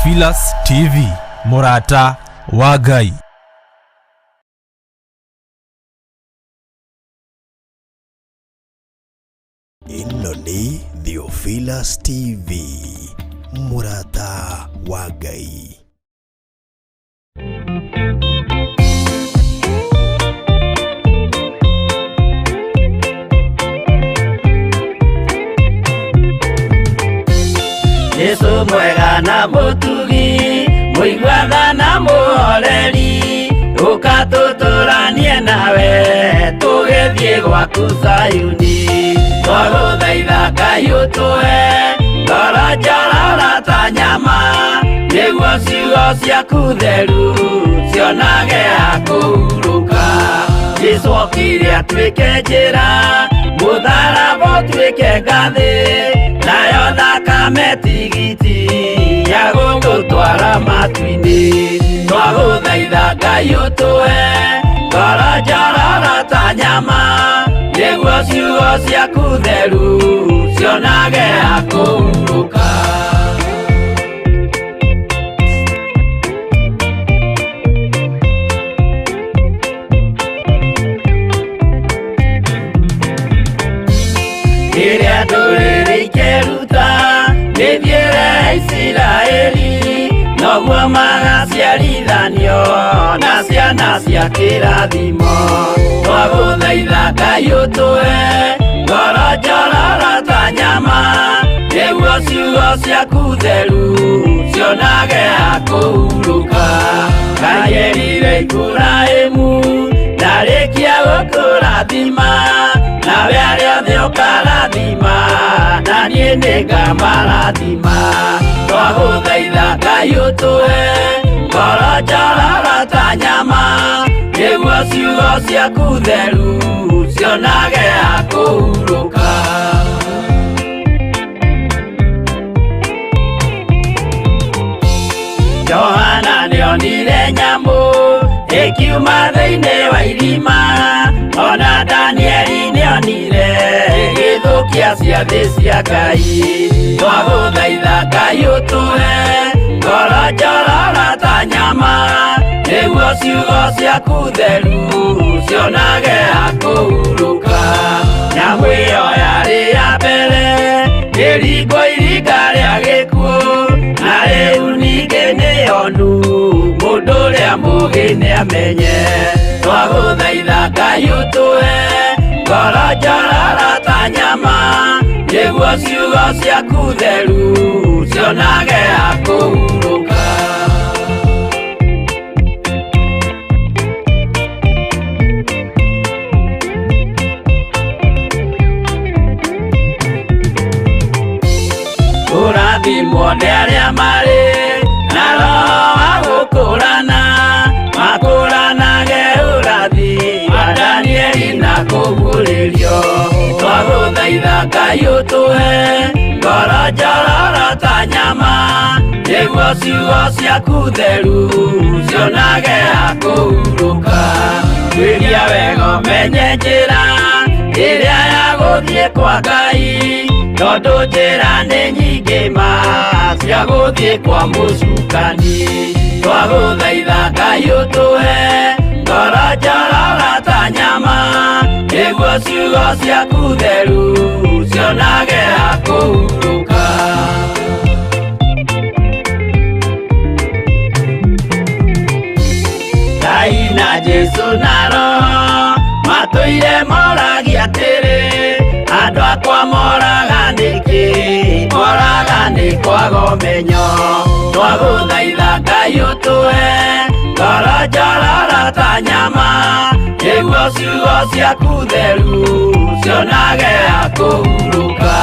Theophilus TV, Murata wa Ngai. Ino ni Theophilus TV, Murata wa Ngai. Yesu mwega na mutugi, muigwatha na muhoreri, ukatuturanie nawe, tugithie gwaku Sayuni. Twaguthaitha Ngai utue, ngoro njororo ta nyama, niguo ciugo ciaku theru cionage ha kũhurũka. Jesũ okire atuĩke njĩra, mũtharaba ũtuĩke ngathĩ, nayo thakame tigiti ya gũgũtwara matu-inĩ. Twagũthaitha Ngai ũtũhe ngoro njororo ta nyama, nĩguo ciugo ciaku theru cionage ha kũhurũka. Rĩrĩa ndũrĩrĩ ikeruta gĩthiĩre Isiraeli, noguo magaciarithanio na ciana cia kĩrathimo. Twagũthaitha Ngai ũtũhe ngoro njororo ta nyama, nĩguo ciugo ciaku theru cionage ha kũhurũka. Ngai erire Iburahĩmu ndarĩkia gũkũrathima, nawe arĩa othe ũkarathima, na niĩ nĩngamarathima. Twagũthaitha Ngai ũtũhe ngoro njororo ta nyama, nĩguo ciugo ciaku theru cionage ha kũhurũka. Johana nĩonire nyamũ ĩkiuma thĩinĩ wa irima, ona Danieli nĩonire gĩthũkia ciathĩ cia Ngai. Twagũthaitha Ngai ũtũhe ngoro njororo ta nyama, nĩguo ciugo ciaku theru cionage ha kũhurũka. Nyamũ ĩyo yarĩ ya mbere ĩringwo iringa rĩa gĩkuũ, na rĩu ningĩ nĩyonu mũndũ ũrĩa mũũgĩ nĩamenye. Twagũthaitha Ngai ũtũhe ngoro njororo ta nyama, nĩguo ciugo ciaku theru cionage ha kũhurũka. Ũrathimwo nĩ arĩa marĩ na roho wa gũkũrana, makũranage ũrathi wa Danieli na kũguũrĩrio. Twagũthaitha Ngai ũtũhe ngoro njororo ta nyama, nĩguo ciugo ciaku theru cionage ha kũhurũka. Twĩria wega ũmenye njĩra ĩrĩa ya gũthiĩ kwa Ngai, tondũ njĩra nĩ nyingĩ ma cia gũthiĩ kwa mũcukani. Twagũthaitha Ngai ũtũhe ngoro njororo ta nyama, nĩguo ciugo ciaku theru cionage ha kũhurũka. Ngai na Jesũ na Roho matũire moragia atĩrĩ, andũ akwa moraga nĩkĩ, moraga nĩ kwaga ũmenyo. Twagũthaitha Ngai ũtũhe ngoro njororo ta nyama, nĩguo ciugo ciaku theru cionage ha kũhurũka.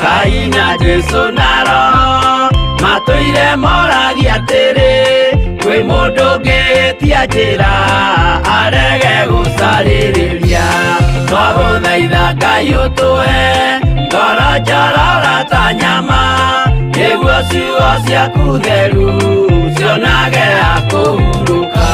Ngai na Jesũ na Roho matũire moragia atĩrĩ, kwĩ mũndũ ũngĩtia njĩra arege gũcarĩrĩria. Twagũthaitha Ngai ũtũhe ngoro njororo ta nyama, nĩguo ciugo ciaku theru cionage ha kũhurũka.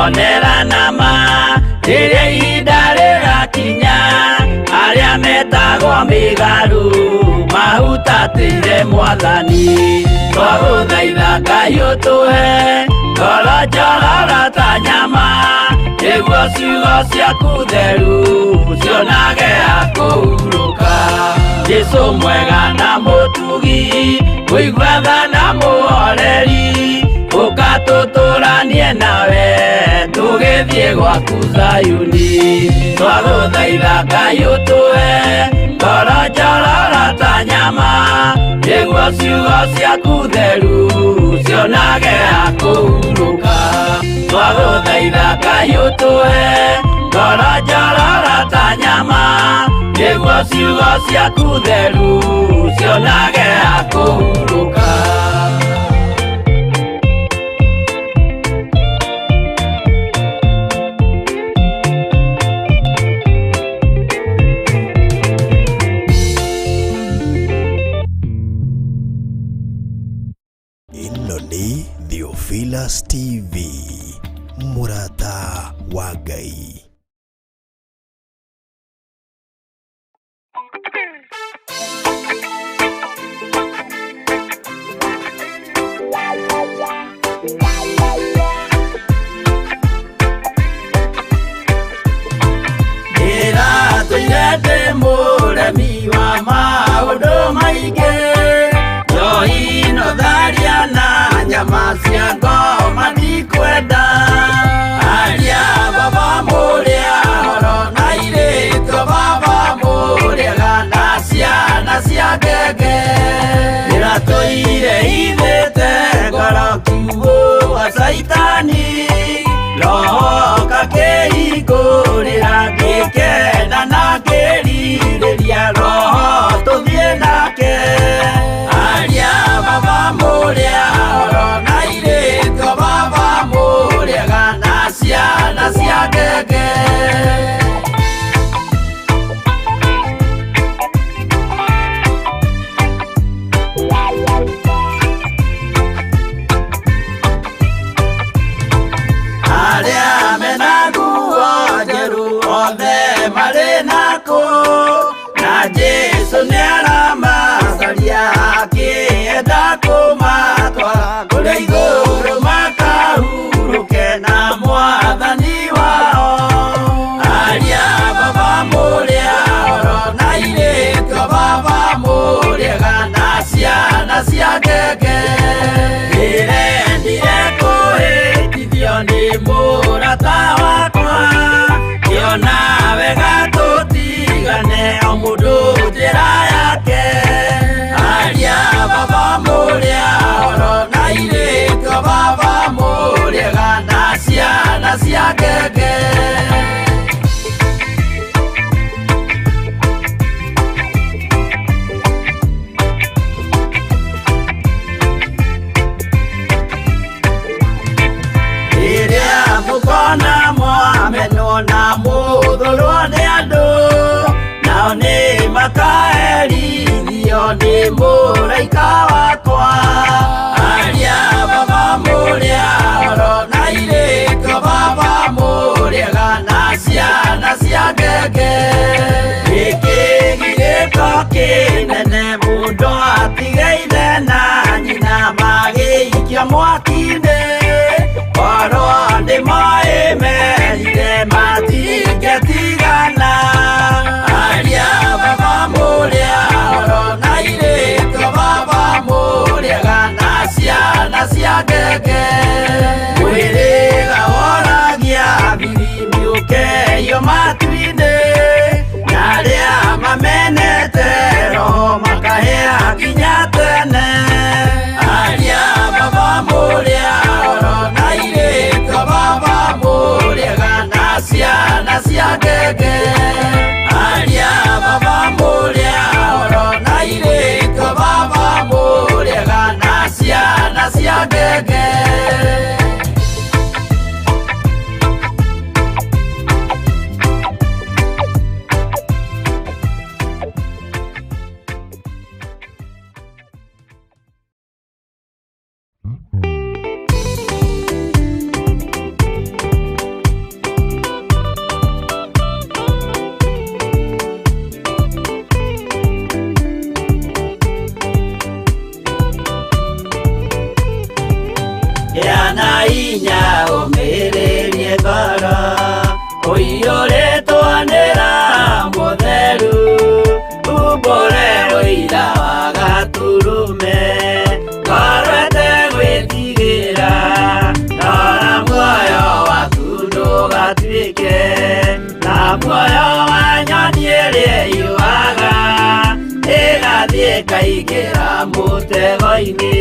kwĩyonera nama rĩrĩa ihinda rĩgakinya arĩa metagwo mĩgarũ mahutatĩire Mwathani. Twagũthaitha Ngai ũtũhe ngoro njororo ta nyama nĩguo ciugo ciaku theru cionage akũhurũka. Jesũ mwega na mũtugi mũigua tha na mũhoreri ũkatũtũranie nawe tũgĩthiĩ gwaku Zayuni. Twagũthaitha Ngai ũtũhe ngoro njororo ta nyama nĩguo ciugo ciaku theru cionage akũhurũka. Twagũthaitha Ngai ũtũhe ngoro njororo ta nyama nĩguo ciugo ciaku theru cionage akũhurũka. Ĩno nĩ Theophilus TV, mũrata wa Ngai. Ndĩratũire mũremi wa maũndũ maingĩ, njohi no tharia na nyama cia ngoma ndikwenda. Aria baba mũrĩa horo na irĩtwo baba mũrĩega na ciana cia ngenge. Ndĩratũire ithĩte ngoro kiugo wa Saitani, roho kakĩhingũrĩra ngĩkena na ngĩrirĩria roho tũthiĩ nake. Aria baba mũrĩa horo na irĩtwo baba mũrĩega na ciana cia ngenge. Arĩa mena nguo njerũ othe marĩ nako, na Jesũ nĩaramacaria akĩenda kũmatwara kũrĩa igũrũ makahurũke na Mwathani wao. Aria baba mũrĩa horo na irĩtwo baba mũrĩega na ciana cia ngenge. Ndĩrendire kũhĩtithio nĩ mũrata wakwa, ngĩona wega tũtigane o mũndũ njĩra yake. Aria baba mũrĩa horo na irĩtwo baba mũrĩega na ciana cia ngenge. Rĩrĩa mũkona mwamenwo na mũthũrwo nĩ andũ, nao nĩ makaherithio nĩ mũraika wakwa. Aria baba mũrĩa horo na irĩtwo baba mũrĩega na ciana cia ngenge. Gĩkĩ gĩkĩko kĩnene mũndũ atigeire na nyina magĩikio mwaki-inĩ, korwo nĩmoĩ merire matingĩtigana. Aria baba mũrĩa horo na irĩtwo baba mũrĩega na ciana cia ngenge. Mwĩrĩga woragia birimi ũkeyo matu-inĩ, na arĩa mamenete roho makahĩa nginya tene. Aria baba mũrĩa horo na irĩtwo baba mũrĩega na ciana cia ngenge. Aria baba mũrĩa horo na irĩtwo baba mũrĩega na ciana cia ngenge. Giana inya umiririe ngoro uiyũrĩtwo nĩ Roho Mũtheru umbũre ũira wa Gatũrũme ngoro ĩtegwĩtigĩra rora muoyo waku ndũgatuĩke na muoyo wa nyoni ĩrĩa ĩyũaga ĩgathiĩ ĩkaingĩra mũtego-inĩ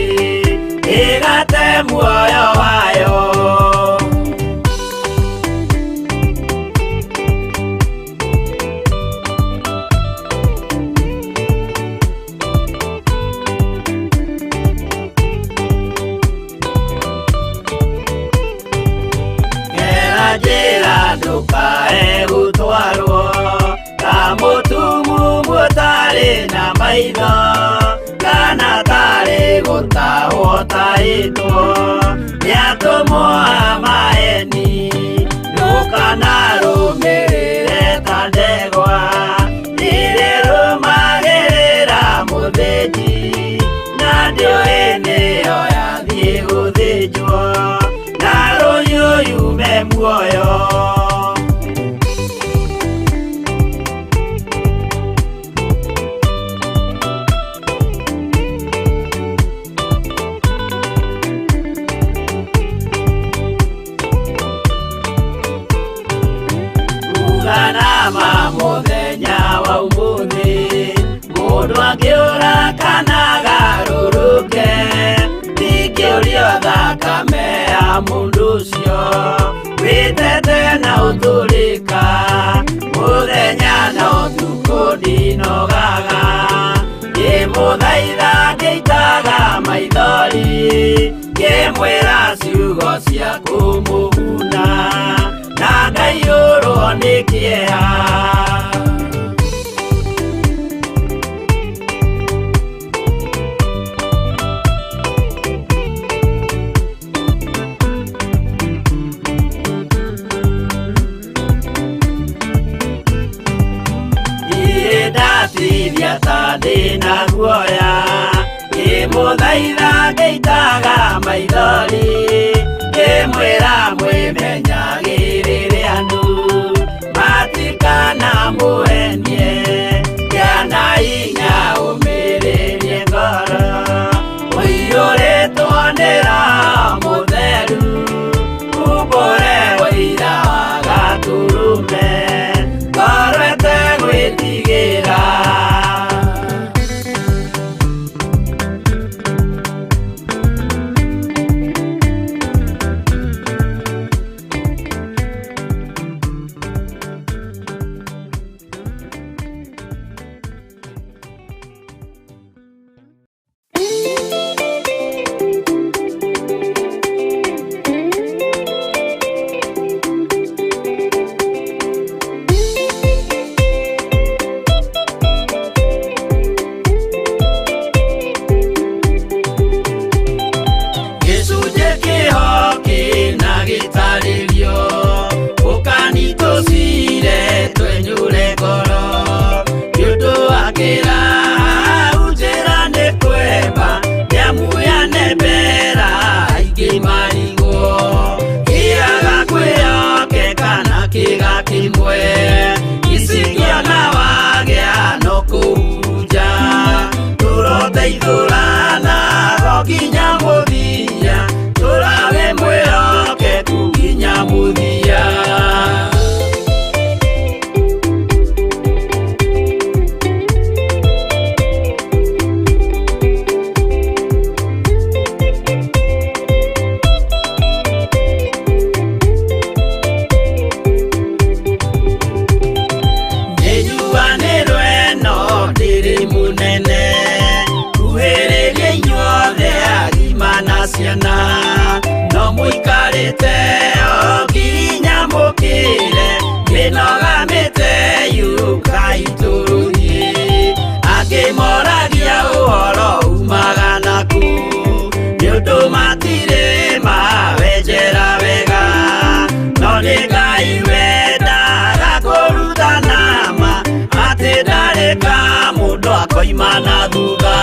ĩgate muoyo wayo. Gera njĩra ndũkae gũtwarwo ta mũtumumu ũtarĩ na maitho kana tarĩ gũtahwo tahĩtwo nĩ atũmwo a maeni ndũkanarũmĩrĩre ta ndegwa ĩrĩrũmagĩrĩra mũthĩnji na ndĩũĩ nĩyo yathiĩ gũthĩnjwo na rũhiũ yume muoyo. Uganama mũthenya wa ũmũthĩ mũndũ angĩũra kana agarũrũke ndingĩũrio thakame ya mũndũ ũcio wĩtete na ũtũrĩka mũthenya na ũtukũ ndinogaga ngĩmũthaitha ngĩitaga maithori ngĩmwĩra ciugo cia kũmũguna na ngaiyũrwo nĩ kĩeha. Ndatithia ta ndĩna guoya ngĩmũthaitha ngĩitaga maithori ngĩmwĩra mwĩmenyagĩrĩre andũ matikana mũhenie Giana inya ũmĩrĩrie ngoro ũiyũrĩtwo nĩ Roho Mũtheru umbũre ũira wa Gatũrũme ngoro ĩtegwĩtigĩra. No mũikarĩte o nginya mũkĩre mĩnogamĩte yukai tũrũthiĩ angĩmoragia ũhoro umaga naku nĩũndũ matirĩ mawenjera wega no nĩ Ngai wendaga kũruta nama atĩ ndarĩka mũndũ akoima. mana thutha.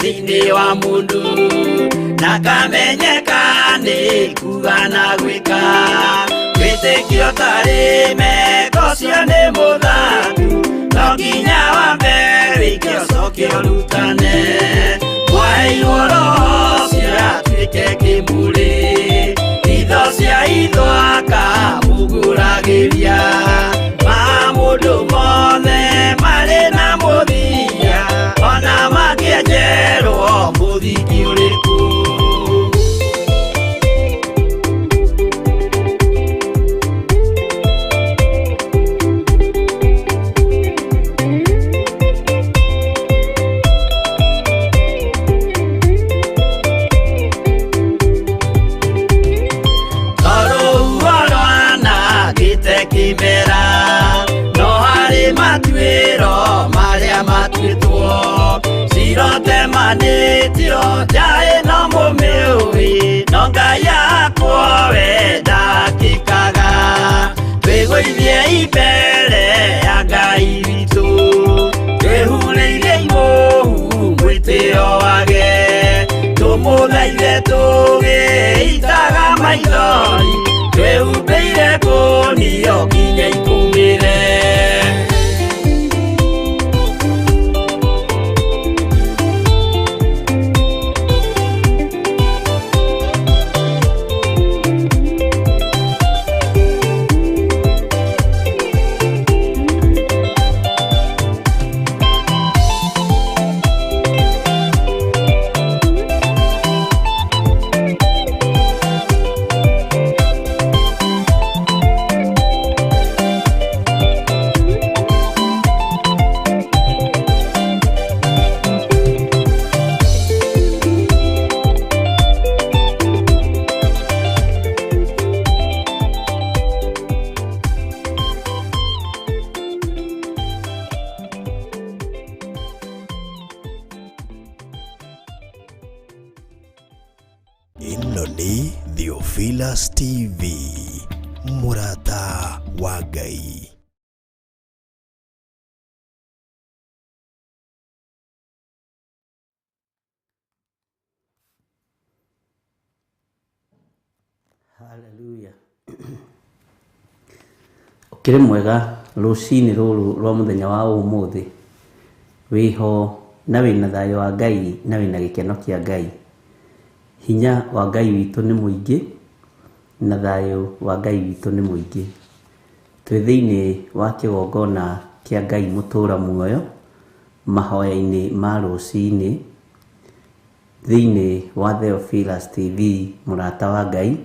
thĩinĩ wa mũndũ na kamenyeka nĩ kuga na gwĩka wĩtĩkio tarĩ meko cio nĩ mũthatu no nginya wambe wĩke ũcoke ũrutane waheirwo roho cio atuĩke kĩmũrĩ itho cia ithwaka muguragĩria ma mũndũ mothe marĩ na mũthia ona mangĩenjerwo mũthingi ũrĩkũ kimera no harĩ matuĩro marĩa matuĩtwo cirote manĩtio njaĩ no mũmĩũĩ no Ngai akwo we ndakĩkaga twĩgũithie imbere ya Ngai witũ twĩhurĩire imũhu mwĩtĩo wage tũmũthaithe tũgĩitaga maithori twĩhumbĩire ngũnio nginya ikumĩre ĩno nĩ Theophilus TV, mũrata wa Ngai. Hallelujah. Ukĩrĩ mwega rũcinĩ rũrũ rwa mũthenya wa ũmũthĩ wĩho na wĩna thayũ wa Ngai na wĩna gĩkeno kĩa Ngai. Hinya wa Ngai witũ nĩ mũingĩ na thayũ wa Ngai witũ nĩ mũingĩ. Twĩ thĩinĩ wa kĩgongona kĩa Ngai mũtũra muoyo mahoya-inĩ ma rũcinĩ thĩinĩ wa Theophilus TV mũrata wa Ngai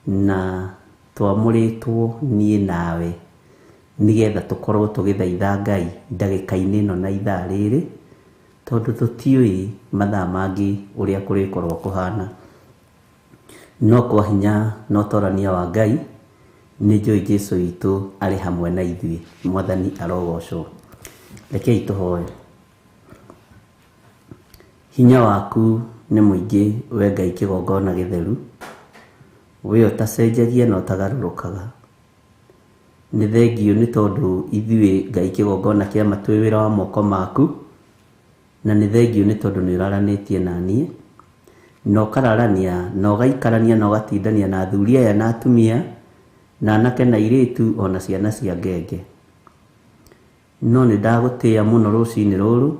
na twamũrĩtwo niĩ nawe nĩgetha tũkorwo tũgĩthaitha Ngai ndagĩka-inĩ ĩno na ithaa rĩrĩ tondũ tũtiũĩ mathaa mangĩ ũrĩa kũrĩkorwo kũhana no kwa hinya na ũtorania wa Ngai nĩ njũĩ Jesũ witũ arĩ hamwe na ithuĩ. Mwathani arogocwo. Rekei tũhoe. Hinya waku nĩ mũingĩ we Ngai kĩgongona gĩtheru we ũtacenjagia na ũtagarũrũkaga. Nĩ thengio nĩ tondũ ithuĩ Ngai kĩgongona kĩa matũĩ wĩra wa moko maku na nĩ thengio nĩ tondũ nĩ ũraranĩtie naniĩ na ũkararania na ũgaikarania na ũgatindania na athuri aya na atumia na anake na airĩtu ona ciana cia ngenge. No nĩ ndagũtĩĩa mũno rũcinĩ rũrũ,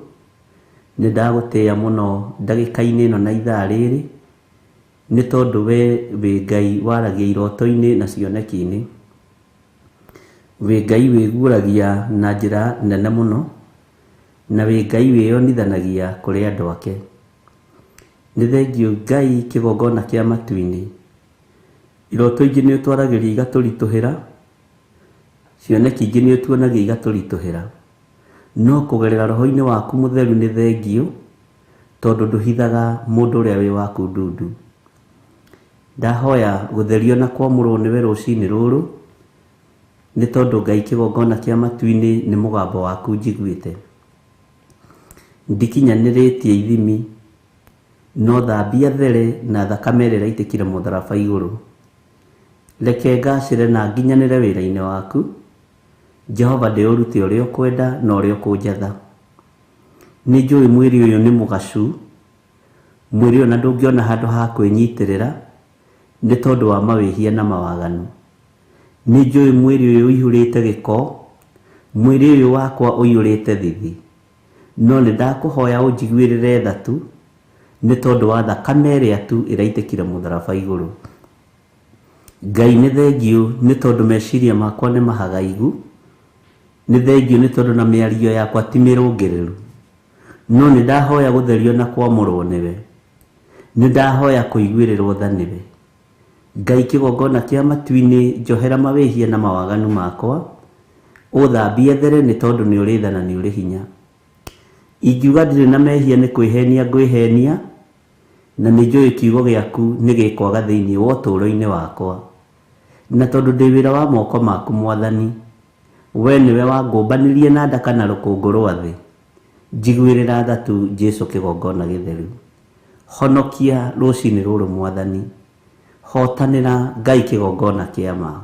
nĩ ndagũtĩĩa mũno ndagĩka-inĩ ĩno na ithaa rĩrĩ nĩ tondũ we wĩ Ngai waragia iroto-inĩ na cioneki-inĩ. Wĩ Ngai wĩguũragia na njĩra nene mũno na wĩ Ngai wĩyonithanagia kũrĩ andũ ake. Nĩ thengio Ngai kĩgongona kĩa matu-inĩ. Iroto ingĩ nĩ ũtwaragĩria igatũritũhĩra, cioneki ingĩ nĩ ũtuonagia igatũritũhĩra, no kũgerera roho-inĩ waku mũtheru nĩ thengio tondũ ndũhithaga mũndũ ũrĩa wĩ waku ndundu. Ndahoya gũtherio na kwamũrwo nĩwe rũcinĩ rũrũ nĩ tondũ Ngai kĩgongona kĩa matu-inĩ nĩ mũgambo waku njiguĩte. Ndikinyanĩrĩtie ithimi no thambia there na thakame ĩrĩa ĩraitĩkire mũtharaba igũrũ. Reke ngacĩre na nginyanĩre wĩra-inĩ waku Jehova ndĩũrute ũrĩa ũkwenda na ũrĩa ũkũnjatha. nĩ njũĩ mwĩrĩ ũyũ nĩ mũgacu, mwĩrĩ ũyũ na ndũngĩona handũ ha kwĩnyitĩrĩra nĩ tondũ wa mawĩhia na mawaganu. Nĩ njũĩ mwĩrĩ ũyũ ũihũrĩte gĩko, mwĩrĩ ũyũ wakwa ũihũrĩte thithi, no nĩ ndakũhoya ũnjiguĩrĩre tha tu nĩ tondũ wa thakame ĩrĩa tu ĩraitĩkire mũtharaba igũrũ. Ngai nĩ thengiũ nĩ tondũ meciria makwa nĩ mahagaigu, nĩ thengiũ nĩ tondũ na mĩario yakwa ti mĩrũngĩrĩru, no nĩ ndahoya gũtherio na kwamũrwo nĩwe, nĩ ndahoya kũiguĩrĩrwo tha nĩwe. Ngai kĩgongona kĩa matu-inĩ njohera mawĩhia na mawaganu makwa, ũthambie there nĩ tondũ nĩ ũrĩ tha na nĩ ũrĩ hinya. Ingiuga ndirĩ na mehia nĩ kwĩhenia ngwĩhenia, na nĩ njũĩ kiugo gĩaku nĩ gĩkwaga thĩinĩ wa ũtũũro-inĩ wakwa. Na tondũ ndĩ wĩra wa moko maku Mwathani, we nĩwe wangũmbanĩrie na ndaka na rũkũngũ rwa thĩ, njiguĩrĩra tha tu Jesu kĩgongona gĩtheru. Honokia rũciinĩ rũrũ Mwathani, hotanĩra Ngai kĩgongona kĩa ma.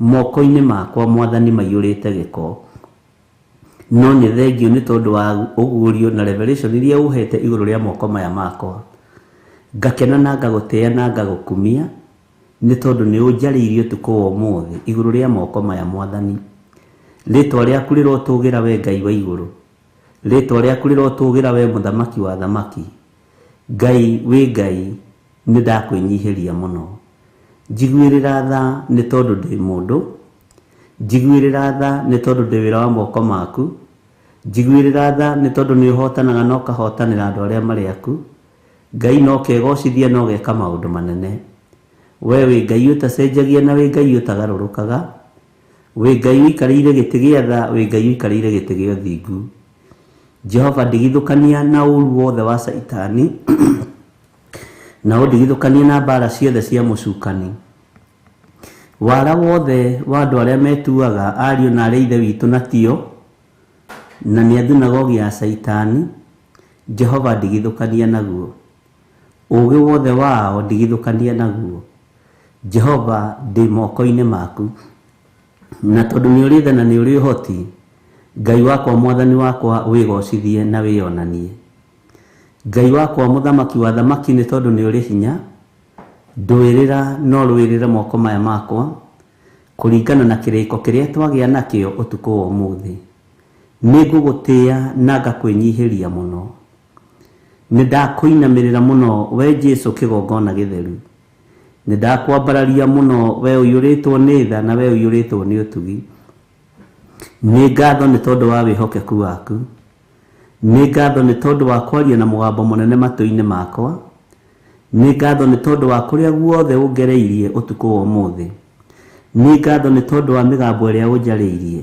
Moko-inĩ makwa Mwathani maiyũrĩte gĩko, no nĩ thengiũ nĩ tondũ wa ũguũrio na revelation iria ũhete igũrũ rĩa moko maya makwa. Ngakena na ngagũtĩĩa na ngagũkumia nĩ tondũ nĩ ũnjarĩirie ũtukũ wa ũmũthĩ igũrũ rĩa moko maya Mwathani. Rĩtwa rĩaku rĩrotũgĩra we Ngai wa igũrũ, rĩtwa rĩaku rĩrotũgĩra we mũthamaki wa thamaki. Ngai wĩ Ngai, nĩ ndakwĩnyihĩria mũno. Njiguĩrĩra tha nĩ tondũ ndĩ mũndũ, njiguĩrĩra tha nĩ tondũ ndĩ wĩra wa moko maku, njiguĩrĩra tha nĩ tondũ nĩ ũhotanaga na ũkahotanĩra andũ arĩa marĩ aku. Ngai no kegocithia no geka maũndũ manene. We wĩ Ngai ũtacenjagia na wĩ Ngai ũtagarũrũkaga, wĩ Ngai ũikarĩire gĩtĩ gĩa tha, wĩ Ngai ũikarĩire gĩtĩ gĩa ũthingu. Jehova, ndigithũkania na ũru wothe wa Saitani na ũndigithũkanie na mbara ciothe cia mũcukani. Wara wothe wa andũ arĩa metuaga ariũ na arĩa ithe witũ na tio, na nĩ athunagogi ya Saitani, Jehova ndigithũkania naguo. Ũũgĩ wothe wao ndigithũkania naguo. Jehova, ndĩ moko-inĩ maku, na tondũ nĩ ũrĩ tha na nĩ ũrĩ ũhoti, Ngai wakwa Mwathani wakwa wĩgocithie na wĩonanie. Ngai wakwa mũthamaki wa thamaki nĩ tondũ nĩ ũrĩ hinya, ndũĩrĩra no rũĩrĩre moko maya makwa kũringana na kĩrĩko kĩrĩa twagĩa nakĩo ũtukũ wa ũmũthĩ. Nĩ ngũgũtĩĩa na ngakwĩnyihĩria mũno. Nĩ ndakũinamĩrĩra mũno we Jesu kĩgongona gĩtheru. Nĩ ndakwambararia mũno we ũiyũrĩtwo nĩ tha na we ũiyũrĩtwo nĩ ũtugi. Nĩ ngatho nĩ tondũ wa wĩhokeku waku. Nĩ ngatho nĩ tondũ wa kwaria na mũgambo mũnene matũ-inĩ makwa. Nĩ ngatho nĩ tondũ wa kũrĩa guothe ũngereirie ũtukũ wa ũmũthĩ. Nĩ ngatho nĩ tondũ wa mĩgambo ĩrĩa ũnjarĩirie.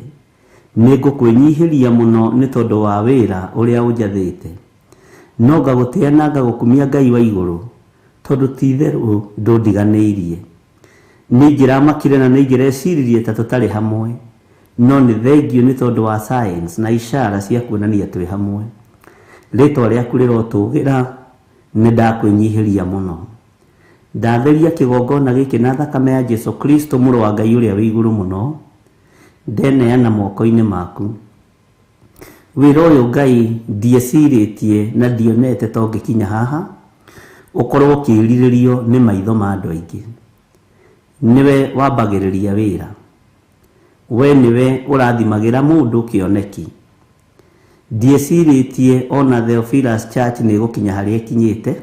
Nĩ ngũkwĩnyihĩria mũno nĩ tondũ wa wĩra ũrĩa ũnjathĩte. No ngagũtĩĩa na ngagũkumia Ngai wa igũrũ, tondũ ti itherũ ndũndiganĩirie. Nĩ ingĩramakire na nĩ ingĩreciririe ta tũtarĩ hamwe, no nĩ thengiũ nĩ tondũ wa signs na ishara cia kuonania twĩ hamwe. Rĩtwa rĩaku rĩrotũgĩra, nĩ ndakwĩnyihĩria mũno. Ndatheria kĩgongona gĩkĩ na thakame ya Jesu Kristo mũrũ wa Ngai ũrĩa wĩ igũrũ mũno, ndeneana moko-inĩ maku. Wĩra ũyũ Ngai ndiecirĩtie na ndionete to ngĩkinya haha, ũkorwo ũkĩrirĩrio nĩ maitho ma andũ aingĩ. Nĩwe wambagĩrĩria wĩra, we nĩwe ũrathimagĩra mũndũ kĩoneki. Ndiecirĩtie ona Theophilus Church nĩ gũkinya harĩa ĩkinyĩte,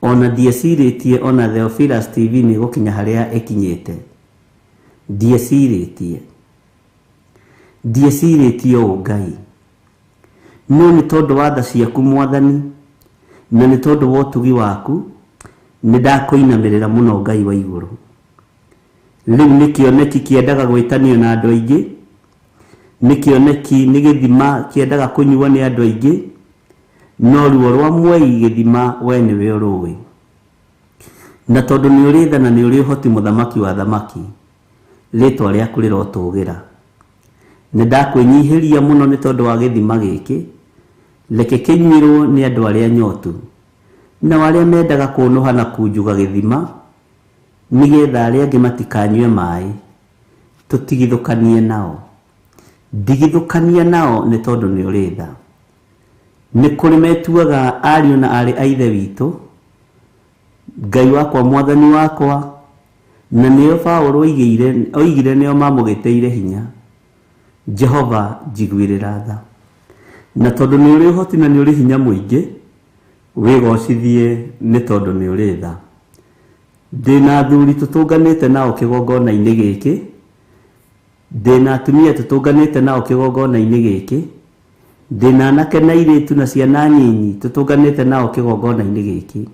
ona ndiecirĩtie ona Theophilus TV nĩ gũkinya harĩa ĩkinyĩte. Ndiecirĩtie ũũ Ngai, no nĩ tondũ wa tha ciaku Mwathani, na nĩ tondũ wa ũtugi waku, nĩ ndakũinamĩrĩra mũno Ngai wa igũrũ. Rĩu nĩ kĩoneki kĩendaga gwĩtanio na andũ aingĩ, nĩ kĩoneki nĩ gĩthima kĩendaga kũnyuo nĩ andũ aingĩ, no ruo rwa mwei gĩthima we nĩwe ũrũĩ. Na tondũ nĩ ũrĩ tha na nĩ ũrĩ ũhoti mũthamaki wa thamaki, rĩtwa rĩaku rĩrotũgĩra. Nĩ ndakwĩnyihĩria mũno nĩ tondũ wa gĩthima gĩkĩ, reke kĩnyuĩrwo nĩ andũ arĩa nyotu, na arĩa mendaga kũnũha na kunjuga gĩthima, nĩgetha arĩa angĩ matikanyue maĩ, tũtigithũkanie nao. Ndigithũkania nao nĩ tondũ nĩ ũrĩ tha. nĩ kũrĩ metuaga ariũ na arĩ a ithe witũ, Ngai wakwa mwathani wakwa, na nĩo Paũlũ oigire nĩo mamũgĩteire hinya. Jehova njiguĩrĩra tha, na tondũ nĩ ũrĩ ũhoti na nĩ ũrĩ hinya mũingĩ, wĩgocithie nĩ tondũ nĩ ũrĩ tha. Ndĩna athuri tũtũnganĩte nao kĩgongona-inĩ gĩkĩ, ndĩna atumia tũtũnganĩte nao kĩgongona-inĩ gĩkĩ, ndĩna anake na airĩtu na ciana nyinyi tũtũnganĩte nao kĩgongona-inĩ gĩkĩ,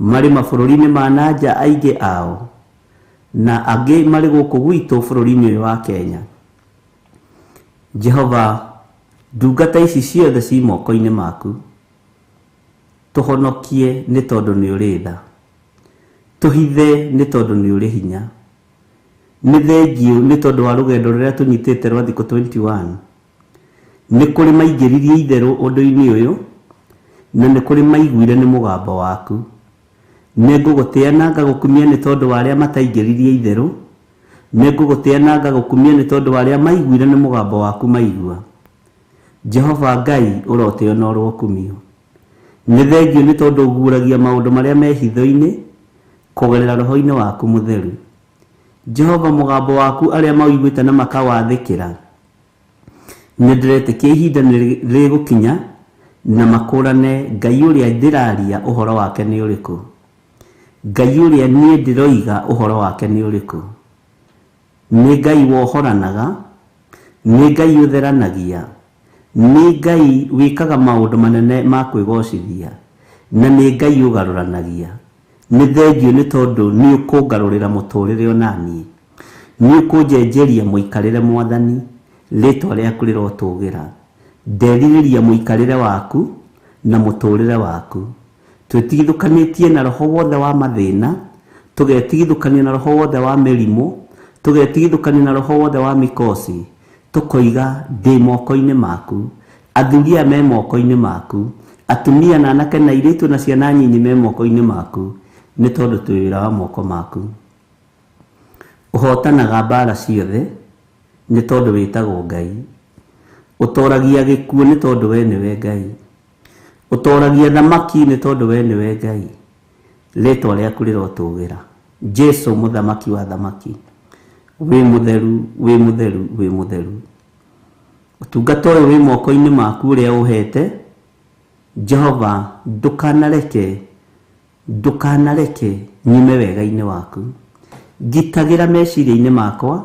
marĩ mabũrũri-inĩ ma nanja aingĩ ao, na angĩ marĩ gũkũ gwitũ bũrũri-inĩ ũyũ wa Kenya. Jehova, ndungata ici ciothe ci moko-inĩ maku, tũhonokie nĩ tondũ nĩ ũrĩ tha, tũhithe nĩ tondũ nĩ ũrĩ hinya. Nĩ thengiũ nĩ tondũ wa rũgendo rũrĩa tũnyitĩte rwa thikũ 21. Nĩ kũrĩ maingĩririe itherũ ũndũ-inĩ ũyũ, na nĩ kũrĩ maiguire nĩ mũgambo waku. Nĩ ngũgũtĩa na ngagũkumia nĩ tondũ wa arĩa mataingĩririe itherũ, nĩ ngũgũtĩa na ngagũkumia nĩ tondũ wa arĩa maiguire nĩ mũgambo waku maigua. Jehova Ngai ũrotĩo na ũrokumio. Nĩ thengiũ nĩ tondũ ũguũragia maũndũ marĩa me hitho-inĩ kũgerera roho-inĩ waku mũtheru. Jehova, mũgambo waku arĩa mawiguĩte na makawathĩkĩra, nĩ ndĩretĩkia ihinda nĩ rĩgũkinya na makũrane Ngai ũrĩa ndĩraria ũhoro wake nĩ ũrĩkũ, Ngai ũrĩa niĩ ndĩroiga ũhoro wake nĩ ũrĩkũ. Nĩ Ngai wohoranaga, nĩ Ngai ũtheranagia, nĩ Ngai wĩkaga maũndũ manene ma kwĩgocithia, na nĩ Ngai ũgarũranagia. Nĩ thengiũ nĩ tondũ nĩ ũkũngarũrĩra mũtũrĩre onaniĩ, nĩ ũkũnjenjeria mũikarĩre Mwathani, rĩtwa rĩaku rĩrotũgĩra. Nderirĩria mũikarĩre waku na mũtũrĩre waku, twĩtigithũkanĩtie na roho wothe wa mathĩna, tũgetigithũkania na roho wothe wa mĩrimũ, tũgetigithũkania na roho wothe wa mĩkosi, tũkoiga ndĩ moko-inĩ maku, athuri aya me moko-inĩ maku, atumia na anake na airĩtu na ciana nyinyi me moko-inĩ maku, nĩ tondũ twĩ wĩra wa moko maku. Ũhotanaga mbara ciothe nĩ tondũ wĩtagwo Ngai. Ũtoragia gĩkuũ nĩ tondũ we nĩwe Ngai. Ũtoragia thamaki nĩ tondũ we nĩwe Ngai. Rĩtwa rĩaku rĩrotũgĩra. Jesu mũthamaki wa thamaki, wĩ mũtheru, wĩ mũtheru, wĩ mũtheru. Ũtungata ũyũ wĩ moko-inĩ maku ũrĩa ũhete. Jehova, ndũkanareke nyume wega-inĩ waku. Ngitagĩra meciria-inĩ makwa,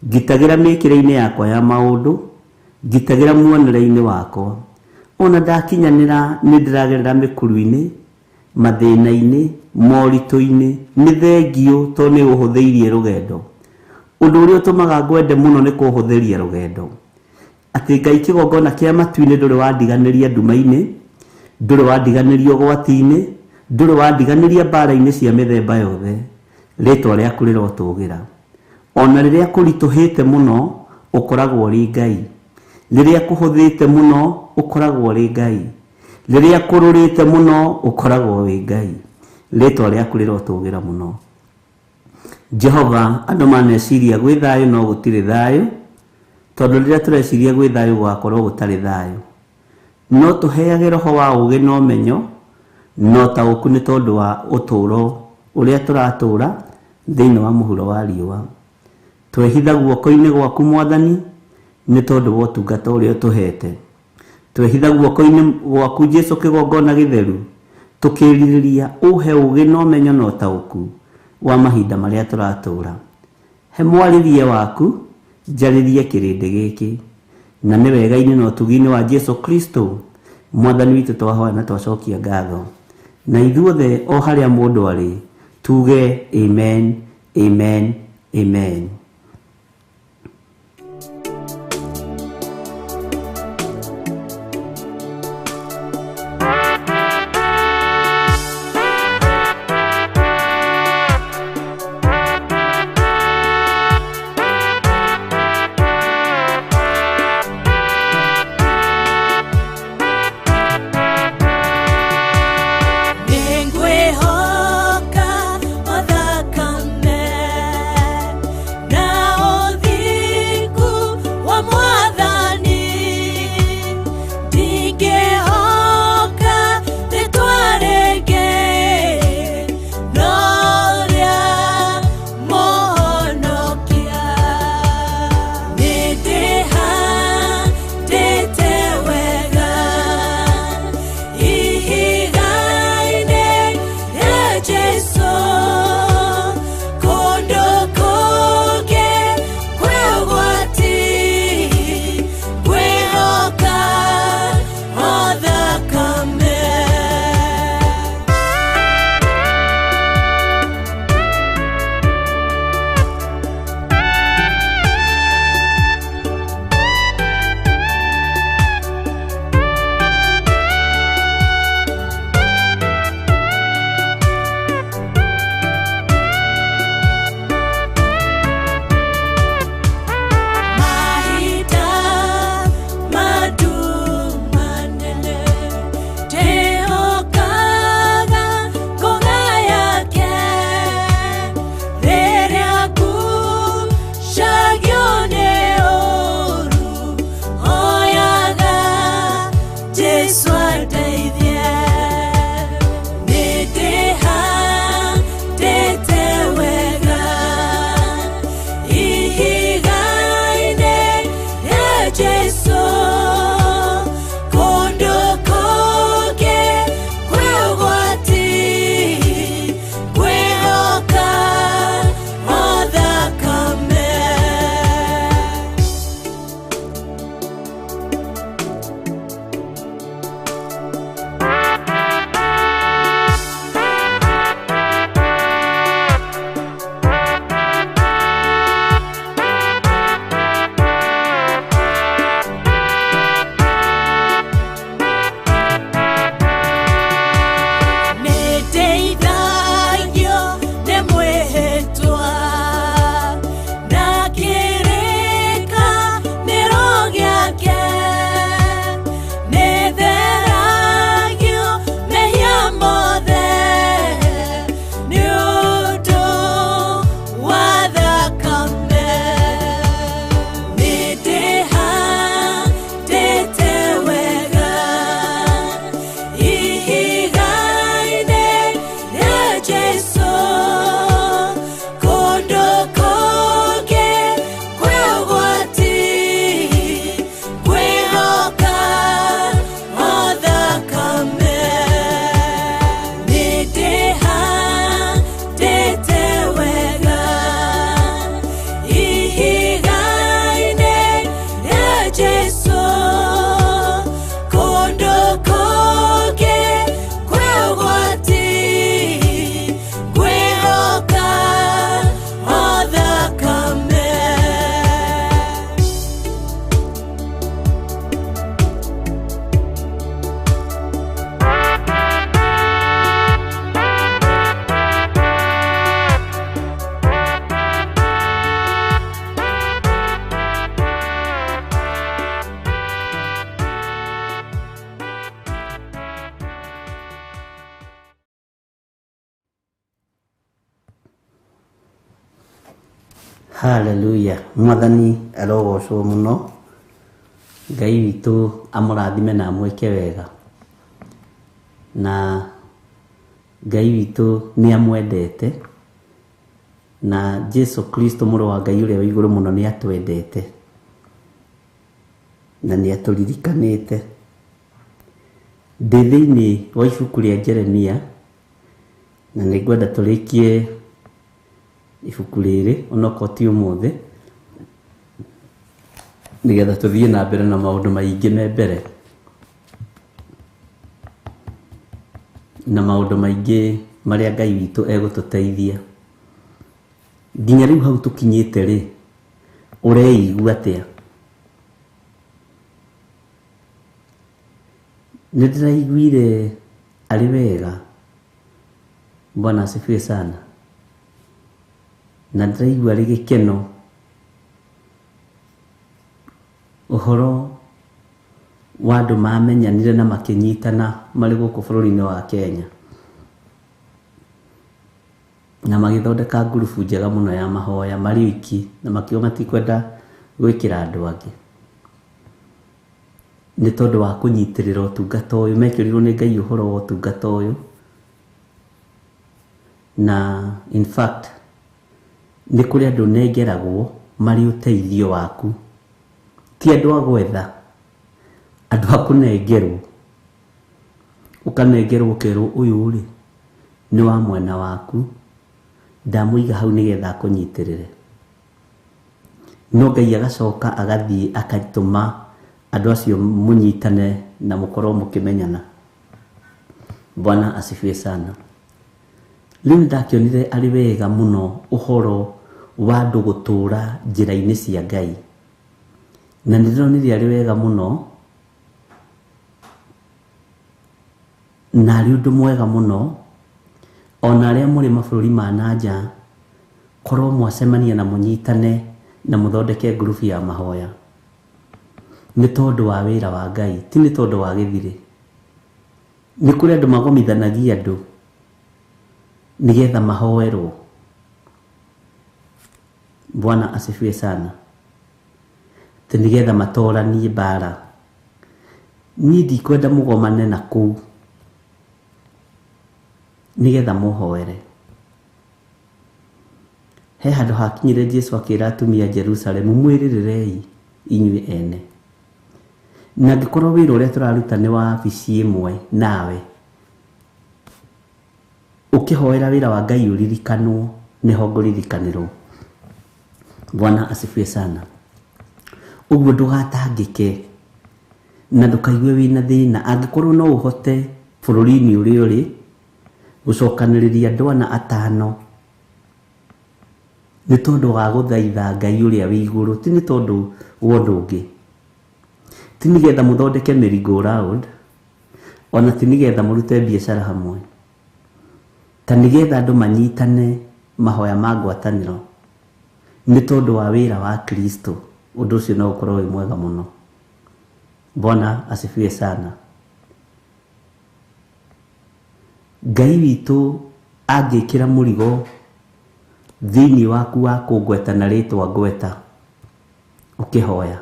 ngitagĩra mĩkĩre-inĩ yakwa ya maũndũ, ngitagĩra muonere-inĩ wakwa. Ona ndakinyanĩra nĩ ndĩragerera mĩkuru-inĩ, mathĩna-inĩ, moritũ-inĩ, nĩ thengiũ tondũ nĩ ũhũthĩirie rũgendo. Ũndũ ũrĩa ũtũmaga ngwende mũno nĩ kũhũthĩria rũgendo. Atĩ Ngai kĩgongona kĩa matu-inĩ ndũrĩ wandiganĩria nduma-inĩ, ndũrĩ wandiganĩria ũgwati-inĩ, ndũrĩ wandiganĩria mbara-inĩ cia mĩthemba yothe. Rĩtwa rĩaku rĩrotũgĩra. Ona rĩrĩa kũritũhĩte mũno ũkoragwo ũrĩ Ngai, rĩrĩa kũhũthĩte mũno ũkoragwo ũrĩ Ngai, rĩrĩa kũrũrĩte mũno ũkoragwo wĩ Ngai. Rĩtwa rĩaku rĩrotũgĩra mũno. Jehova, andũ maneciria gwĩ thayũ no gũtirĩ thayũ, tondũ rĩrĩa tũreciria gwĩ thayũ gũgakorwo gũtarĩ thayũ. No tũheage roho wa ũgĩ na ũmenyo no taũku nĩ tondũ wa ũtũũro ũrĩa tũratũũra thĩinĩ wa mũhuro wa riũa. Twehitha guoko-inĩ gwaku Mwathani nĩ tondũ wa ũtungata ũrĩa ũtũhete. Twehitha guoko-inĩ gwaku Jesu kĩgongona gĩtheru, tũkĩrirĩria ũhe ũgĩ na ũmenyo na ũtaũku wa mahinda marĩa tũratũũra. He mwarĩrie waku njarĩrie kĩrĩndĩ gĩkĩ, na nĩ wega-inĩ na ũtugi-inĩ wa Jesu Kristo Mwathani witũ twahoya na twacokia ngatho. Na ithuothe o harĩa mũndũ arĩ tuge amen, amen, amen. Ningwehoka o thakame na Haleluya. Mwathani arogocwo muno. Ngai witũ amũrathime na amwĩke wega. Na Ngai witũ nĩ amwendete. Na Jesu Kristo mũrũ wa Ngai ũrĩa wĩ igũrũ mũno nĩ atwendete. Na nĩ atũririkanĩte. Ndĩ thĩinĩ wa ibuku rĩa Jeremia. Na nĩ ngwenda tũrĩkie ibuku rĩrĩ onokorwo ti ũmũthĩ, nĩgetha tũthiĩ na mbere na maũndũ maingĩ me mbere, na maũndũ maingĩ marĩa Ngai witũ egũtũteithia. Nginya rĩu hau tũkinyĩte rĩ, ũreigua atĩa? Nĩ ndĩraiguire arĩ wega. Bwana asifiwe sana. Na ndĩraigua arĩ gĩkeno ũhoro wa andũ mamenyanire na makĩnyitana marĩ gũkũ bũrũri-inĩ wa Kenya, na magĩthondeka ngurubu njega mũno ya mahoya marĩ wiki, na makiuga matikwenda gwĩkĩra andũ angĩ nĩ tondũ wa kũnyitĩrĩra ũtungata ũyũ. Mekĩrirwo nĩ Ngai ũhoro wa ũtungata ũyũ, na in fact nĩ kũrĩ andũ nengeragwo marĩ ũteithio waku, ti andũ a gwetha, andũ a kũnengerwo. Ũkanengerwo ũkerwo ũyũ rĩ nĩ wa mwena waku, ndamũiga hau nĩgetha akũnyitĩrĩre. No Ngai agacoka agathiĩ agatũma andũ acio mũnyitane na mũkorwo mũkĩmenyana. Bwana asifiwe sana. Rĩu ndakĩonire arĩ wega mũno ũhoro wa andũ gũtũũra njĩra-inĩ cia Ngai, na nĩ ndĩronire arĩ wega mũno, na arĩ ũndũ mwega mũno. Ona arĩa mũrĩ mabũrũri ma nanja, korwo mwacemania na mũnyitane na mũthondeke ngurubu ya mahoya, nĩ tondũ wa wĩra wa Ngai, ti nĩ tondũ wa gĩthirĩ. Nĩ kũrĩ andũ magomithanagia andũ nigetha mahoerwo. Bwana asifiwe sana. Te nigetha matoranie mbara. Niĩ ndikwenda mũgomane na kũu nigetha mũhoere. He handũ hakinyire Jesu akĩra atumia Jerusalemu, mwĩrĩrĩrei inyuĩ ene. Na angĩkorwo wĩra ũrĩa tũraruta nĩ wa wabici ĩmwe nawe, ũkĩhoera wĩra wa Ngai ũririkanwo, nĩho ngũririkanĩrwo. Bwana asifiwe sana. Ũguo ndũgatangĩke na ndũkaigue wĩna thĩna. Angĩkorwo no ũhote bũrũri-inĩ ũrĩa ũrĩ gũcokanĩrĩria andũ ana atano, nĩ tondũ wa gũthaitha Ngai ũrĩa wĩ igũrũ, ti nĩ tondũ wa ũndũ ũngĩ. Ti nĩgetha mũthondeke merry-go round, ona ti nĩgetha mũrute biacara hamwe, ta nĩgetha andũ manyitane mahoya ma ngwatanĩro, nĩ tondũ wa wĩra wa Kristo. Ũndũ ũcio no ũkorwo wĩ mwega mũno. Bwana asifiwe sana. Ngai witũ angĩkĩra mũrigo thĩinĩ waku wa kũngweta na rĩtwa ngweta ũkĩhoya,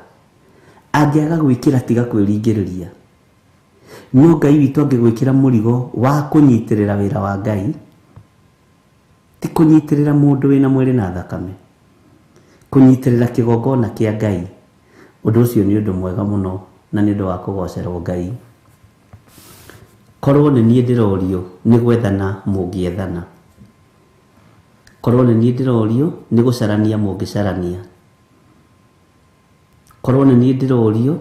angĩaga gwĩkĩra tiga kwĩringĩrĩria. No Ngai witũ angĩgwĩkĩra mũrigo wa kũnyitĩrĩra wĩra wa Ngai, ti kũnyitĩrĩra mũndũ wĩna mwĩrĩ na thakame, kũnyitĩrĩra kĩgongona kĩa Ngai, ũndũ ũcio nĩ ũndũ mwega mũno na nĩ ũndũ wa kũgocerwo Ngai. Korwo nĩ niĩ ndĩrorio nĩ gwethana mũngĩethana, korwo nĩ niĩ ndĩrorio nĩ gũcarania mũngĩcarania, korwo nĩ niĩ ndĩrorio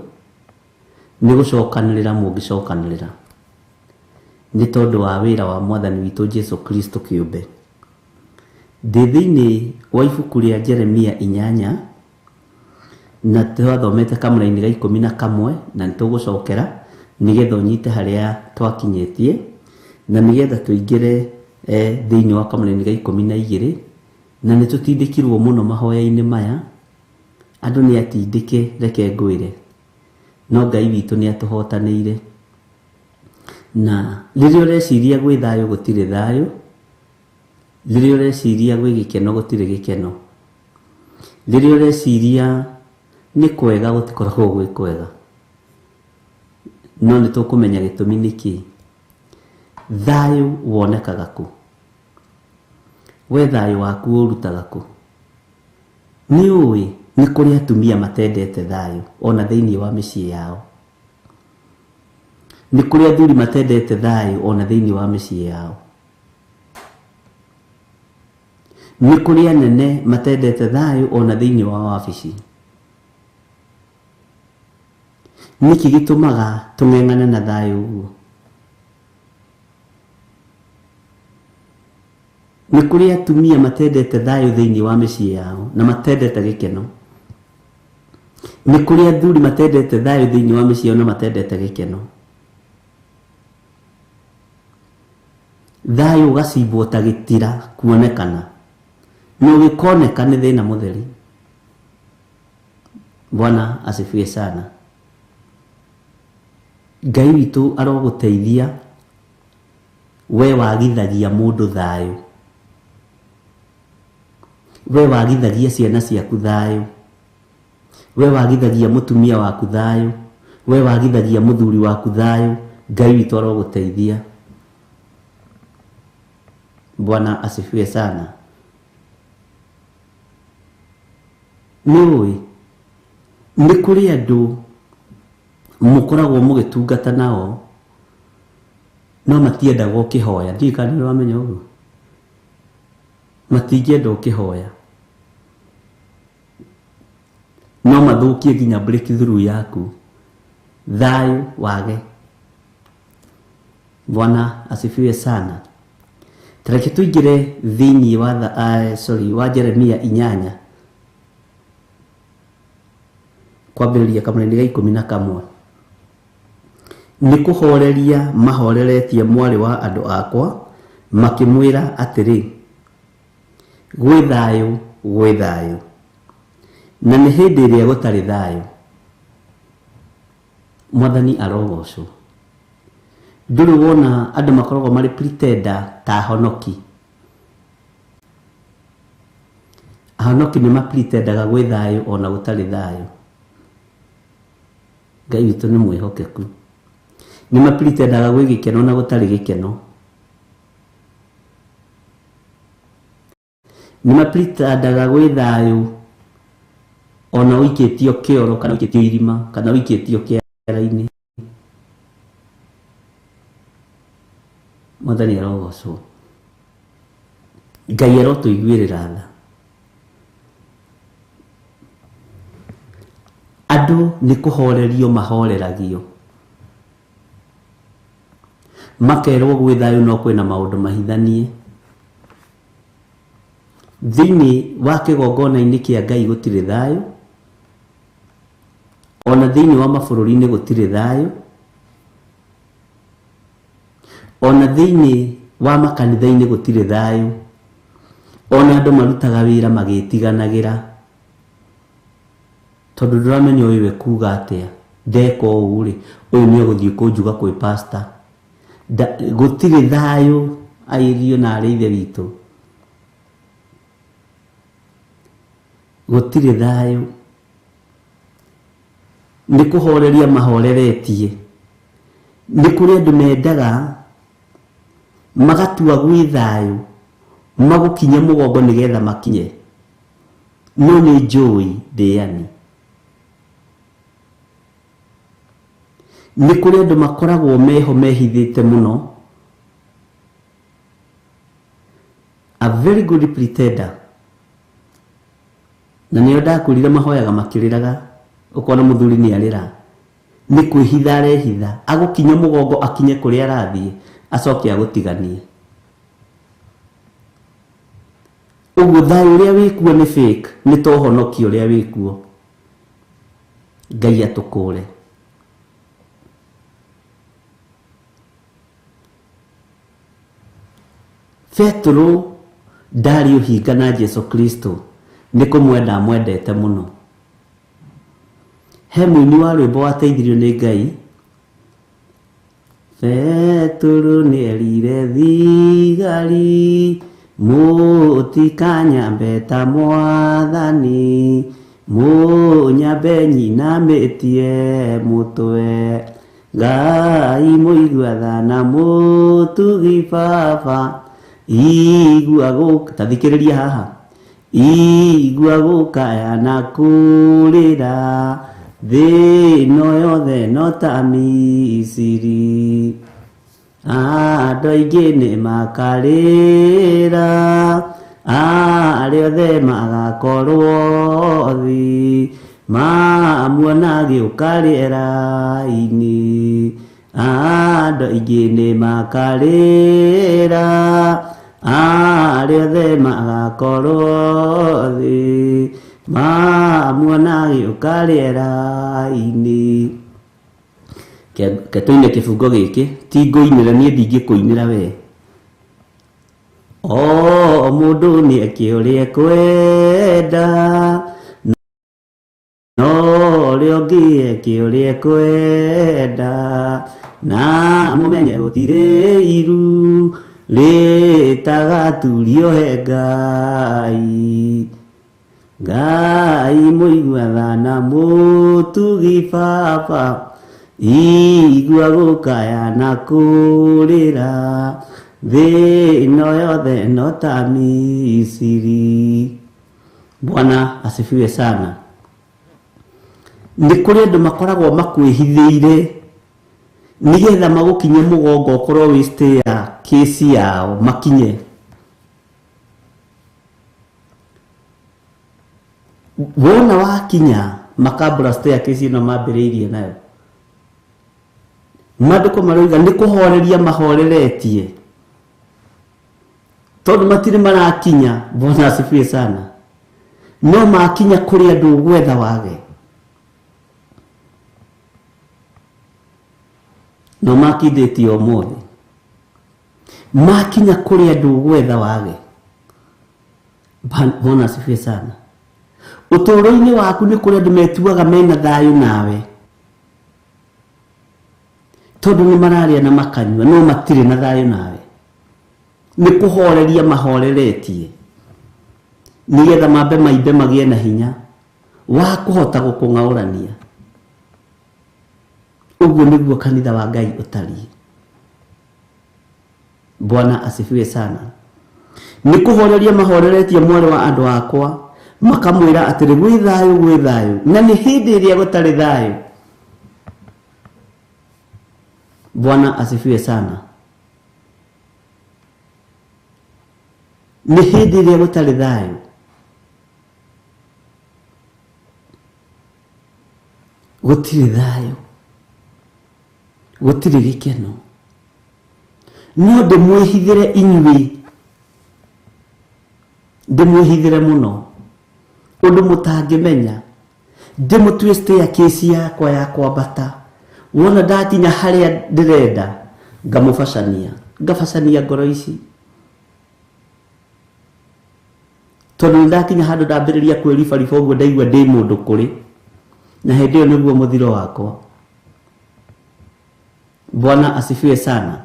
nĩ gũcokanĩrĩra mũngĩcokanĩrĩra, nĩ tondũ wa wĩra wa Mwathani witũ Jesu Kristo kĩũmbe. Ndĩ thĩinĩ wa ibuku rĩa Jeremia 8, na twathomete kamũra-inĩ ga 11, na nĩ tũgũcokera nigetha ũnyite harĩa twakinyĩtie, na nigetha tũingĩre thĩinĩ wa kamũra-inĩ ga 12, na nĩ tũtindĩkirwo mũno mahoya-inĩ maya. Andũ nĩ atindĩke, reke ngwĩre, no Ngai witũ nĩ atũhotanĩire. Na rĩrĩa ũreciria gwĩ thayũ gũtirĩ thayũ, rĩrĩa ũreciria gwĩ gĩkeno gũtirĩ gĩkeno. Rĩrĩa ũreciria nĩ kwega gũtikoragwo gwĩ kwega, no nĩ tũkũmenya gĩtũmi nĩkĩ. Thayũ wonekaga kũ? We thayũ waku ũrutaga kũ? Nĩ ũĩ nĩ kũrĩ atumia matendete thayũ ona thĩinĩ wa mĩciĩ yao. Nĩ kũrĩ athuri matendete thayũ ona thĩinĩ wa mĩciĩ yao. Nĩ kũrĩ anene matendete thayũ ona thĩinĩ wa wabici. Nĩkĩ gĩtũmaga tũng'eng'ane na thayũ ũguo? Nĩ kũrĩ atumia matendete thayũ thĩinĩ wa mĩciĩ yao na matendete gĩkeno. Nĩ kũrĩ athuri matendete thayũ thĩinĩ wa mĩciĩ yao na matendete gĩkeno. Thayũ ũgacimbwo ta gĩtira kuonekana, no gĩkoneka nĩ thĩna mũtheri. Bwana asifiwe sana. Ngai witũ arogũteithia we wagithagia mũndũ thayũ, we wagithagia ciana ciaku thayũ, we wagithagia mũtumia waku thayũ, we wagithagia mũthuri waku thayũ. Ngai witũ arogũteithia. Bwana asifiwe sana. Nĩũĩ nĩ kũrĩ andũ mũkoragwo mũgĩtungata nao no matiendaga ũkĩhoya. Ndiũĩ kana nĩ wamenya ũguo? Matingĩenda ũkĩhoya, no mathũkie nginya breakthrough yaku, thayũ wage. Bwana asifiwe sana. Tareke tuingire thĩinĩ wa Jeremia 8 kwambĩrĩria kamũrani ga 11. Nĩ kũhoreria mahoreretie mwarĩ wa andũ akwa makĩmwĩra atĩrĩ, gwĩ thayũ, gwĩ thayũ, na nĩ hĩndĩ ĩrĩa gũtarĩ thayũ. Mwathani arogocwo. Ndũrĩ wona andũ makoragwo marĩ pretender ta ahonoki? Ahonoki nĩ mapretendaga gwĩ thayũ ona gũtarĩ thayũ. Ngai witũ nĩ mwĩhokeku. Nĩ mapretendaga gwĩ gĩkeno na gũtarĩ gĩkeno. Nĩ mapretendaga gwĩ thayũ ona ũikĩtio kĩoro kana ũikĩtio irima kana ũikĩtio kĩara-inĩ. Mwathani arogocwo. Ngai arotũiguĩrĩra tha. Andũ nĩ kũhorerio mahoreragio, makerwo gwĩ thayũ no kwĩna maũndũ mahithanie. Thĩinĩ wa kĩgongona-inĩ kĩa Ngai gũtirĩ thayũ, ona thĩinĩ wa mabũrũri-inĩ gũtirĩ thayũ, ona thĩinĩ wa makanitha-inĩ gũtirĩ thayũ, ona andũ marutaga wĩra magĩtiganagĩra. Tondũ ndũramenya ũyũ we kuga atĩa, ndeka ũũ rĩ, ũyũ nĩ ũgũthiĩ kũnjuga kwĩ pastor. Gũtirĩ thayũ airio na arĩ ithe witũ. Gũtirĩ thayũ. Nĩ kũhoreria mahoreretie. Nĩ kũrĩ andũ mendaga magatua gwĩ thayũ magũkinye mũgongo nĩgetha makinye, no nĩ njũĩ ndĩani. Nĩ kũrĩ andũ makoragwo meho mehithĩte mũno, a very good pretender, na nĩo ndakwĩrire mahoyaga makĩrĩraga, ũkona mũthuri nĩ arĩra, nĩ kwĩhitha arehitha, agũkinye mũgongo akinye kũrĩa arathiĩ, acoke agũtiganie. Ũguo thayũ ũrĩa wĩkuo nĩ fake, nĩ ta ũhonokio ũrĩa wĩkuo. Ngai atũkũre. Petro ndarĩ ũhinga na Jesu Kristo, nĩ kũmwenda amwendete mũno. He mũini wa rwĩmbo wateithirio nĩ Ngai, Petro nĩ erire thigari mutikanyambe ta mwathani munyambe nyinametie mutwe Ngai muigua thana mutugi baba igua guka tathikiriria haha igua gukaya na kurira thino yothe no ta Misiri andũ aingĩ nĩ makarĩra arĩa othe magakorwo thĩ mamuona gĩũka rĩera-inĩ andũ aingĩ nĩ makarĩra arĩa othe magakorwo thĩ mamuona gĩũka rĩera-inĩ Ketuine kifungo giki ti ngoinira nie ndingikuinira we mundu ni akiuria kwenda no rio ngi akiuria kwenda na mumenye gutire iru ritagaturio he Ngai muigua thana mutugi baba igua gukaya na kurira thino yothe no ta Misiri. Bwana asifiwe sana. Ni kuri andu makoragwo makwihithiire nigetha magukinye mugongo korwo wiste ya kesi yao makinye. Wona wakinya makabura staircase ino mambiriirie nayo Maandĩko marauga nĩ kũhoreria mahoreretie tondũ matirĩ marakinya. Bwana asifiwe sana. No makinya kũrĩ andũ gwetha wage no makindĩtie ũmũthĩ makinya kũrĩ andũ gwetha wage. Bwana asifiwe sana. Ũtũũro-inĩ waku nĩ kũrĩ andũ metuaga mena thayũ nawe tondu ni mararia na makanywa no matire na thayo nawe. Ni kuhoreria mahoreretie nigetha mambe maimbe magie na hinya wa kuhota gukung'aurania. Uguo niguo kanitha wa Ngai utari. Bwana asifiwe sana. Ni kuhoreria mahoreretie mwari wa andu akwa makamwira atiri gwi thayo na ni hindi iria gutari thayo. Bwana asifiwe sana. Ni hindi iria gutari thayo gutiri thayo gutiri gikeno no ndimwihithire inyui ndimwihithire muno undu mutangimenya ndimutwiste ya kesi yakwa ya kwambata. Wona ndakinya haria ndirenda ngabacania ngoro ici tondu ndakinya handu ndambiriria kwiribariba uguo ndaigua ndi mundu kuri na hindi iyo niguo muthiro wakwa. Bwana asifiwe sana.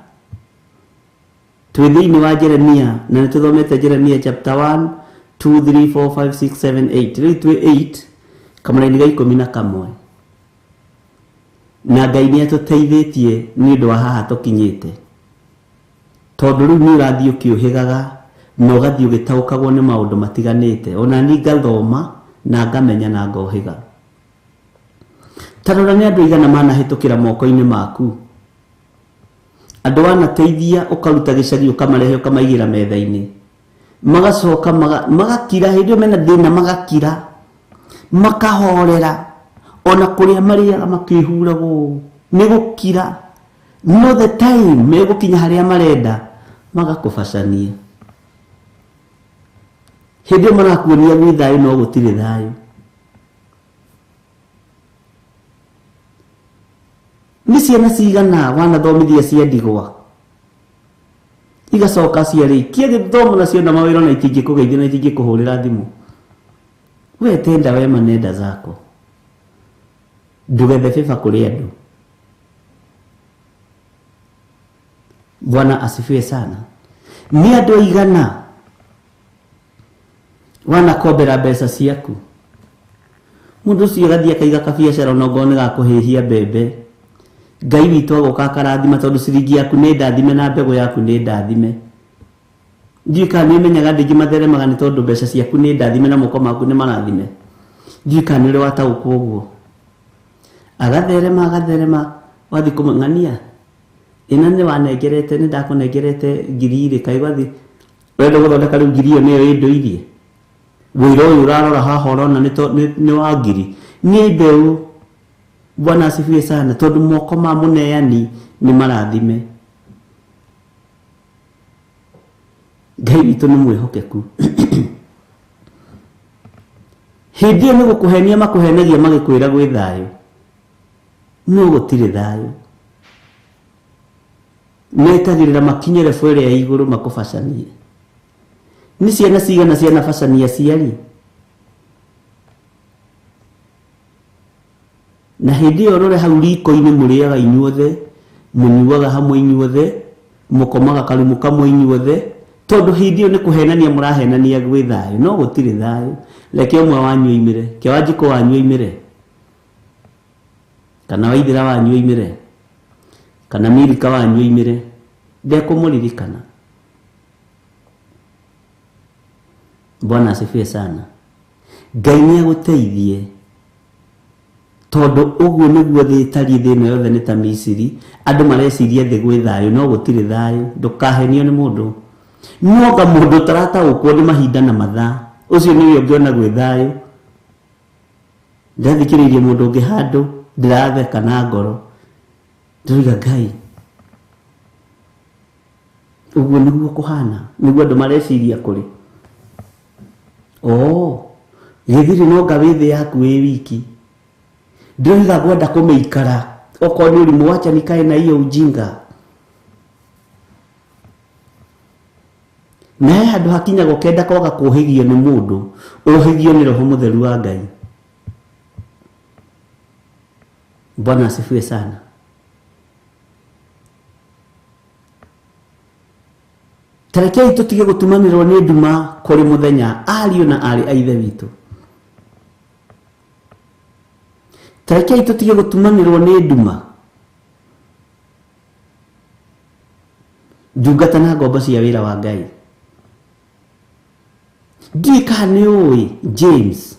Twi thiini wa Jeremia na nituthomete Jeremia chapter 1 2 3 4 5 6 7 8 riu twi 8 kamaraini ga 11 na Ngai ni atuteithĩtie ni undu wa haha tukinyite tondu riu ni urathii ukiuhigaga na ugathii ugitaukagwo ni maundu matiganite ona ni ngathoma na ngamenya na ngohiga. Tarora ni andu igana manahitukira moko-ini maku andu wanateithia ukaruta gicagi ukamarehe ukamaigira metha-ini magacoka magakira hindi iyo mena thina magakira makahorera ona kuria maria makihuragwo ni gukira no the time megukinya haria marenda magakubacania. Hindi marakuonia wi thayo no gutire thayo. Ni ciana cigana wanathomithia cia ndigwa igacoka ciarĩkia gĩthomo nacio na mawĩra na itingĩkũgeithia na itingĩkũhũrĩra thimũ. We tenda wema nenda zako ndugethe fifa kũrĩ andũ. Bwana asifiwe sana. Ni andũ igana wanakombera mbeca ciaku. Mundu ucio gathie akaiga kabiacara onongorwo nĩ gakũhĩhia mbembe, Ngai witũ agoka akarathima tondũ ciringi yaku nĩ ndathime na mbegũ yaku nĩ ndathime. Ndiũĩ kana nĩ ũmenyaga andũ aingĩ matheremaga nĩ tondũ mbeca ciaku nĩ ndathime na moko maku nĩ marathime. Ndiũĩ kana nĩ ũrĩ wataũkwo ũguo. Agatherema wathi kũmũng'ania, ĩno nĩ wanengerete, nĩ ndakũnengerete ngiri irĩ, kaĩ wathi wenda gũthondeka rĩu ngiri ĩyo nĩyo ĩndũirie. Wĩra ũyũ ũrarora haha ũrona nĩ wa ngiri, nĩ mbeũ. Bwana asifiwe sana, tondũ moko ma mũneani nĩ marathime. Ngai witũ nĩ mwĩhokeku. Hĩndĩ ĩyo nĩ gũkũhenia makũhenagia magĩkwĩra gwĩ thayũ, no gũtirĩ thayũ. Metagĩrĩra makinye rebu ĩrĩa ya igũrũ makũbacanie. Nĩ ciana cigana cianabacania aciari? Na hĩndĩ ĩyo rore hau riko-inĩ mũrĩaga inyuothe, mũnyuaga hamwe inyuothe, mũkomaga karumu kamwe inyuothe, tondũ hĩndĩ ĩyo nĩ kũhenania mũrahenania gwĩ thayũ, no gũtirĩ thayũ. Reke ũmwe wanyu oimĩre, ke Wanjikũ wanyu oimĩre, kana Waithĩra wanyu oimĩre, kana Milika wanyu oimĩre, ndekũmũririkana. Bwana asifiwe sana. Ngai nĩ agũteithie, tondũ ũguo nĩguo thĩ ĩtariĩ, thĩ ĩno yothe nĩ ta Misiri. Andũ mareciria thĩ gwĩ thayũ, no gũtirĩ thayũ. Ndũkahenio nĩ mũndũ. Noga mũndũ ũtarataũkwo nĩ mahinda na mathaa, ũcio nĩwe ũngĩona gwĩ thayũ. Ndathikĩrĩirie mũndũ ũngĩ handũ, ndĩratheka na ngoro, ndĩroiga Ngai, ũguo nĩguo kũhana, nĩguo andũ mareciria kũrĩ. Gĩthirĩ no nga wĩ thĩ yaku wĩ wiki, ndĩroiga ngwenda kũmĩikara, okorwo nĩ ũrimũ wacha nikae na hiyo ujinga. Na handũ hakinyagwo kenda kwaga kũhĩgio nĩ mũndũ, ũhĩgio nĩ Roho Mũtheru wa Ngai. Bwana asifiwe sana. Tarekei tũtige gũtumanĩrwo nĩ nduma kũrĩ mũthenya, ariũ na arĩ a ithe witũ. Tarekei tũtige gũtumanĩrwo nĩ nduma, ndungata na ngombo cia wĩra wa Ngai. Ndiũĩ kana nĩ ũĩ James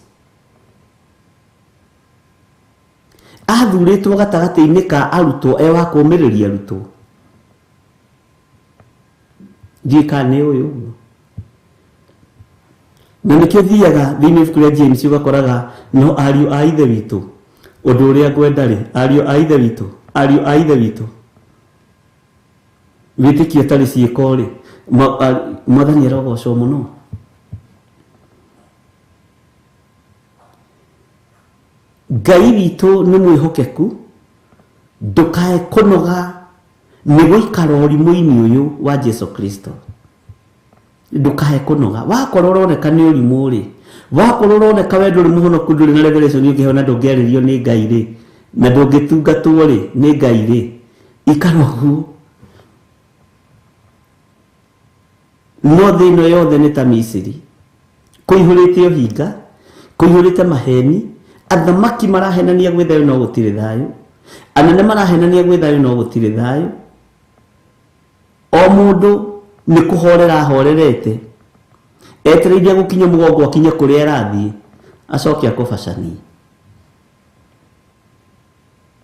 athurĩtwo gatagatĩ-inĩ ka arutwo wa kũũmĩrĩria arutwo. Ndiũĩ kana nĩ ũĩ ũguo. Na nĩkĩo thiaga thĩinĩ ibuku rĩa James ũgakoraga no ariũ a ithe witũ, ũndũ ũrĩa ngwenda-rĩ, ariũ a ithe witũ, ariũ a ithe witũ, wĩtĩkio tarĩ ciĩko-rĩ, Mwathani arogocwo mũno. Ngai witũ nĩ mwĩhokeku, ndũkae kũnoga nĩ gũikara ũrimũ-inĩ ũyũ wa Jesu Kristo. Ndũkae kũnoga. Wakorwo ũroneka nĩ ũrimũ-rĩ, wakorwo ũroneka we ndũrĩ mũhonoku, ndũrĩ na revelation ũngĩhona, ndũngĩarĩrio nĩ Ngai-rĩ, na ndũngĩtungatwo-rĩ nĩ Ngai-rĩ, ikara ũguo. No thĩ ĩno yothe nĩ ta Misiri, kũihũrĩte ũhinga, kũihũrĩte maheni, athamaki marahenania gwĩ thayũ no gũtirĩ thayũ, anene marahenania gwĩ thayũ no gũtirĩ thayũ. O mũndũ nĩ kũhorera ahorerete, etereire gũkinya mũgongo akinye kũrĩa arathiĩ, acoke akũbacanie.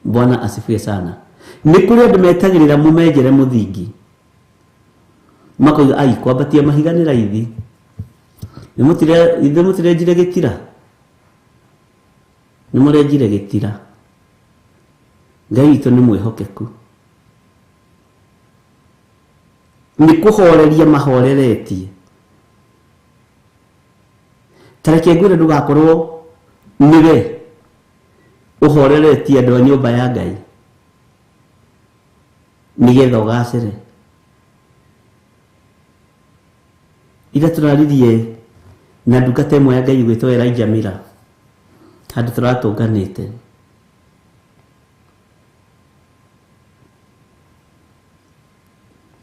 Bwana asifiwe sana. Nĩ kũrĩ andũ metagĩrĩra mũmenjere mũthingi, makoiga ai kwambatia mahiga nĩ raithi, nĩ mũtirenjire gĩtira, nĩ mũrenjire gĩtira. Ngai witũ nĩ mwĩhokeku, nĩ kũhoreria mahoreretie. Tareke ngwĩre ndũgakorwo nĩwe ũhoreretie andũ a nyũmba ya Ngai nĩgetha ũgacĩre. Ira tũraririe na ndungata ĩmwe ya Ngai gwĩtwo Elijah Mira, handũ tũratũnganĩte,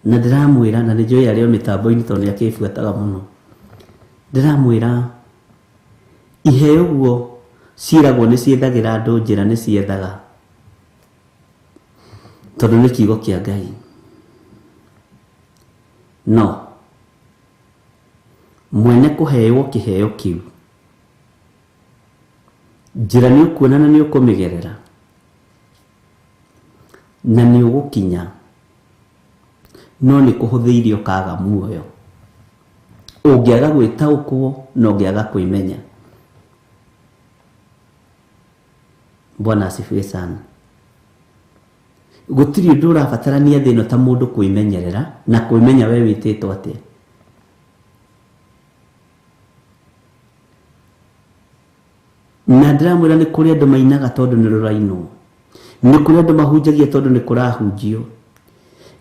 na ndĩramwĩra, na nĩ njũĩ arĩ o mĩtambo-inĩ tondũ nĩ akĩbuataga mũno, ndĩramwĩra iheo guo ciiragwo nĩ ciethagira andũ njĩra nĩ ciethaga tondũ nĩ kiugo kĩa Ngai. No mwene kũheo kĩheo kĩu njĩra nĩ ũkuona na nĩ ũkũmĩgerera na nĩ ũgũkinya, no nĩ kũhũthĩire ũkaga muoyo, ũngĩaga gwĩtaũkwo na ũngĩaga kwĩmenya. Bwana asifiwe sana. Gũtirĩ ũndũ ũrabatarania thĩ ĩno ta mũndũ kwĩmenyerera na kwĩmenya we wĩtĩtwo atĩa. Na ndĩramwĩra nĩ kũrĩ andũ mainaga tondũ nĩ rũrainwo, nĩ kũrĩ andũ mahunjagia tondũ nĩ kũrahunjio,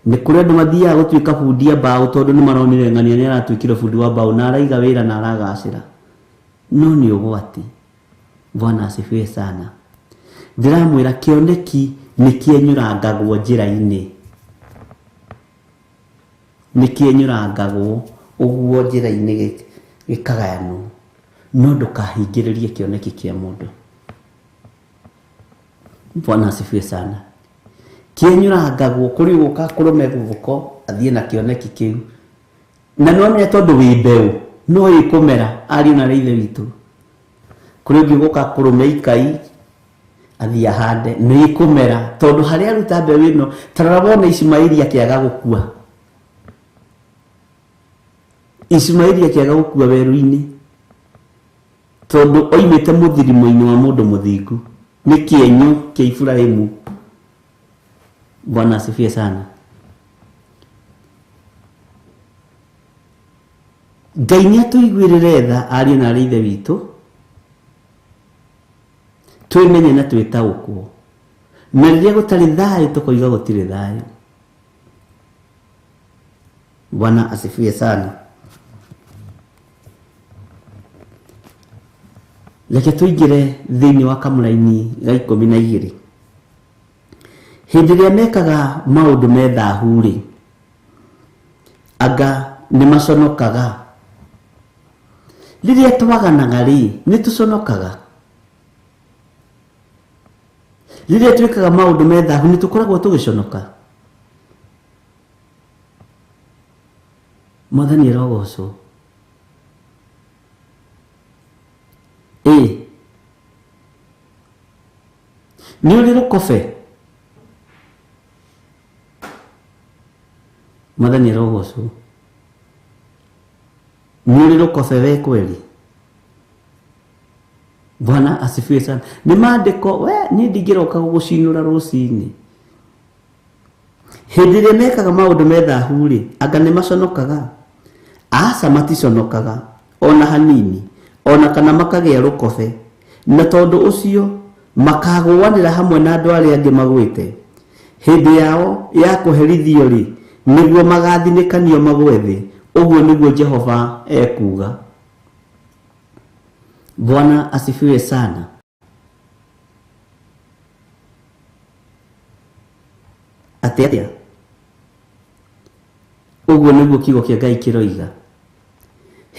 nĩ kũrĩ andũ mathiaga gũtuĩka bundi a mbaũ tondũ nĩ maronire ng'ania nĩ aratuĩkire bundi wa mbaũ na araiga wĩra na aragacĩra. No nĩ ũgwati. Bwana asifiwe sana. Ndĩramwĩra kĩoneki nĩ kĩenyũrangagwo njĩra-inĩ, nĩ kĩenyũrangagwo ũguo njĩra-inĩ gĩkagayanwo, no ndũkahingĩrĩrie kĩoneki kĩa mũndũ. Bwana asifiwe sana. Kĩenyũrangagwo kũrĩ gũka kũrũme guoko athiĩ na kĩoneki kĩu, na nĩ wamenya tondũ wĩ mbeũ no ĩkũmera. Ariũ na ithe witũ, kũrĩ ũngĩ gũka kũrũme ikai athiĩ ahande, nĩ ĩkũmera tondũ harĩa aruta mbeũ ĩno. Tarora wona Ismaili akĩaga gũkua, Ismaili akĩaga gũkua werũ-inĩ tondũ oimĩte mũthirimo-inĩ wa mũndũ mũthingu, nĩ kĩenyũ kĩa Ibrahimu. Bwana asifiwe sana. Ngai nĩ atũiguĩrĩre tha ariũ na ithe witũ, twĩmenye na twĩtaũkwo, na rĩrĩa gũtarĩ thayũ tũkoiga gũtirĩ thayũ. Bwana asifiwe sana. Reke tũingĩre thĩinĩ wa kamũra-inĩ ga 12. Hĩndĩ ĩrĩa mekaga maũndũ me thahu-rĩ, anga nĩ maconokaga. Rĩrĩa twaganaga-rĩ, nĩ tũconokaga. Rĩrĩa twĩkaga maũndũ me thahu nĩ tũkoragwo tũgĩconoka. Mwathani arogocwo. Nĩ ũrĩ rũkobe. Mwathani arogocwo. Nĩ ũrĩ rũkobe we kweli? Bwana asifiwe sana. Nĩ maandĩko we niĩ ndingĩroka gũgũcinũra rũcinĩ. Hĩndĩ ĩrĩa mekaga maũndũ me thahu-rĩ, anga nĩ maconokaga? Aca maticonokaga ona hanini, ona kana makagĩa rũkobe, na tondũ ũcio makagũanĩra hamwe na andũ arĩa angĩ magwĩte. Hĩndĩ yao ya kũherithio-rĩ, nĩguo magathinĩkanio magwe thĩ. Ũguo nĩguo Jehova ekuga. Bwana asifiwe sana. Atĩa? Ũguo nĩguo kiugo kĩa Ngai kĩroiga.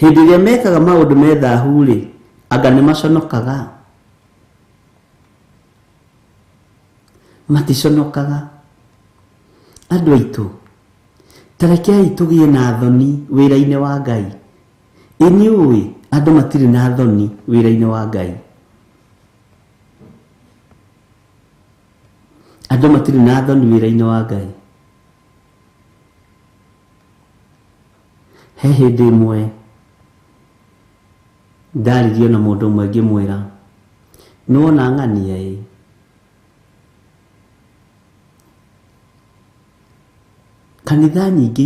Hĩndĩ ĩrĩa mekaga maũndũ me thahu-rĩ, anga nĩ maconokaga? Maticonokaga. Andũ aitũ, tarekei tũgĩe na thoni wĩra-inĩ wa Ngai. Inyuĩ andũ matirĩ na thoni wĩra-inĩ wa Ngai. Andũ matirĩ na thoni wĩra-inĩ wa Ngai. He hĩndĩ ĩmwe ndaririo na mũndũ ũmwe ngĩmwĩra, nĩwona ng'ania kanitha nyingĩ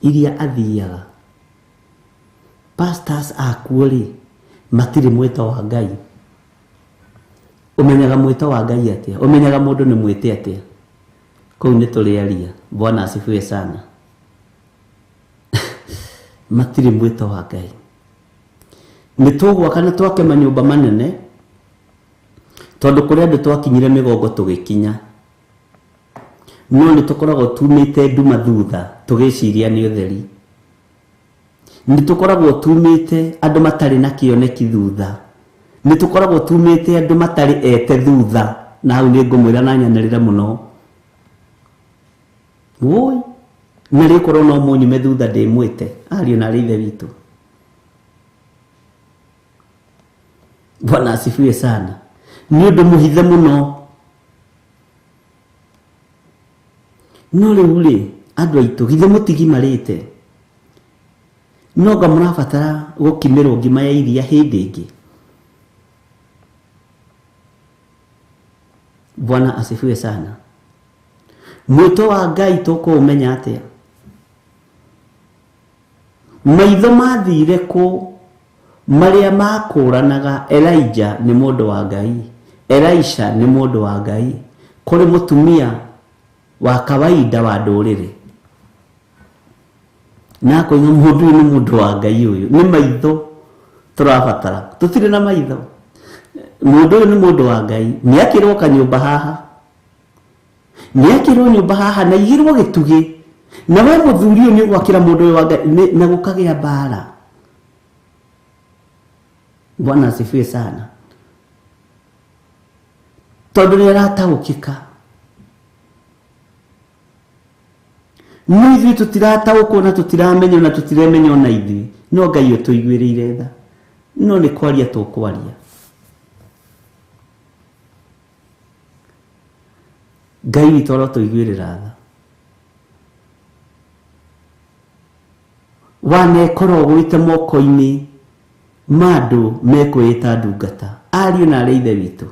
iria athiaga pastors akuo-rĩ matirĩ mwĩto wa Ngai. Ũmenyaga mwĩto wa Ngai atĩa? Ũmenyaga mũndũ nĩ mwĩte atĩa? Kũu nĩ tũrĩaria. Bwana asifiwe sana. Matirĩ mwĩto wa Ngai. Nĩ tũgwaka na twake manyũmba manene tondũ kũrĩ andũ twakinyire mĩgongo tũgĩkinya, no nĩ tũkoragwo tumĩte nduma thutha tũgĩciria nĩ ũtheri. nitukoragwo tumite andu matari na kioneki thutha, nitukoragwo tumite andu matari ete thutha, na hau ni ngumwira na nyanarira muno woi na ri korona munyume thutha ndimwite ariyo na rithe witu. Bwana asifiwe sana. Ni undu muhithe muno no riu ri andu aitu githe mutigimarite noga murabatara gukimirwo ngima ya iria hindi ingi. Bwana asifiwe sana. Mwito wa Ngai tukumenya atia? Maitho mathire ku maria makuranaga Elijah ni mundu wa Ngai, Elisha ni mundu wa Ngai, kuri mutumia wa kawaida wa ndurire na ko mundu ni mundu wa Ngai. Uyu ni maitho turabatara, tutire na maitho. Mundu ni mundu wa Ngai, ni akirwo kanyumba haha, ni akirwo nyumba haha na igirwo gitugi, na we muthuri ni gwakira mundu wa Ngai na gukagia bara. Bwana asifiwe sana. Tondu ni arataukika, Nithu tutirataukwo na tutiramenya na tutiremenya ona ithui, no Ngai utuiguirire tha, no ni kwaria tukwaria. Ngai witu arotuiguirira tha. Wanekora gwite moko-ini mandu mekwita ndungata ariyo na aria ithe witu,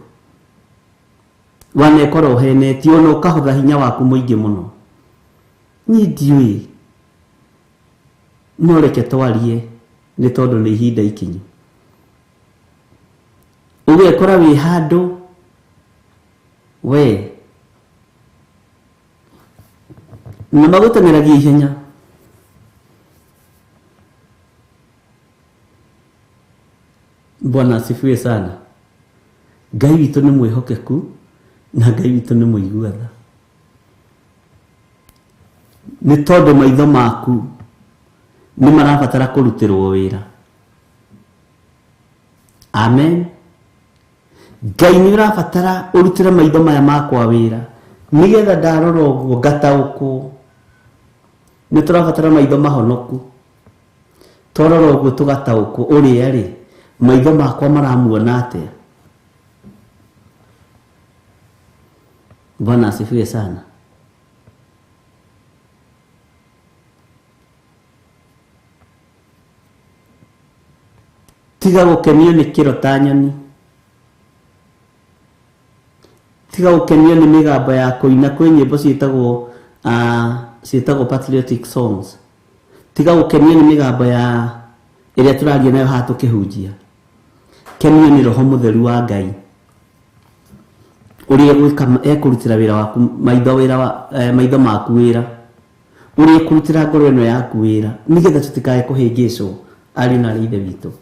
wanekora uhenetio ona ukahutha hinya waku muingi muno. Ni ndiui no reke twarie ni tondu ni ihinda ikinyu. Ugekora wi handu we na maguteng'eragia ihenya, Bwana asifiwe sana. Ngai witu ni mwihokeku na Ngai witu ni muiguatha. Ni tondu maitho maku ni marabatara kurutirwo wira. Amen. Ngai ni urabatara urutire maitho maya makwa wira nigetha ndarora uguo ngatauku. Ni turabatara maitho mahonoku, torora uguo tugatauku uria ri maitho makwa maramuona atia. Bwana asifiwe sana. Tiga gukenio ni kiro ta nyoni, tiga gukenio ni migamba ya kuina kwi nyimbo ciitagwo patriotic songs, tiga gukenio ni migamba ya iria turaria nayo ha tukihunjia. Kenio ni Roho Mutheru wa Ngai uria ekurutira wira waku maitho maku wira, uria ekurutira ngoro ino yaku wira nigetha tutikae kuhingicwo ari na ithe witu.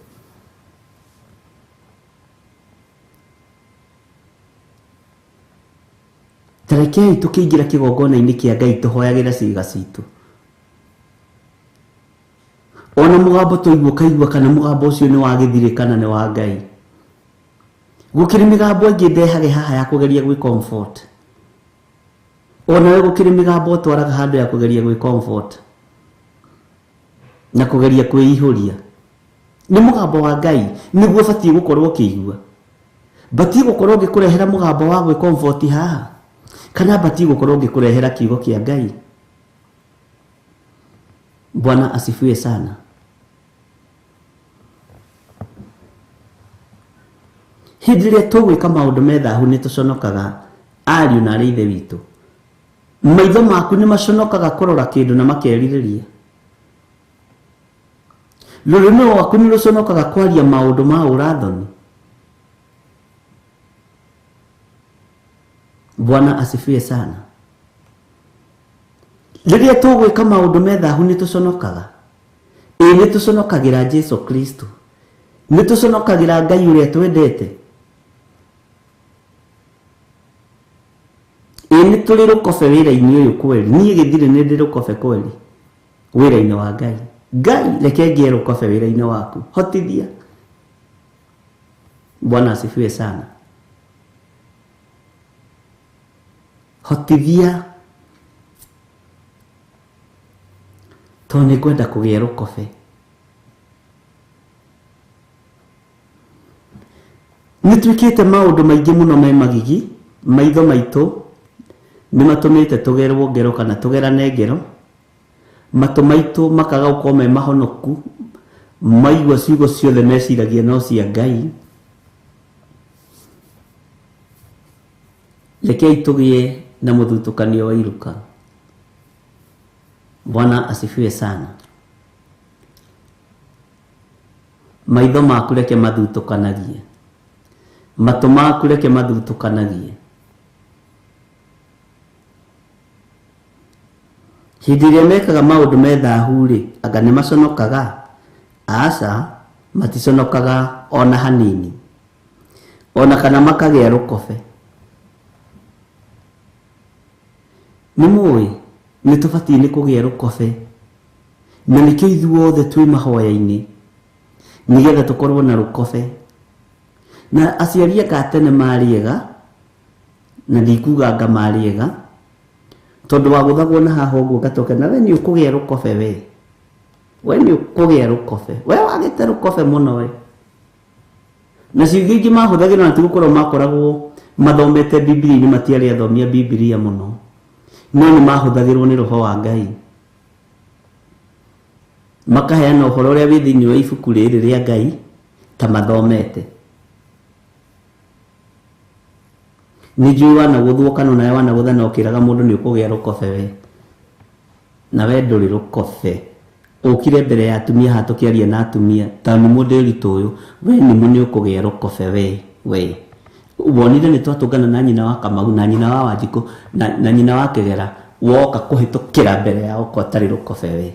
Tarekei tukiingira kigongona-ini kia Ngai tuhoyagira ciiga citu. Ona mugambo tuigua kaigua kana mugambo ucio ni wa githire kana ni wa Ngai. Gukiri migambo ingi ndehage haha ya kugeria gwi comfort. Ona we gukiri migambo twaraga handu ya kugeria gwi comfort na kugeria kwiihuria. Ni mugambo wa Ngai niguo batie gukorwo kiigua. Batie gukorwo gikurehera mugambo wa gwi comfort haha kana batie gukorwo gikurehera kiugo kia Ngai. Bwana asifiwe sana. Hindi iria tugwika maundu methahu ni tuconokaga ariyo na aria ithe witu. Maitho maku ni maconokaga kurora kindu na makeririria. Rurimi rwaku ni ruconokaga kwaria maundu ma urathoni. Bwana asifiwe sana. Riria tugwika maundu methahu ni tuconokaga. Ni tuconokagira Jesu Kristo. Ni tuconokagira Ngai uria twendete. Ni tuli rukobe wira-ini uyu kweli. Nie githire ni ndi rukobe kweli wira-ini wa Ngai. Ngai reke ngĩerwo kobe wĩra-inĩ waku, hotithia. Bwana asifiwe sana. Hotithia. To nĩ kwenda kũgĩerwo kobe. Nĩtwĩkĩte maũndũ maingĩ mũno me magigi, maitho maitũ nĩmatũmĩte tũgerwo ngero kana tũgerane ngero, matũ maitũ makaga gũkorwo me mahonoku, maigua ciugo ciothe meciragia no cia Ngai. Rekei tũgĩe na mũthutũkanio wa iruka. Bwana asifiwe sana. Maitho maku reke mathutũkanagie, matũ maku reke mathutũkanagie. Hĩndĩ ĩrĩa mekaga maũndũ me thahu-rĩ, anga nĩ maconokaga? Aca, maticonokaga ona hanini, ona kana makagĩa rũkobe. Nĩmũĩ nĩtũbatiĩ nĩ kũgĩa rũkobe, na nĩkĩo ithuothe twĩ mahoya-inĩ nĩgetha tũkorwo na rũkobe. Na aciari aka tene marĩega, na ndikuga anga marĩega, tondũ wagũthagwo na haha ũguo gatoke na we nĩ ũkũgĩa rũkobe we nĩ ũkũgĩa rũkobe, we wagĩte rũkobe mũno we. Na ciugo ingĩ mahũthagĩra na tigũkorwo makoragwo mathomete Bibilia-inĩ, matiarĩ athomia Bibilia mũno, no nĩ mahũthagĩrwo nĩ Roho wa Ngai, makaheana ũhoro ũrĩa wĩ thĩinĩ wa ibuku rĩrĩ rĩa Ngai ta mathomete. Nĩnjũĩ wanagũthwo kana nawe wanagũtha na ũkĩraga mũndũ nĩ ũkũgĩa rũkobe we, na we ndũrĩ rũkobe. Ũkire mbere ya atumia haha tũkĩaria na atumia ta nĩ mũndũ ũritũ ũyũ, we nĩ ũkũgĩa rũkobe we. Wonire nĩ twatũngana na nyina wa Kamau na nyina wa Wanjikũ na nyina wa Kĩgera, woka kũhĩtũkĩra mbere ya ũko atarĩ rũkobe we.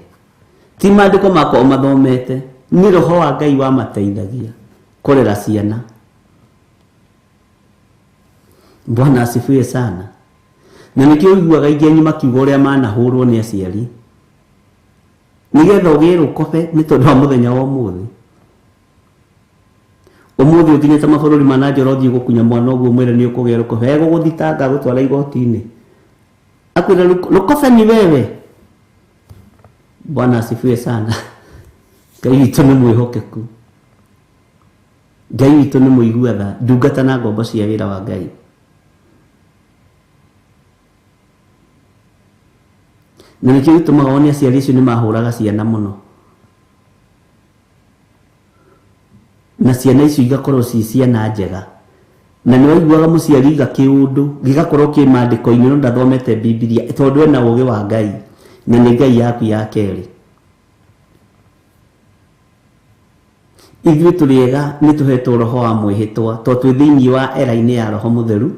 Ti maandĩko makwa ũmathomete, nĩ Roho wa Ngai wamateithagia kũrera ciana. Bwana asifiwe sana. Na nĩkĩo ũiguaga aingĩ anyu makiuga ũrĩa manahũrwo nĩ aciari, nĩgetha ũgĩe rũkobe nĩ tondũ wa mũthenya wa ũmũthĩ. Ũmũthĩ ũkinyĩte mabũrũri ma nanja ũrothiĩ gũkunya mwana ũguo mwĩre nĩ ũkũgĩa rũkobe, egũgũthitanga gũtwara igoti-inĩ, akwĩra rũkobe ni wewe. Bwana asifiwe sana. Ngai witũ nĩ mwĩhokeku, Ngai witũ nĩ mũigua tha, ndungata na ngombo cia wĩra wa Ngai. Na nĩkĩo gĩtũmaga wone aciari acio nĩ mahũraga ciana mũno, na ciana icio igakorwo ci ciana njega. Na nĩ waiguaga mũciari gakĩũndũ gĩgakorwo kĩ maandĩko-inĩ no ndathomete Bibilia, tondũ ena ũũgĩ wa Ngai na nĩ Ngai yaku ya kerĩ. Ithuĩ tũrĩega nĩ tũhetwo roho wa mwĩhĩtwa, tondũ twĩ thĩinĩ wa era-inĩ ya Roho Mũtheru,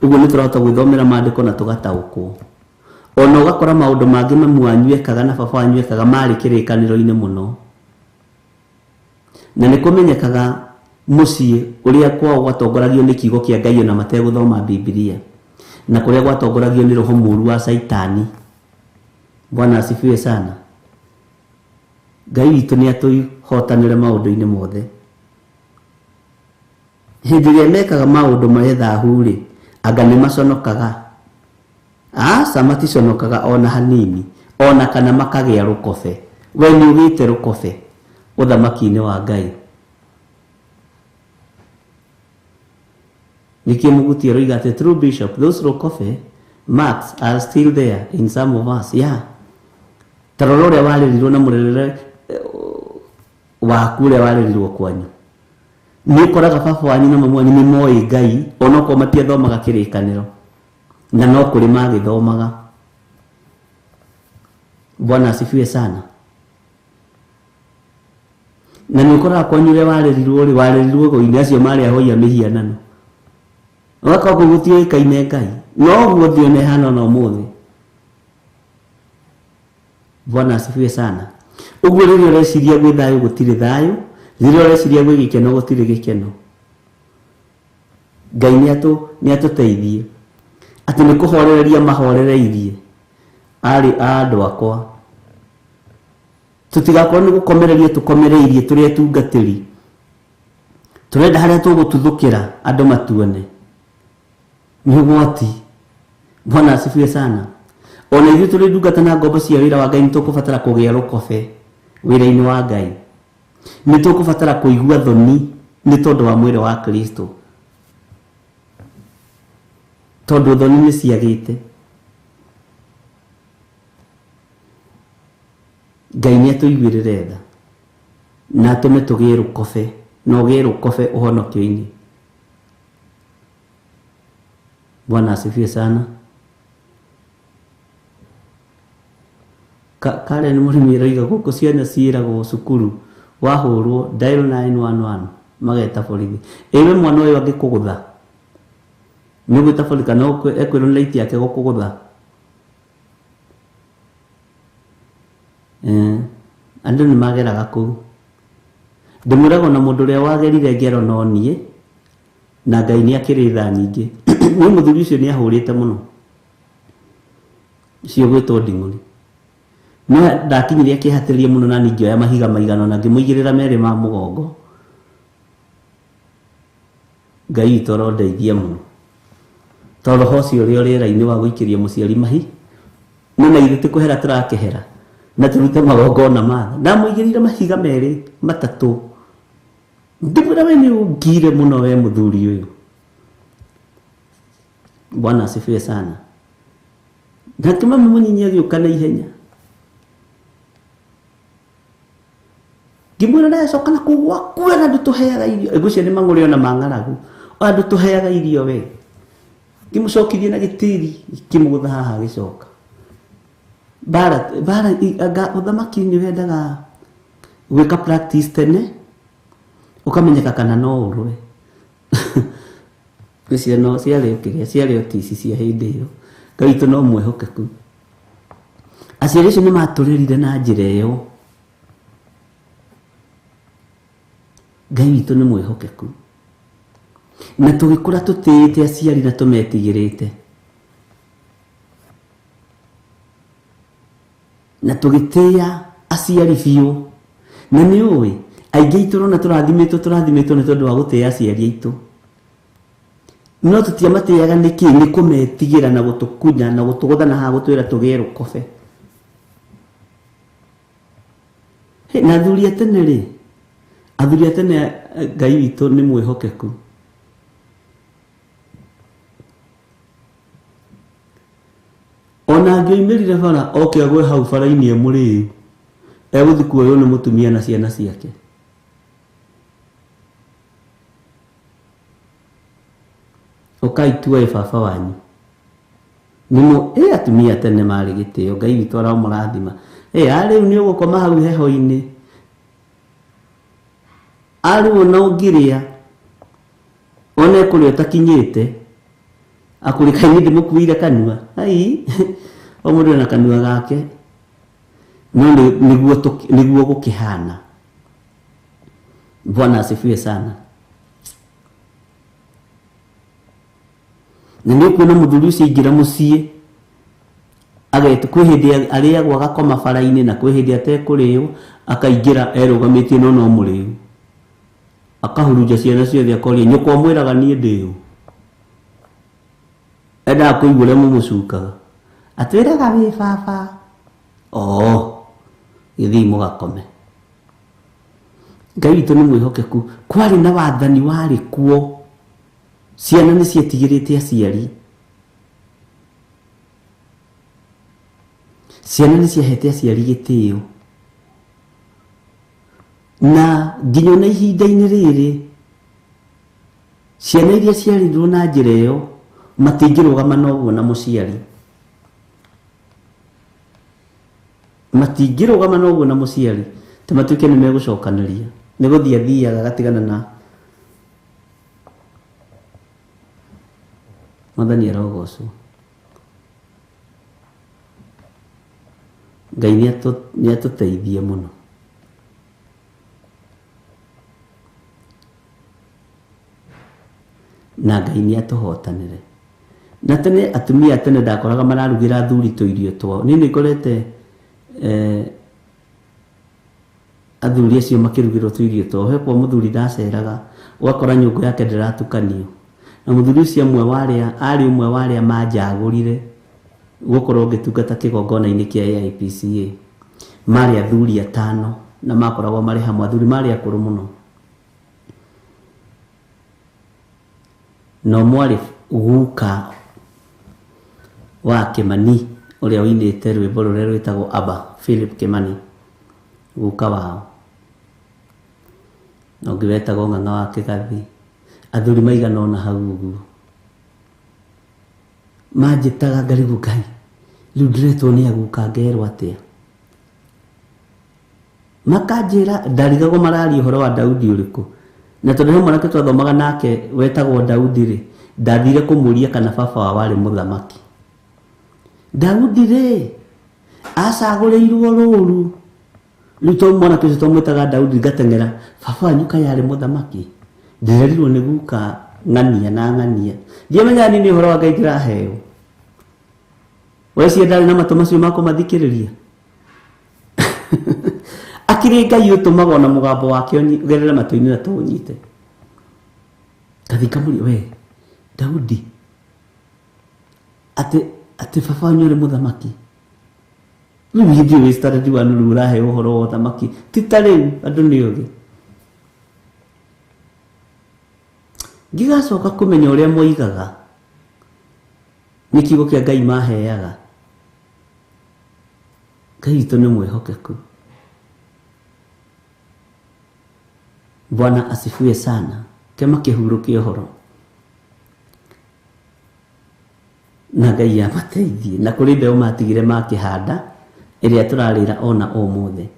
ũguo nĩ tũrahota gwĩthomera maandĩko na tũgataũkwo. Ona ũgakora maũndũ mangĩ mamu wanyu ekaga na baba wanyu ekaga marĩ kĩrĩkanĩro-inĩ mũno, na nĩ kũmenyekaga mũciĩ ũrĩa kwao gwatongoragio nĩ kiugo kĩa Ngai ona mategũthoma Bibilia, na kũrĩa gwatongoragio nĩ roho mũũru wa Saitani. Bwana asifiwe sana. Ngai witũ nĩ atũhotanĩre maũndũ-inĩ mothe. Hĩndĩ ĩrĩa mekaga maũndũ marĩ thahu-rĩ, anga nĩ maconokaga? Aca, maticonokaga ona hanini, ona kana makagĩa rũkobe. We nĩ ũgĩte rũkobe ũthamaki-inĩ wa Ngai. Nĩkĩo Mũguti aroiga atĩ true bishop, those rũkobe marks are still there in some of us. Yeah. Tarora ũrĩa warĩrirwo na mũrerere waku ũrĩa warĩrirwo kwanyu. Nĩ ũkoraga baba wanyu na mamu wanyu nĩ moĩ Ngai, ona okorwo matiathomaga kĩrĩkanĩro, na no kũrĩ magĩthomaga. Bwana asifiwe sana. Na nĩ ũkoraga kwanyu ũrĩa warĩrirwo go-inĩ acio marĩ ahoia mĩhianano, ũgakorwo gũtiũĩkaine Ngai, no ũguo thione hana na ũmũthĩ. Bwana asifiwe sana. Ũguo rĩrĩa ũreciria gwĩ thayũ gũtirĩ thayũ, rĩrĩa ũreciria gwĩ gĩkeno gũtirĩ gĩkeno. Ngai nĩ atũteithie atĩ nĩ kũhorereria mahorereirie arĩ andũ akwa, tutigakorwo ni gukomereria tukomereirie turi atungatiri turenda haria tugututhukira andu matuone ni ugwati. Bwana asifiwe sana. Ona ithuĩ tũrĩ ndungata na ngombo cia wĩra wa Ngai nĩ tũkũbatara kũgĩa rũkobe wĩra-inĩ wa Ngai. Nĩ tũkũbatara kũigua thoni nĩ tondũ wa mwĩrĩ wa Kristo, tondũ thoni nĩ ciagĩte. Ngai nĩ atũiguĩrĩre tha na atũme tũgĩe rũkobe, na ũgĩe rũkobe ũhonokio-inĩ. Bwana asifiwe sana. Karen mũrĩmi arauga gũkũ ciana ciĩragwo cukuru wahũrwo dial 911 mageta borithi. Ewe mwana ũyũ angĩkũgũtha nĩ ũgwĩta borithi kana ekwĩrwo nĩ laiti yake gũkũgũtha? Andũ nĩ mageraga kũu. Ndĩmwĩraga na mũndũ ũrĩa wagerire ngero no niĩ na Ngai nĩ akĩrĩ tha nyingĩ. Nĩ mũthuri ũcio nĩ ahũrĩte mũno cio gwĩtwo nding'ũri. No ndakinyire akĩhatĩrĩria mũno na ningĩ oya mahiga maigana na ngĩmũigĩrĩra merĩ ma mũgongo. Ngai witũ arondeithia mũno tondũ roho ũcio ũrĩa rĩera-inĩ wa gũikĩria mũciari mahi no na ithuĩ tĩkũhera tũrakĩhera na tũrute magongona matha. Ndamũigĩrĩire mahiga merĩ matatũ. Ndĩmwĩra we nĩ ũngire mũno we mũthuri ũyũ. Bwana asifiwe sana. Nake mami mũnyinyi agĩũka na ihenya. Ngĩmwĩra na acoka na kũgwa kwena andũ tũheaga irio. Ngũcia nĩ mang'ũrĩ ona mang'aragu. Andũ tũheaga irio we. Ngĩmũcokithia na gĩtĩri ngĩmũgũtha haha agĩcoka. Bara ũthamaki nĩ wendaga gwĩka practice tene ũkamenyeka kana no ũrwe. Ngũcia no ciarĩ otisi cia hĩndĩ ĩyo. Ngai witũ no mwĩhokeku. Aciari acio nĩ matũrĩrire na njĩra ĩyo. Ngai witũ nĩ mwĩhokeku. Na tũgĩkũra tũtĩĩte aciari na tũmetigĩrĩte. Na tũgĩtĩĩa aciari biũ. Na nĩ ũĩ aingĩ aitũ rona tũrathimitwo nĩ tondũ wa gũtĩĩa aciari aitũ. No tũtiamatĩaga nĩkĩ? Nĩ kũmetigĩra na gũtũkunya na gũtũgũtha na haha gũtwĩra tũgĩe rũkobe. Na athuri a tene rĩ, athuri a tene Ngai witũ nĩ mwĩhokeku. Ona angĩoimĩrire bara oke agwe hau bara-inĩ mũrĩu egũthiĩ kuoywo nĩ mũtumia na ciana ciake. Ũkaitua baba wanyu. Nĩmo atumia tene marĩ gĩtĩo. Ngai witũ aramũrathima. Rĩu nĩ ũgũkoma hau heho-inĩ. Rĩu ona ũngĩrĩa ona ekũrĩa ũtakinyĩte akũrĩkainĩ ndĩmũkuĩire kanua. O mũndũ ena kanua gake. No nĩguo gũkĩhana. Bwana asifiwe sana. Na nĩ ũkuona mũthuri ũcio aingĩra mũciĩ agetu kwĩ hĩndĩ arĩagwo agakoma bara-inĩ na kwĩ hĩndĩ atekũrĩo akaingĩra erũgamĩtie no mũrĩu. Akahurunja ciana ciothe akoria nyũkwa mwĩraga niĩ ndĩũ. Endaga kũigua ũrĩa mũmũcukaga. Atwĩraga wĩ baba. Gĩthiĩ mũgakome. Ngai witũ nĩ mwĩhokeku. Kwarĩ na wathani warĩ kuo. Ciana nĩ cietigĩrĩte aciari. Ciana nĩ ciahete aciari gĩtĩo. Na nginya na ihinda-inĩ rĩrĩ ciana iria ciarirwo na njĩra ĩyo matingĩrũgama na ũguo na mũciari. Matingĩrũgama na ũguo na mũciari. Ta matuĩke nĩ megũcokanĩria. Nĩ gũthiĩ athiaga agatigana na Mwathani arogocwo. Ngai nĩ atũteithie mũno. Na Ngai nĩ atũhotanĩre. Na tene atumia tene ndakoraga mararugĩra athuri tũirio twao. Niĩ nĩ ngorete athuri acio makirugirwo tuirio to he kwa muthuri ndaceraga ugakora nyungu yake ndiratukanio na muthuri ucio amwe waria ari umwe waria manjagurire gukorwo ngitungata kigongona-ini kia AIPCA mari athuri 5 na makoragwo mari hamwe athuri mari akuru muno no mwari guka wa Kimani uria winite rwimbo ruria rwitagwo Aba Philip Kimani guka wao no ngwetagwo ng'ang'a wa Kigathi athuri maigana ona hau uguo manjitaga ngarigu Ngai riu ndiretwo ni aguka ngerwo atia makanjira ndarigagwo marari uhoro wa Daudi uriku na tondu he mwanake twathomaga nake wetagwo Daudi ri ndathire kumuria kana baba wa wari muthamaki Daudi ri acagurirwo ruru riu mwanake ucio twamwitaga Daudi ngateng'era baba anyuka yari muthamaki ndirerirwo ni guka ng'ania na ng'ania ndiamenya nini uhoro wa Ngai ndiraheo wesi ndari na matu macio mako mathikiriria akiri Ngai utumaga na mugambo wake gerera matu-ini na tunyite kathika muri we Daudi ate baba nyore muthamaki riu hindi we started wanu rurahe uhoro wa thamaki titare andu ni ugi ngigacoka kumenya uria moigaga ni kiugo kia Ngai maheaga Ngai to ni mwehokeku. Bwana asifiwe sana. Kema kihurukie uhoro na Ngai amateithie na kuri mbeu matigire makihanda iria turarira ona omothe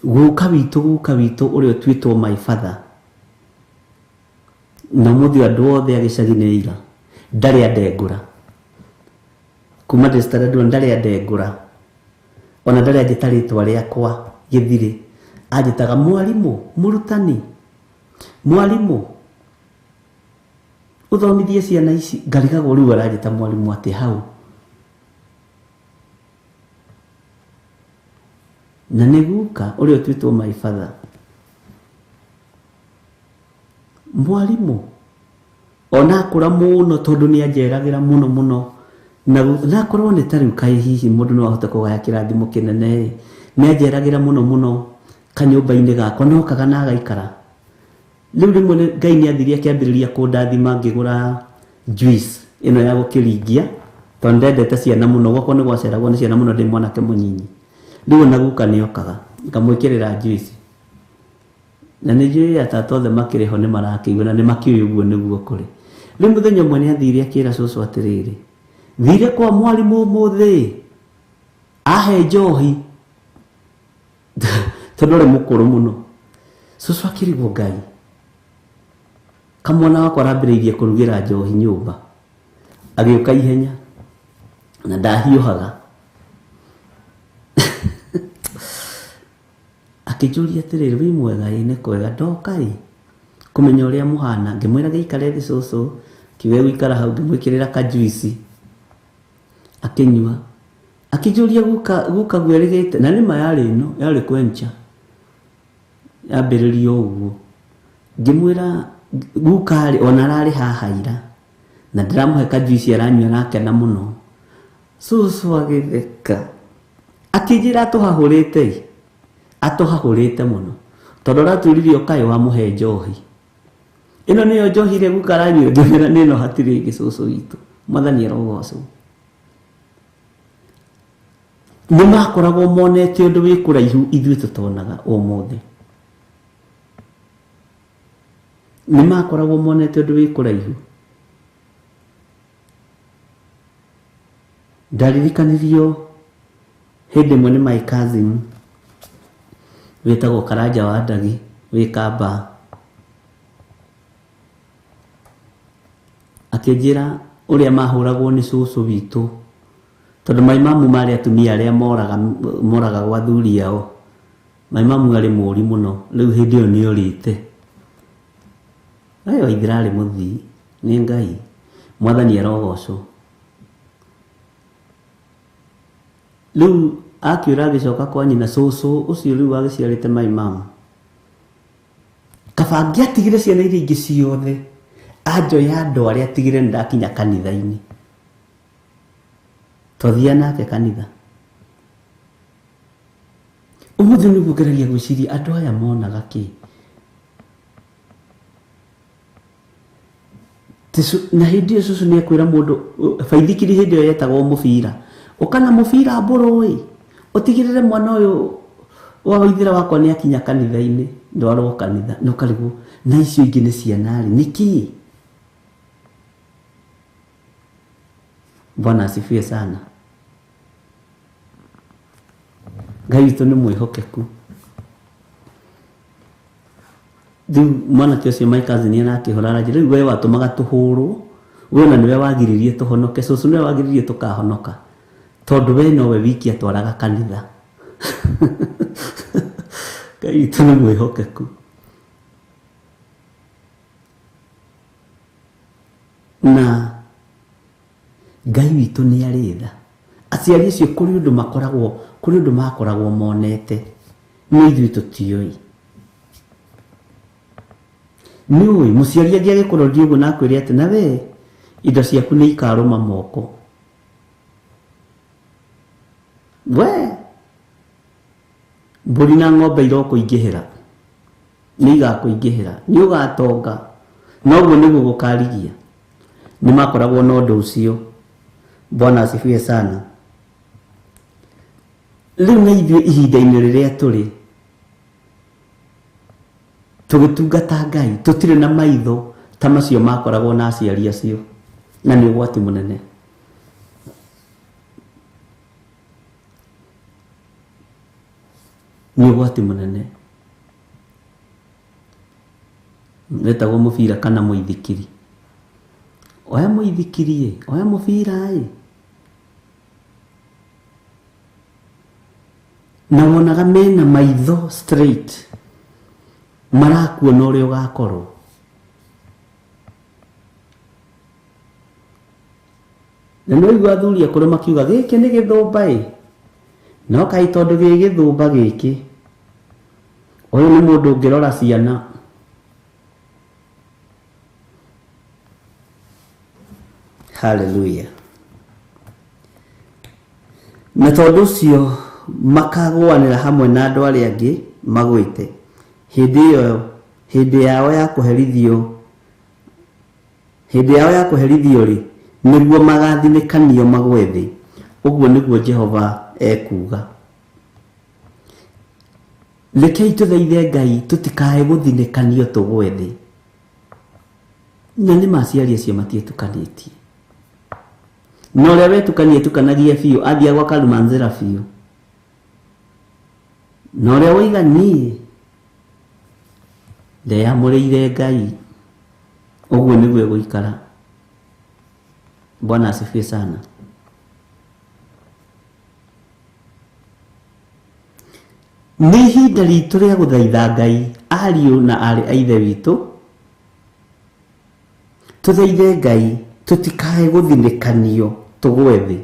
guka witu uria twitwo my father na muthi andu othe agicagine ira ndari andengura kuma destaradu ndari andengura ona ndari agitaritwa riakwa githire ajitaga mwalimu murutani mwalimu uthomithie ciana ici ngarigago riu arajita mwalimu ati hau na niguka uria twitwo my father mwalimu ona kura muno tondu ni anjeragira muno na korwo ni tariu kai hihi mundu no ahote kugaya kirathimo kinene ni anjeragira muno kanyumba-ini gakwa no kaga na gaikara riu rimwe Ngai ni athiria kiambiriria kundathima ngigura juice ino ya gukiringia tondu ndendete ciana muno gwakwa ni gwaceragwo ni ciana muno ndi mwanake munyinyi riu na guka ni okaga ngamwikirira juice na ni njui atatu othe makiriho ni marakiigua na ni makiuĩ uguo niguo kuri riu muthenya umwe ni athire akira cucu atiriri thire kwa mwalimu umuthi ahe njohi tondu ari mukuru muno cucu akirigwo Ngai kamwana wakwa arambiriirie kurugira njohi nyumba agiuka ihenya na ndahiuhaga akijuria atiriri wi mwega ine kwega ndoka kumenya uria muhana ngimwira giikare thi cucu kiwe wikara hau ngimwikirira ka juice akinyua akijuria guka gwerigite na nima yari ino yari kwencha yambiririo uguo ngimwira guka ari ona rari hahaira na ndiramuhe ka juice aranyua nake na muno cucu agitheka akijira atuhahurite muno tondu raturirio kai wa muhe njohi ino niyo njohi ire guka aranyua ngimwira nino hatiri ingi cucu witu mwathani arogocwo ni makoragwo monete undu wi kuraihu ithuĩ tutonaga omothe ni makoragwo monete undu wi kuraihu ndaririkanirio hindi imwe ni my cousin witagwo Karanja wa Ndagi wi Kamba akinjira uria mahuragwo ni cucu witu tondu maimamu mari atumia aria moraga gwa thuri ao maimamu ari muri muno riu hindi iyo ni orite ayo ithirari muthii ni Ngai mwathani arogocwo riu akiura agicoka kwa nyina cucu ucio riu agiciarite my mom kabangi atigire ciana iria ingi ciothe anjoya andu aria atigire ndakinya kanitha-ini twathia nake kanitha umuthi niguo ngeragia gwiciria andu aya monaga ki na hindi iyo cucu ni akwira mundu baithikiri hindi iyo yetagwo mubira ukana mubira mburu utigirire mwana uyu wa waithira wakwa ni akinya kanitha-ini ndwarwo kanitha no karigu na icio ingi ni ciana ri niki. Bwana asifiwe sana. Ngai witũ nĩ mwĩhokeku. Rĩu mwanake ũcio my cousin nĩ arakĩhũra rangi rĩu we watũmaga tũhũrwo we na nĩwe wagiririe tũhonoke cucu nĩwe wagiririe tũkahonoka tondũ we nowe wiki atwaraga kanitha. Ngai witũ nĩ mwĩhokeku. Na Ngai witũ nĩ arĩ tha aciari acio kũrĩ ũndũ makoragwo monete no ithuĩ tũtiũĩ. Nĩũĩ mũciari angĩagĩkũroria ũguo na akwĩre atĩ nawe indo ciaku nĩ ikarũma moko we mbũri na ng'ombe irokũingĩhĩra nĩ igakũingĩhĩra nĩ ũgatonga noguo nĩguo gũkarigia nĩ makoragwo na ũndũ ũcio. Bwana asifiwe sana. Rĩu na ithuĩ ihinda-inĩ rĩrĩa tũrĩ tũgĩtungata Ngai tũtirĩ na maitho ta macio makoragwo na aciari acio na nĩ ũgwati mũnene. Nĩ ũgwati mũnene. Wetagwo mũbira kana mũithikiri. Oya mũithikiri oya mũbira na wonaga mena maitho straight marakuona ũrĩa ũgakorwo. Na no igua athuri akũrũ makiuga gĩkĩ nĩ gĩthũmba no kaĩ tondũ gĩ gĩthũmba gĩkĩ ũyũ nĩ mũndũ ũngĩrora ciana. Hallelujah. Na tondũ ũcio makagwanĩra hamwe na andũ arĩa angĩ magwĩte hĩndĩ yao ya kũherithio rĩ nĩguo magathinĩkanio magwe thĩ. Ũguo nĩguo Jehova ekuga. Rekei tũthaithe Ngai tũtikae gũthinĩkanio tũgwe thĩ. Na nĩ maciari acio matiĩtukanĩtie. No ũrĩa wetukania tukanagia biũ athiaga gwa Karumanzĩra biũ. Na ũrĩa waiganie ndeyamũrĩire Ngai. Ũguo nĩguo gũikara. Bwana asifiwe sana. Nĩ ihinda ritũ rĩa gũthaitha Ngai ariũ na arĩ a ithe witũ. Tũthaithe Ngai tũtikae gũthinĩkanio tũgwe thĩ.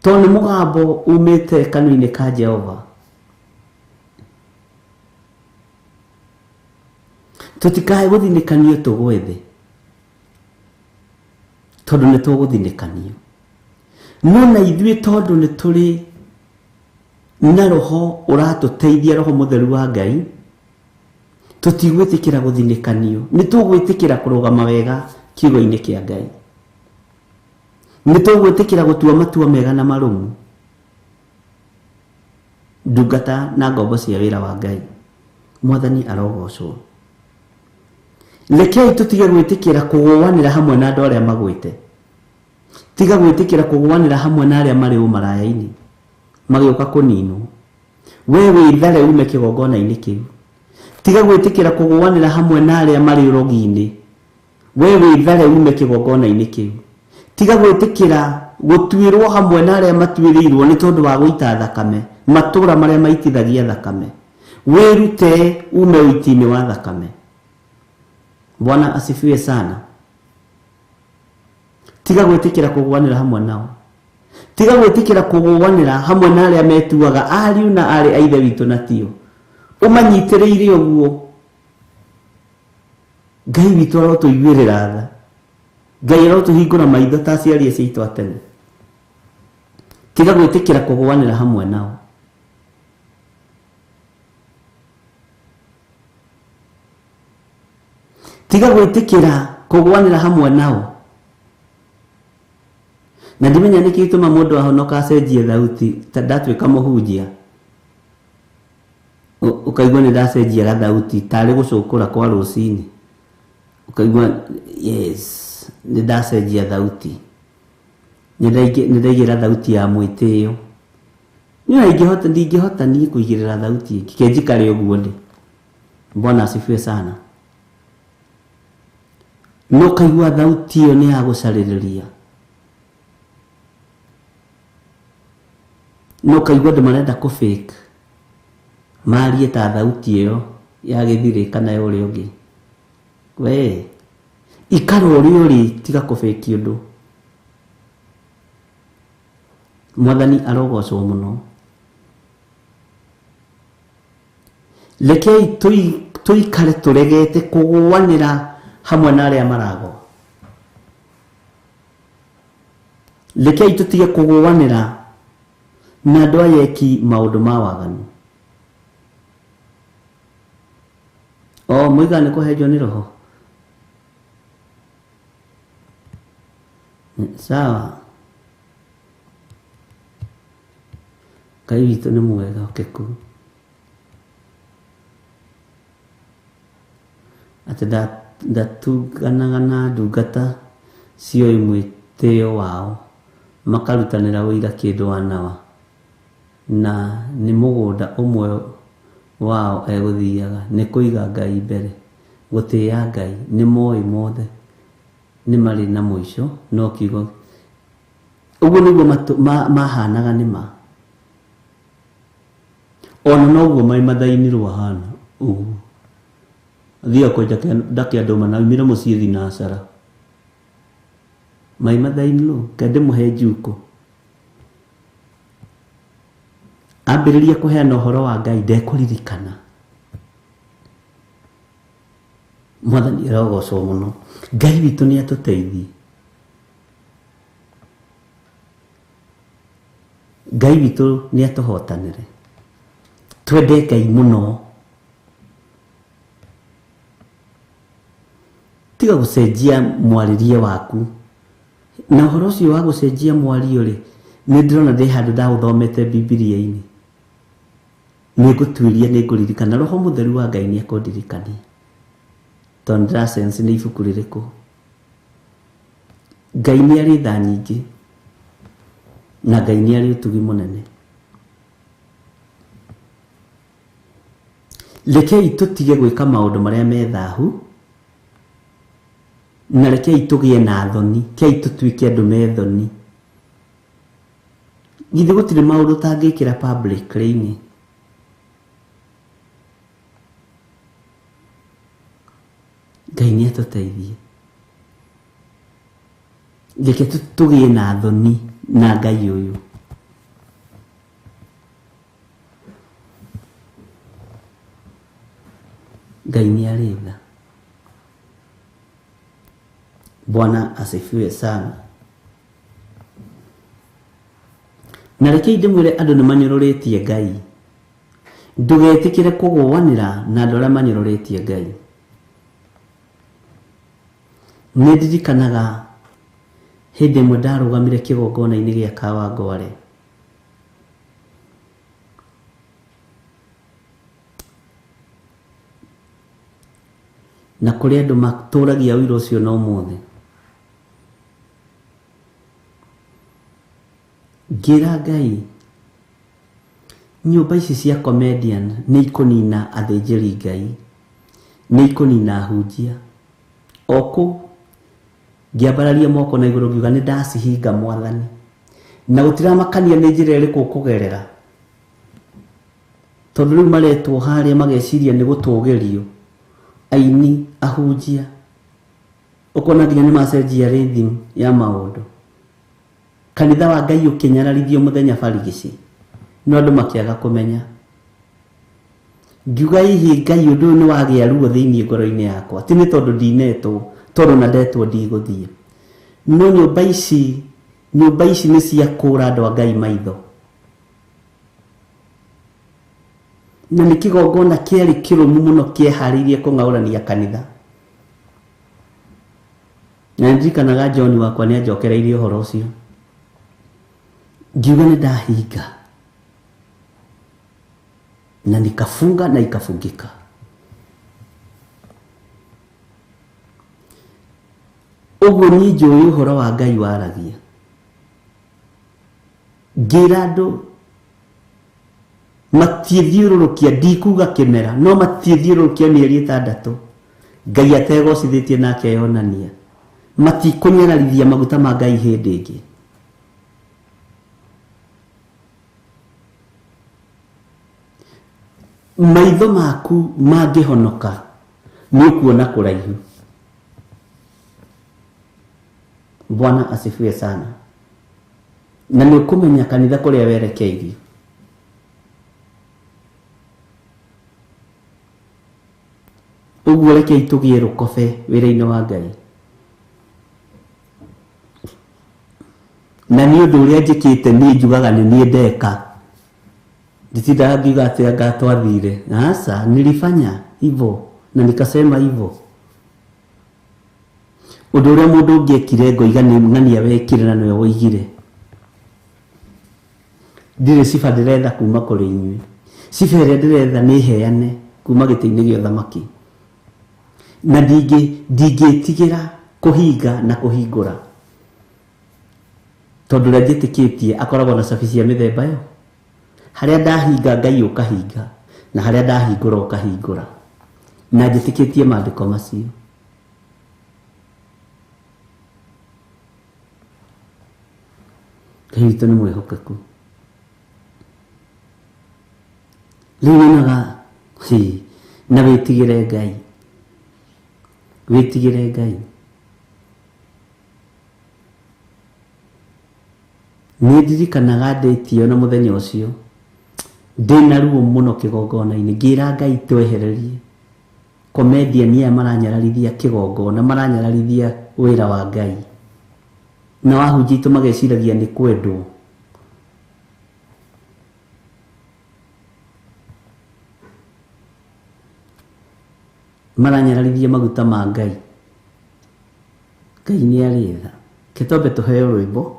Tondũ nĩ mũgambo umĩte kanua-inĩ ka Jehova. Tũtikae gũthinĩkanio tũgwe thĩ tondũ nĩ tũgũthinĩkanio. No na ithuĩ tondũ nĩ tũrĩ na roho ũratũteithia, roho mũtheru wa Ngai, tũtigwĩtĩkĩra gũthinĩkanio. Nĩ tũgwĩtĩkĩra kũrũgama wega kiugo-inĩ kĩa Ngai. Nĩ tũgwĩtĩkĩra gũtua matua mega na marũmu, ndungata na ngombo cia wĩra wa Ngai. Mwathani arogocwo. Rekei tũtige gwĩtĩkĩra kũgũanĩra hamwe na andũ arĩa magwĩte. Tiga gwĩtĩkĩra kũgũanĩra hamwe na arĩa marĩ ũmaraya-inĩ magĩũka kũninwo. We wĩthare ume kĩgongona-inĩ kĩu. Tiga gwĩtĩkĩra kũgũanĩra hamwe na arĩa marĩ ũrogi-inĩ. We wĩthare ume kĩgongona-inĩ kĩu. Tiga gwĩtĩkĩra gũtuĩrwo hamwe na arĩa matuĩrĩirwo nĩ tondũ wa gũita thakame, matũra marĩa maitithagia thakame. Wĩrute ume ũiti-inĩ wa thakame. Bwana asifiwe sana. Tiga gwĩtĩkĩra kũgũanĩra hamwe nao. tiga gwitikira kuguanira hamwe na aria metuaga ariu na ari aithe witu na tio umanyitiriire uguo Ngai witu arotuiguirira tha Ngai arotuhingura maitho ta ciaria ciitũ atene tiga gwitikira kuguanira hamwe nao tiga gwitikira kuguanira hamwe nao na ndimenya niki ituma mundu ahonoka acenjie thauti ta ndatwika muhunjia ukaigua ni ndacenjia ga thauti tari gucukura kwa rucini ukaigua yes ni ndacenjia thauti ni ndaigira thauti ya mwitio ndingihota ni kuigirira thauti kikenjikare uguo ndi Bwana asifiwe sana no kaigua thauti iyo ni ya gucaririria no kaigua ndu marenda ku fake marie ta thauti iyo ya githire kana yore ungi we ikaro uri tiga ku fake undu Mwathani arogocwo muno lekei tuikare turegete kuguanira hamwe na aria marago lekei tutige kuguanira na andu ayeki maundu ma waganu muiga ni kuhenjwo ni roho sawa Ngai witu ni mwega ukeku ati ndatuganaga na ndungata cio imwitio wao makarutanira wira kindu wanawa na ni mugunda umwe wao eguthiaga ni kuiga Ngai mbere gutia Ngai ni moi mothe ni mari na muico no kigo uguo niguo mahanaga nima ona noguo mai mathaini rwahana uguo thia kwenja ndakianduma na umire mucii thinacara mai mathaini lo kende muhe njuko ambiriria kuheana uhoro wa Ngai ndekuririkana Mwathani arogocwo muno Ngai witu ni atuteithie Ngai witu ni atuhotanire twende Ngai muno tiga gucenjia mwaririe waku na uhoro ucio wa gucenjia mwario ri ni ndirona ndi handu ndathomete Biblia-ini ni gutuiria ni nguririkana roho mutheru wa Ngai ni akundirikania tondra sense ni ibuku ririku Ngai ni ari tha nyingi na Ngai ni ari utugi munene lekei tutige gwika maundu maria me thahu na rekei tugie na thoni kei tutuike andu me thoni githe gutire maundu tangikira public rini Ngai ni atuteithie reke tugie na thoni na Ngai uyu Ngai ni ari tha Bwana asifiwe sana na reke ndimwire andu ni manyururetie Ngai ndugetikire kuguanira na andu aria manyururetie Ngai ni ndirikanaga hindi imwe ndarugamire kigongona-ini gia Kawangware na kuri andu maturagia wira ucio no mothe ngira Ngai nyumba ici cia comedian ni ikunina athinjiri Ngai ni ikunina hunjia oku ngiambararia moko na iguru ngiuga ni ndacihinga Mwathani na gutiramakania ni njira iriku kugerera tondu riu maretwo haria mageciria ni gutugerio aini ahunjia ukona nginya ni macenjia rhythm ya maundu kanitha wa Ngai ukinyararithio muthenya barigici no andu makiaga kumenya ngiuga hihi Ngai undu ni wagia ruo thiini ngoro-ini yakwa ti ni tondu ndinetwo tondu na ndetwo ndigũthiĩ no nyũmba ici ni cia kũra andũ a Ngai maitho na nĩ kĩgongona kĩarĩ kĩrũmu mũno kĩeharĩirie kũng'aũrania kanitha na ndirikanaga John wakwa nĩ anjokereirie ũhoro ũcio ngiuga nĩ ndahinga na nikafunga na ikafungika ũguo niĩ njũĩ ũhoro wa Ngai waragia ngĩra andũ matiĩthiũrũrũkia ndikuga kĩmera no matiĩthiũrũrũkia mĩeri 6 Ngai ategocithĩtie nake eyonania matikũnyararithia maguta ma Ngai hĩndĩ ĩngĩ maitho maku mangĩhonoka nĩ ũkuona kũraihu. Bwana asifiwe sana. Na nĩ ũkũmenya kanitha kũrĩa werekeirie. Ũguo reke itũgie rũkobe wĩra-inĩ wa Ngai. Na nĩ ũndũ ũrĩa njĩkĩte niĩ njugaga nĩ niĩ ndeka. Nditindaga ngiuga atĩ anga twathire. Asa, nilifanya hivyo na nikasema hivyo. Ũndũ ũrĩa mũndũ ũngĩekire ngoiga nĩ ng'ania wekire na nĩwe woigire. Ndirĩ sifa ndĩretha kuma kũrĩ inyuĩ. Sifa ĩrĩa ndĩretha nĩ heane kuma gĩtĩ-inĩ gĩa ũthamaki. Na ndingĩtigĩra kũhinga na kũhingũra. Tondũ ũrĩa njĩtĩkĩtie akoragwo na cabi cia mĩthemba yo. Harĩa ndahinga Ngai ũkahinga na harĩa ndahingũra ũkahingũra. Na njĩtĩkĩtie maandĩko macio. Ngai witũ nĩ mwĩhokeku. Rĩu nyonaga na wĩtigĩre Ngai. Wĩtigĩre Ngai. Nĩ ndirikanaga ndĩtio na mũthenya ũcio. Ndĩna ruo mũno kĩgongona-inĩ. Ngĩra Ngai twehererie. Comedian aya maranyararithia kĩgongona, maranyararithia wĩra wa Ngai. Na wahunjitwo mageciragia nĩ kwendwo. Maranyararithia maguta ma Ngai. Ngai nĩ arĩ tha. Kĩtombe tũheo rwĩmbo.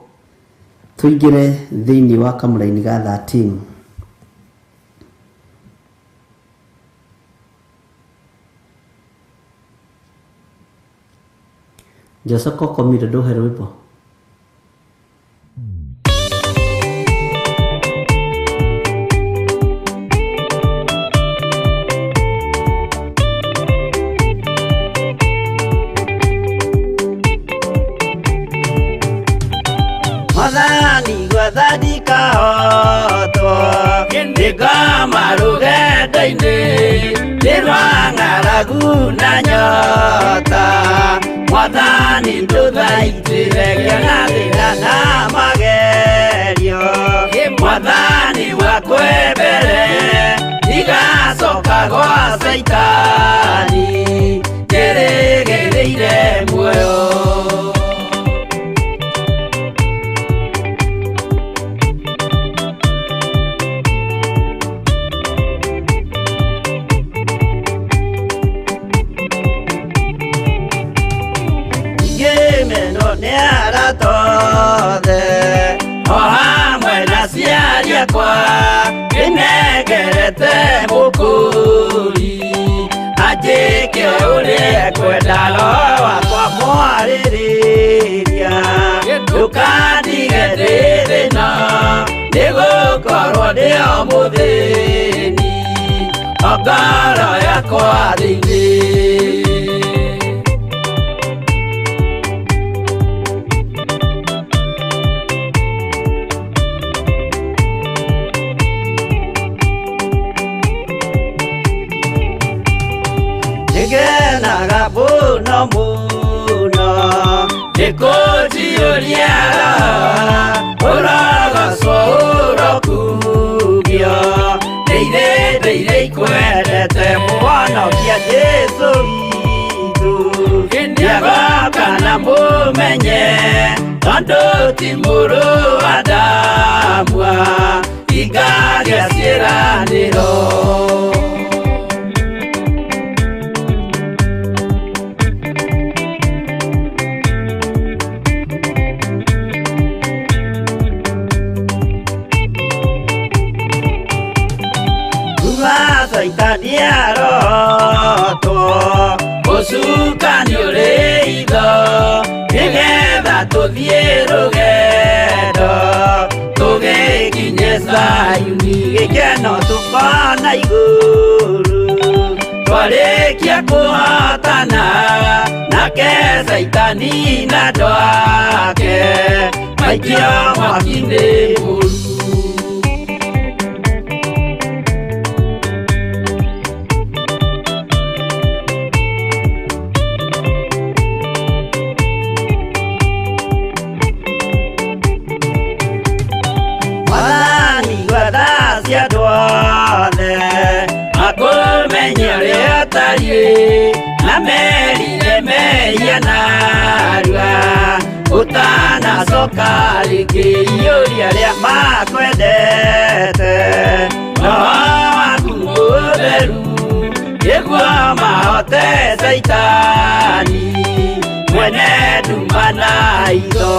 Tuingĩre thĩinĩ wa kamũra-inĩ ga 13. Josoko komire nduhe rwĩmbo. Mwathani gwathani kahotwo nĩngoma rũgendo-inĩ nĩrwa ng'aragu na nyota. Mwathani ndũthaitĩre na thĩna na magerio. Mwathani wakwe mbere igacoka gwa Saitani ngĩrĩgĩrĩire muoyo. O hamwe na ciari akwa nĩnengerete mũkũri anjĩke ũrĩa kwenda Roho wakwa mwarĩrĩria. Ndũkandige ndĩ thĩna nĩgũkorwo ndĩ o mũthĩni o ngoro yakwa thĩinĩ. Ngenaga mũno mũno nĩkũnjiũria Yesu witũ ndiagoka na mũmenye tondũ ti mũrũ wa ndamwa ingagĩa ciĩranĩro. Saitani arotwo ũcukani ũrĩ itho nĩgetha tũthiĩ rũgendo tũgĩkinye Zayuni gĩkeno tũkona igũrũ twarĩkia kũhotana nake Saitani na andũ ake maikio mwaki-inĩ mũru. Na merire meia narua utanacoka rĩngĩ iũria rĩa makwendete roho waku mũtheru nĩguo mahote Saitani mwene nduma na itho.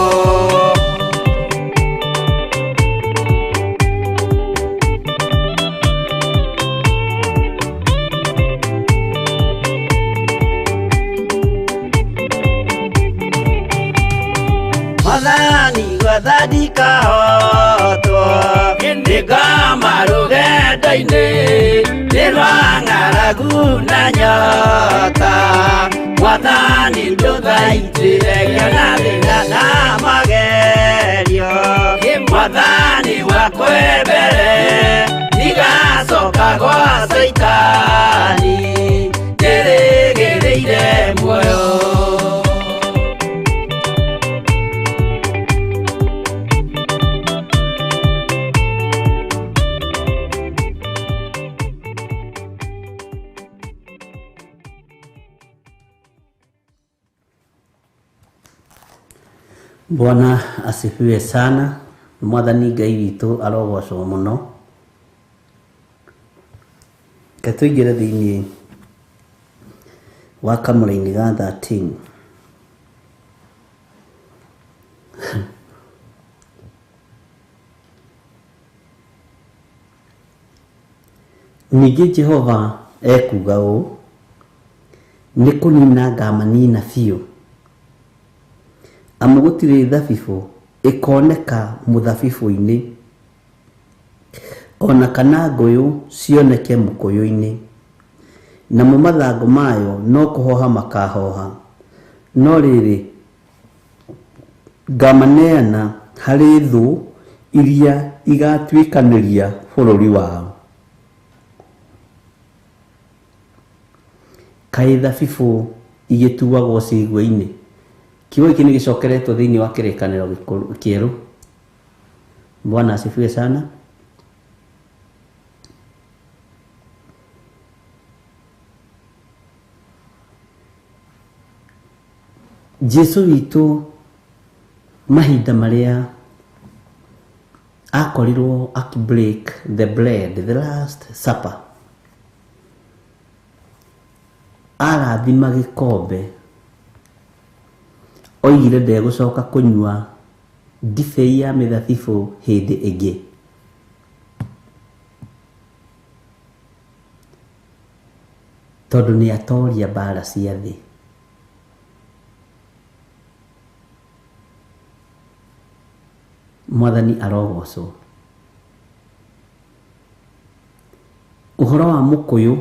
Mathani gwathadika hotwo nĩngama rũgendo-inĩ nĩrwa ng'aragu na nyota Mwathani ndũthaitĩre na thĩna na magerio Mwathani wakwe mbere nigacoka gwa Saitani ndĩrĩgĩrĩire muoyo. Bwana asifiwe sana. Mwathani Ngai witũ arogocwo mũno. Katũingĩre thĩinĩ wa kamũra-inĩ ga 13. Ningĩ Jehova ekuga ũũ, nĩ kũnina ngamanina biũ. Amu gũtirĩ thabibũ ĩkoneka mũthabibũ-inĩ ona kana ngũyũ cioneke mũkũyũ-inĩ, namo mathangũ mayo no kũhoha makahoha, no rĩrĩ ngamaneana harĩ thũ iria igatuĩkanĩria bũrũri wao. Kaĩ thabibũ igĩtuagwo cigwa-inĩ? Kiugo hiki nĩgĩcokeretwo thĩinĩ wa kĩrĩkanĩro kĩerũ. Bwana asifiwe sana. Jesu witũ mahinda marĩa akorirwo break the bread, the last supper, arathima gĩkombe, oigire ndegũcoka kũnyua ndibei ya mĩthabibũ hĩndĩ ĩngĩ. Tondũ nĩ atoria mbara cia thĩ. Mwathani arogocwo. Ũhoro wa mũkũyũ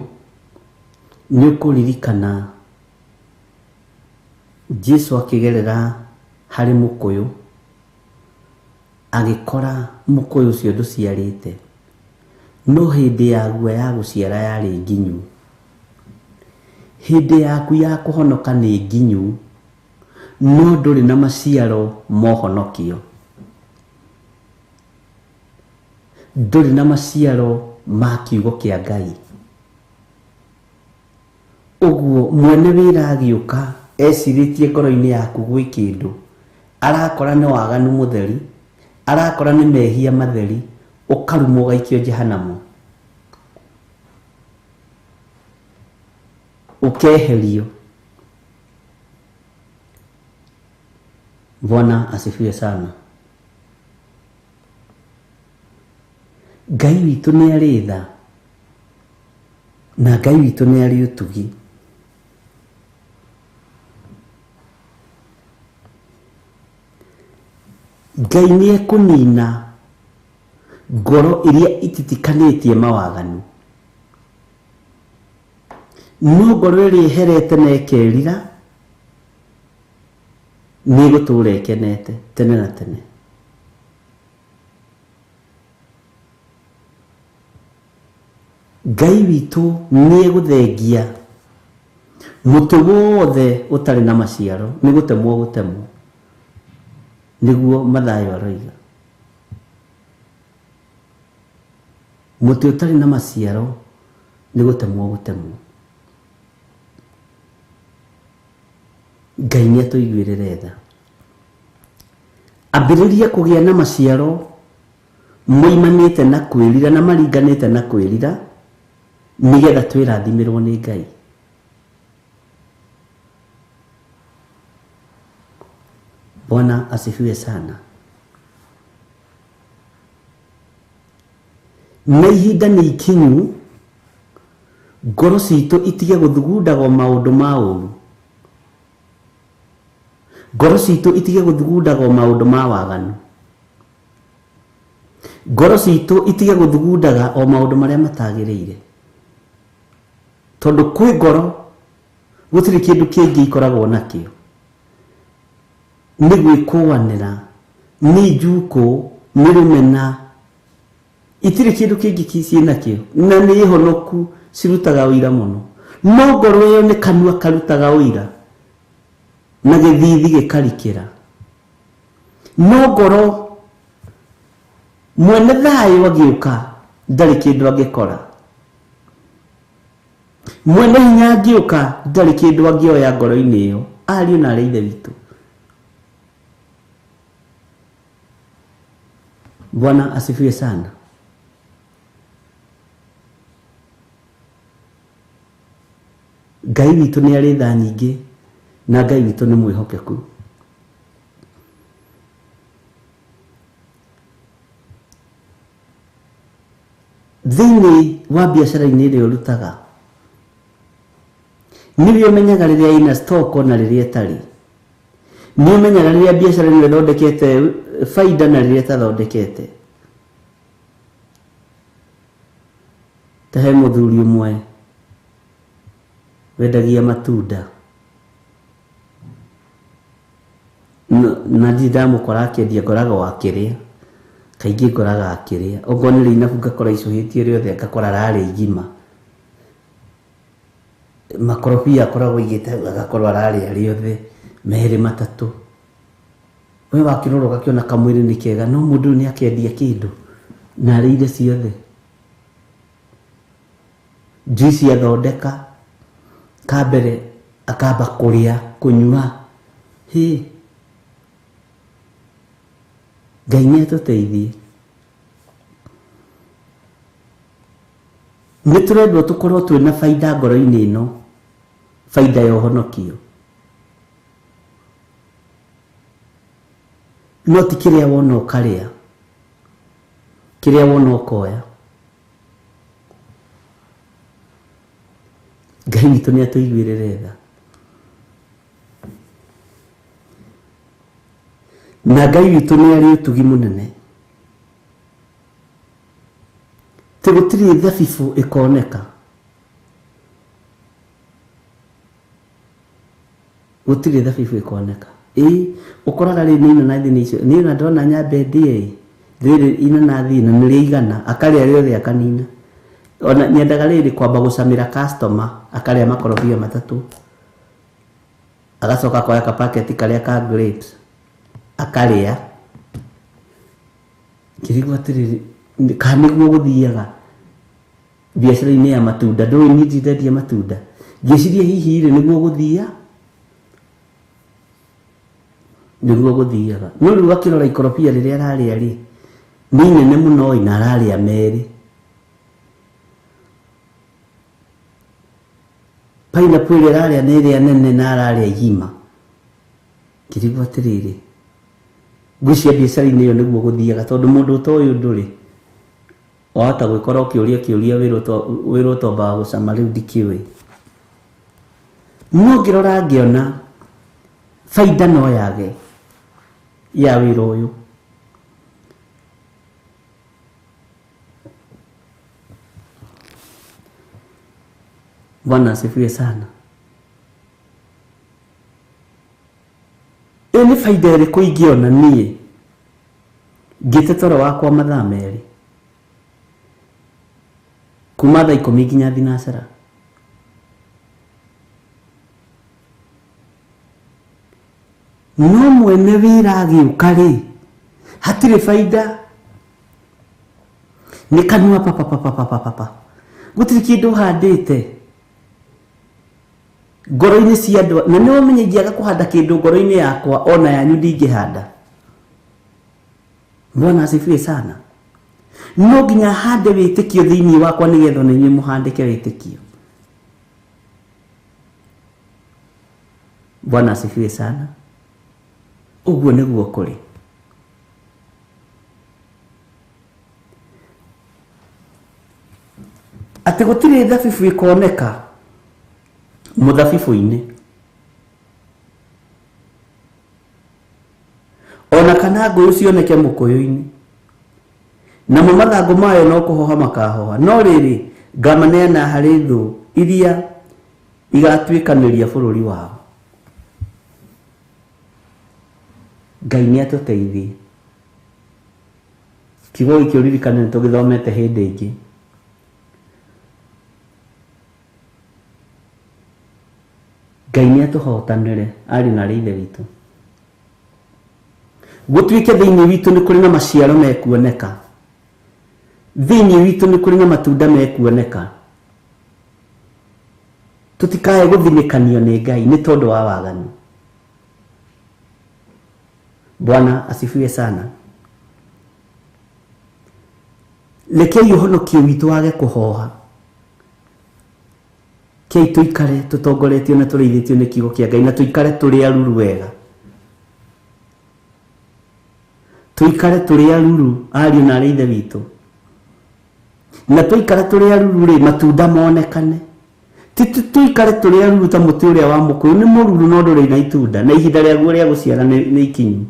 nĩ ũkũririkana Jesu akĩgerera harĩ mũkũyũ, agĩkora mũkũyũ ũcio ndũciarĩte, no hĩndĩ yaguo ya gũciara yarĩ nginyu. Hĩndĩ yaku ya kũhonoka nĩ nginyu, no ndũrĩ na maciaro mohonokio, ndũrĩ na maciaro ma kiugo kĩa Ngai. Uguo mwene wira agiuka eciritie ngoro-ini yaku gwi kindu arakora ni waganu mutheri, arakora ni mehia matheri, ukarumwo gaikio jehanamu, ukeherio. Bwana asifiwe sana. Ngai witu ni ari tha na Ngai witu ni ari utugi. Ngai ni ekunina ngoro iria ititikanĩtie mawaganu, no ngoro iria iherete na ikerira nĩ gũtũũra ikenete tene na tene. Ngai witũ nĩ egũthengia mũtĩ wothe ũtarĩ na maciaro nĩ gũtemwo gũtemwo, nĩguo Mathayo aroiga. Mũtĩ ũtarĩ na maciaro nĩ gũtemwo gũtemwo. Ngai nĩ atũiguĩrĩre tha. Ambĩrĩria kũgĩa na maciaro moimanĩte na kwĩrira na maringanĩte na kwĩrira, nĩgetha twĩrathimirwo nĩ Ngai. Bwana asifiwe sana. Na ihinda nĩ ikinyu ngoro citũ itige gũthugundaga maũndũ ma ũru, ngoro citũ itige gũthugundaga maũndũ ma waganu, ngoro citũ itige gũthugundaga o maũndũ marĩa matagĩrĩire, tondũ kwĩ ngoro gũtirĩ kĩndũ kĩngĩ ikoragwo nakĩo. Nĩ gwĩkũanĩra, nĩ njukũ, nĩ rũmena, itirĩ kĩndũ kĩngĩ ciĩ nakĩo, na nĩ ihonoku, cirutaga ũira mũno. No ngoro ĩyo nĩ kanua karutaga ũira na gĩthithi gĩkarikĩra. No ngoro mwene thayũ agĩũka ndarĩ kĩndũ angĩkora, mwene hinya angĩũka ndarĩ kĩndũ angĩoya ngoro-inĩ ĩyo. Ariũ na arĩ ithe witũ, Bwana asifiwe sana. Ngai witũ nĩ arĩ tha nyingĩ na Ngai witũ nĩ mwĩhokeku. Thĩinĩ wa biacara-inĩ ĩrĩa ũrutaga, nĩwe ũmenyaga rĩrĩa ĩna stock na rĩrĩa ĩtarĩ. Nĩ ũmenyaga rĩrĩa biacara ĩno ĩthondekete faida na rĩrĩa ĩtathondekete. Ta he mũthuri ũmwe wendagia matunda, na ndamũkora akĩendia, ngoraga akĩrĩa, kaingĩ ngoraga akĩrĩa. Okorwo nĩ rĩinabu ngakora icũhĩtio rĩothe, ngakora ararĩa igima. Makorobia akoragwo igĩte, agakorwo ararĩa rĩothe merĩ matatũ. We wakĩrora ũgakĩona kamwĩrĩ nĩ kega, no mũndũ nĩ akĩendia kĩndũ na arĩire ciothe. Juice athondeka, kambere akamba kũrĩa, kũnyua. Ngai nĩ atũteithie. Nĩ tũrendwo tũkorwo twĩna faida ngoro-inĩ ĩno, faida ya ũhonokio. No ti kĩrĩa wona ũkarĩa, kĩrĩa wona ũkoya. Ngai witũ nĩ atũiguĩrĩre tha. Na Ngai witũ nĩ arĩ ũtugi mũnene. Tĩ gũtirĩ thabibũ ĩkoneka, gũtirĩ thabibũ ĩkoneka. Ũkoraga rĩu nĩ inanathi nĩ icio, niĩ na ndona nyambe ndĩe rĩrĩ inanathi na nĩ rĩigana, akarĩa rĩothe akanina. Ona nyendaga rĩrĩ kwamba gũcamĩra customer, akarĩa makorobia matatũ, agacoka akoya kapaketi karĩa ka grapes akarĩa. Kĩrigwo atĩrĩrĩ, kana nĩguo gũthiaga biacara-inĩ ya matunda. Ndũĩ niĩ ndendia matunda, ngĩciria hihi rĩ nĩguo gũthiaga no rĩu akĩrora ikorobia rĩrĩa ararĩa rĩ nĩ inene mũno na ararĩa merĩ. Pineapple ĩrĩa ararĩa nĩ ĩrĩa nene na ararĩa igima. Ngĩrigwo atĩrĩrĩ ngwĩciria biacara-inĩ ĩyo nĩguo gũthiaga tondũ mũndũ ũtoĩ ũndũ rĩ wahota gwĩkora ũkĩũria wĩra ũtombaga gũcama rĩu ndikĩũĩ. No ngĩrora ngĩona baida no yage ya wĩra ũyũ. Bwana asifiwe sana. Nĩ baida ĩrĩkũ ingĩona niĩ ngĩte toro wakwa mathaa merĩ kuma thaa 10 nginya thinacara? No mwene wĩra agĩũka rĩ hatirĩ baida, nĩ kanua papa gũtirĩ kĩndũ handĩte ngoro-inĩ cia andũ. Na nĩ wamenya ingĩaga kũhanda kĩndũ ngoro-inĩ yakwa ona yanyu ndingĩhanda. Bwana asifiwe sana. No nginya hande wĩtĩkio thĩinĩ wakwa nĩgetha na inyuĩ mũhandĩke wĩtĩkio. Bwana asifiwe sana. Ũguo nĩguo kũrĩ. Atĩ gũtirĩ thabibũ ĩkoneka mũthabibũ-inĩ ona kana ngũyũ cioneke mũkũyũ-inĩ namo mathangũ mayo no kũhoha makahoha. No rĩrĩ ngamaneana harĩ thũ iria igatuĩkanĩria bũrũri wao. Ngai nĩ atũteithie. Kiugo gĩkĩ ũririkane tũgĩthomete hĩndĩ ĩngĩ. Ngai nĩ atũhotanĩre arĩ na ithe witũ. Gũtuĩke thĩinĩ witũ nĩ kũrĩ na maciaro mekuoneka. Thĩinĩ witũ nĩ kũrĩ na matunda mekuoneka. Tũtikae gũthinĩkanio nĩ Ngai nĩ tondũ wa waganu. Bwana asifiwe sana. Rekei ũhonokio witũ wage kũhoha. Kei tũikare tũtongoretio na tũrĩithĩtio nĩ kiugo kĩa Ngai na tũikare tũrĩ aruru wega. Tũikare tũrĩ aruru ariũ na arĩ ithe witũ. Na tũikare tũrĩ aruru rĩ matunda monekane. Tũikare tũrĩ aruru ta mũtĩ ũrĩa wa mũkũyũ nĩ mũruru no ndũrĩ na itunda na ihinda rĩaguo rĩa gũciara nĩ ikinyu.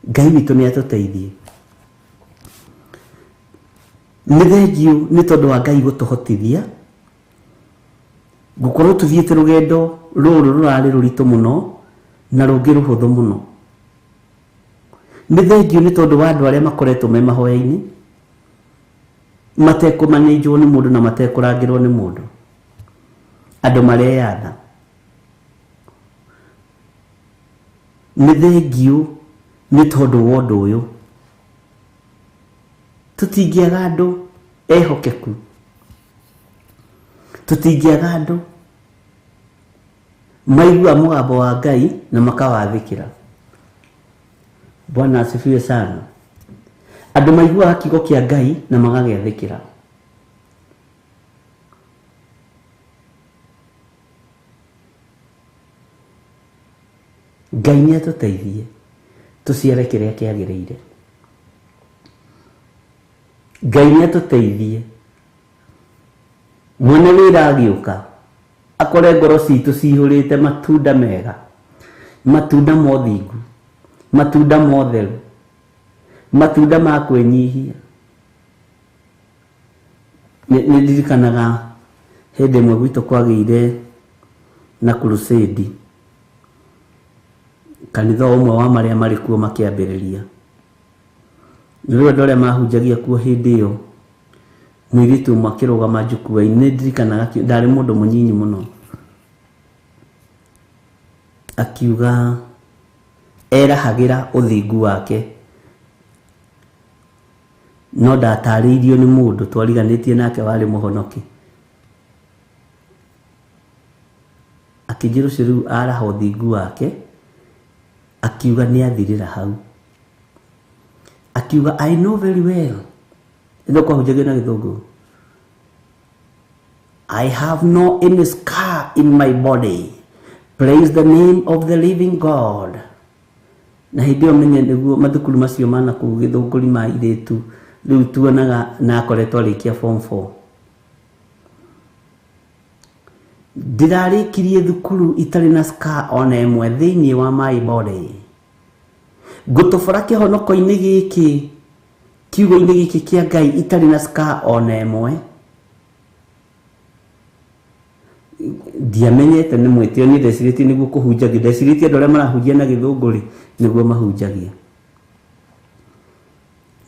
Ngai witũ nĩ atũteithie. Nĩ thengio nĩ tondũ wa Ngai gũtũhotithia gũkorwo tũthiĩte rũgendo rũrũ rũrarĩ rũritũ mũno na rũngĩ rũhũthũ mũno. Nĩ thengio nĩ tondũ wa andũ arĩa makoretwo me mahoya-inĩ matekũmanĩnjwo nĩ mũndũ na matekũrangĩrwo nĩ mũndũ. Andũ mareyatha. Nĩ thengio nĩ tondũ wa ũndũ ũyũ. Tũtingĩaga andũ ehokeku. Tũtingĩaga andũ maigua mũgambo wa Ngai na makawathĩkĩra. Bwana asifiwe sana. Andũ maiguaga kiugo kĩa Ngai na magagĩathĩkĩra. Ngai nĩ atũteithie tũciare kĩrĩa kĩagĩrĩire. Ngai nĩ atũteithie mwene wĩra agĩũka akore ngoro citũ cihũrĩte matunda mega, matunda mothingu, matunda motheru, matunda ma kwĩnyihia. Nĩ ndirikanaga hĩndĩ ĩmwe gwitũ kwagĩire na crusade. Kanitha ũmwe wa marĩa marĩ kuo makĩambĩrĩria. Nĩrĩo andũ arĩa mahunjagia kuo hĩndĩ ĩyo mũirĩtu makĩrũgama njukua-inĩ. Nĩ ndirikanaga ndarĩ mũndũ mũnyinyi mũno. Akiuga erahagĩra ũthingu wake no ndatarĩirio nĩ mũndũ twariganĩtie nake warĩ mũhonoki. akĩnjĩra ũcio rĩu araha ũthingu wake, akiuga nĩ athirĩra hau. Akiuga, I know very well. Ĩno kwahunjagio na Gĩthũngũ. I have no any scar in my body. Praise the name of the living God. Na hĩndĩ ĩyo menye nĩguo mathukuru macio mana kũu Gĩthũngũri ma airĩtu rĩu tuonaga na akoretwo arĩkia form 4. Ndirarĩkirie thukuru itarĩ na scar ona ĩmwe thĩinĩ wa my body. Ngũtũbara kĩhonoko-inĩ gĩkĩ, kiugo-inĩ gĩkĩ kĩa Ngai itarĩ na scar ona ĩmwe. Ndiamenyete nĩ mwĩtĩo nĩ ndecirĩtie nĩguo kũhunjagia, ndecirĩtie andũ arĩa marahunjia na Gĩthũngũri nĩguo mahunjagia.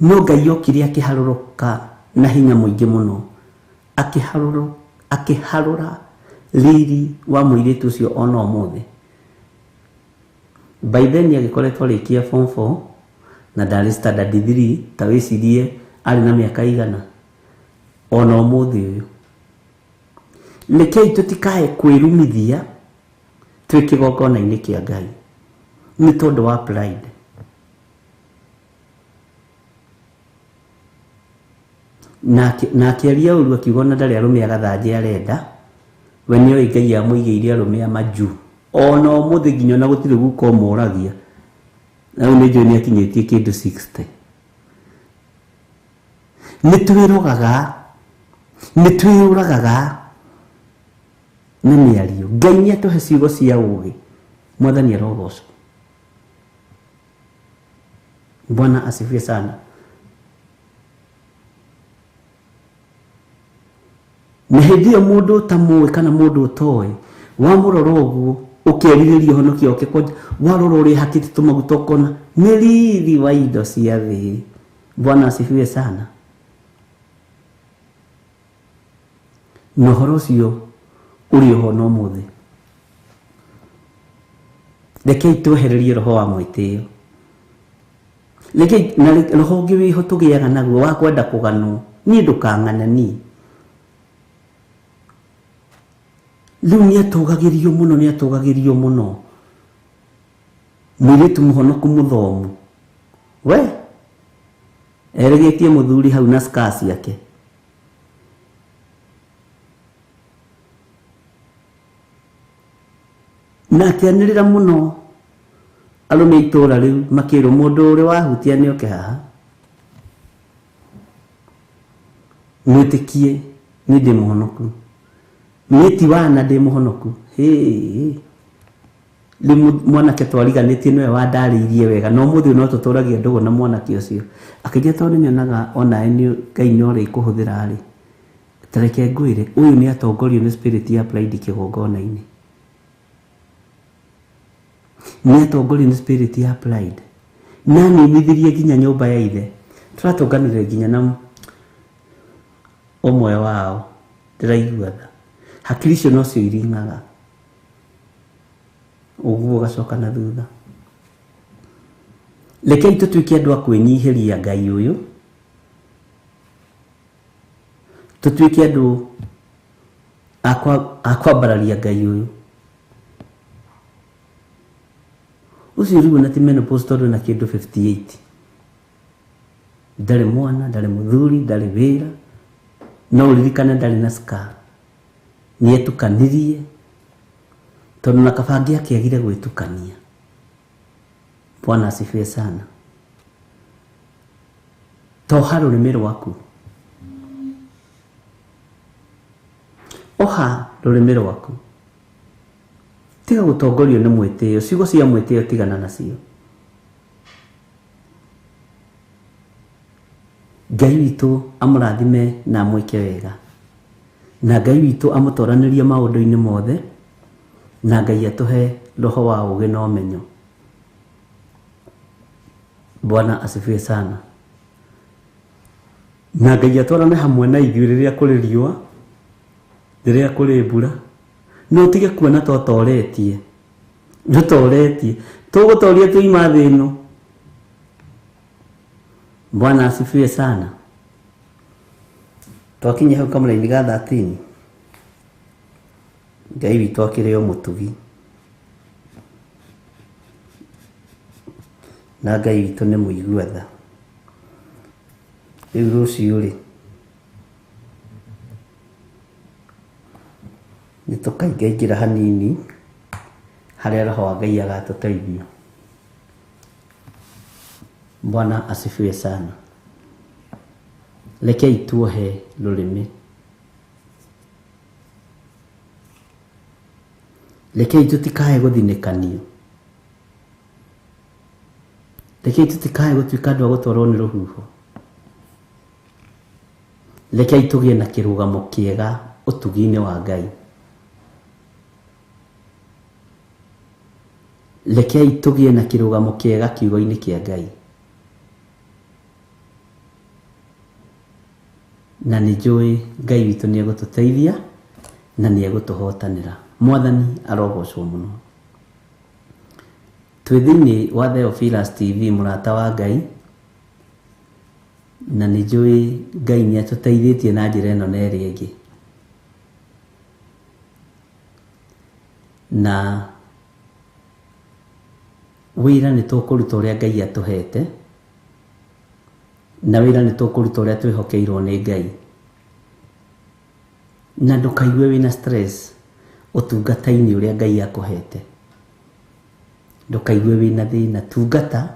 No Ngai okire akĩharũrũka na hinya mũingĩ mũno, akĩharũra riri wa mũirĩtu ũcio ona ũmũthĩ. By then agĩkoretwo arĩkia form 4 na ndarĩ standard 3, ta wĩcirie arĩ na mĩaka igana ona ũmũthĩ ũyũ. Rekei tũtikae kwĩrumithia twĩ kĩgongona-inĩ kĩa Ngai nĩ tondũ wa pride. Na akĩaria ũru akiuga ona ndarĩ arũme agathanjĩ arenda, we nĩoĩ Ngai amũigĩire arũme a maju ona ũmũthĩ nginya ona gũtirĩ guka ũmũragia. Na rĩu nĩnjũĩ nĩ akinyĩtie kĩndũ 60. Nĩ twĩrũragaga nĩ mĩario. Ngai nĩ atũhe ciugo cia ũũgĩ. Mwathani arogocwo. Bwana asifiwe sana. Na hĩndĩ ĩyo mũndũ ũtamũĩ kana mũndũ ũtoĩ wamũrora ũguo ũkĩerirĩria ũhonokio wake, warora ũrĩa hakĩte tũmaguta ũkona nĩ riri wa indo cia thĩ. Bwana asifiwe sana. Na ũhoro ũcio ũrĩ oho no mũthĩ. Rekei twehererie roho wa mwĩtĩo. Rekei na roho ũngĩ wĩho tũgĩaga naguo wa kwenda kũganwo. Niĩ ndũkang'anani. Rĩu nĩ atũgagĩrio mũno. Mũirĩtu mũhonoku mũthomu. We erĩgĩtie mũthuri hau na scar ciake. Na akĩanĩrĩra mũno arũme itũũra rĩu makĩrwo mũndũ ũrĩa wahutia nĩ oke haha. Mwĩtĩkie nĩ ndĩ mũhonoku. Nĩ ti wana ndĩ mũhonoku. Rĩu mwanake twariganĩtie nĩwe wandarĩirie wega, no mũthĩ no tũtũragia ndũgũ na mwanake ũcio. Akĩnjĩra tondũ nĩonaga ona Ngai no rĩkũhũthĩra rĩ, tareke ngwĩre ũyũ nĩ atongorio nĩ spirit ya pride kĩgongona-inĩ. Nĩ atongorio nĩ spirit ya pride. Na nĩmithirie nginya nyũmba ya ithe. Tũratũnganire nginya na ũmwe wao. Ndĩraigua tha. Hakiri icio no cio iring'aga. Ũguo gacoka na thutha. Rekei tũtuĩke andũ a kwĩnyihĩria Ngai ũyũ. Tũtuĩke andũ a kwambararia Ngai ũyũ. Ucio rĩu na ti menopause tondũ na kĩndũ 58. Ndarĩ mwana, ndarĩ mũthuri, ndarĩ wĩra. No ũririkane ndarĩ na scar. Nĩetukanirie tondũ na kabangi akĩagire gwĩtukania. Bwana asifiwe sana. Toha rũrĩmĩ rwaku. Oha rũrĩmĩ rwaku. Tiga gũtongorio nĩ mwĩtĩo. Ciugo cia mwĩtĩo tigana nacio. Ngai witũ amũrathime na amwĩke wega. Na Ngai witũ amũtoranĩrie maũndũ-inĩ mothe. Na Ngai atũhe roho wa ũũgĩ na ũmenyo. Bwana asifiwe sana. Na Ngai atwarane hamwe na ithuĩ rĩrĩa kũrĩ riũa, rĩrĩa kũrĩ mbura. No tige kuona totoretie. Ndotoretie. Tũgũtoria tũima thĩ ĩno. Bwana asifiwe sana. Twakinya hau kamũra-inĩ ga 13. Ngai witũ akĩrĩ o mũtugi. na Ngai witũ nĩ mũigua tha. Rĩu rũciũ rĩ, nĩ tũkaingĩra hanini harĩa Roho wa Ngai agatũteithia. Bwana asifiwe sana. Rekei tuohe rũrĩmĩ. Rekei tũtikae gũthinĩkanio. Rekei tũtikae gũtuĩka andũ a gũtwarwo nĩ rũhuho. Rekei tũgĩe na kĩrũgamo kĩega ũtugi-inĩ wa Ngai. Rekei tũgĩe na kĩrũgamo kĩega kiugo-inĩ kĩa Ngai. Na nĩ njũĩ Ngai witũ nĩ egũtũteithia na nĩ egũtũhotanĩra. Mwathani arogocwo mũno. Twĩ thĩinĩ wa Theophilus TV, mũrata wa Ngai, na nĩ njũĩ Ngai nĩ atũteithĩtie na njĩra ĩno na ĩrĩa ĩngĩ. Na wĩra nĩ tũkũruta ũrĩa Ngai atũhete, na wĩra nĩ tũkũruta ũrĩa twĩhokeirwo nĩ Ngai. Na ndũkaigue wĩna stress ũtungata-inĩ ũrĩa Ngai akũhete. Ndũkaigue wĩna thĩna, tungata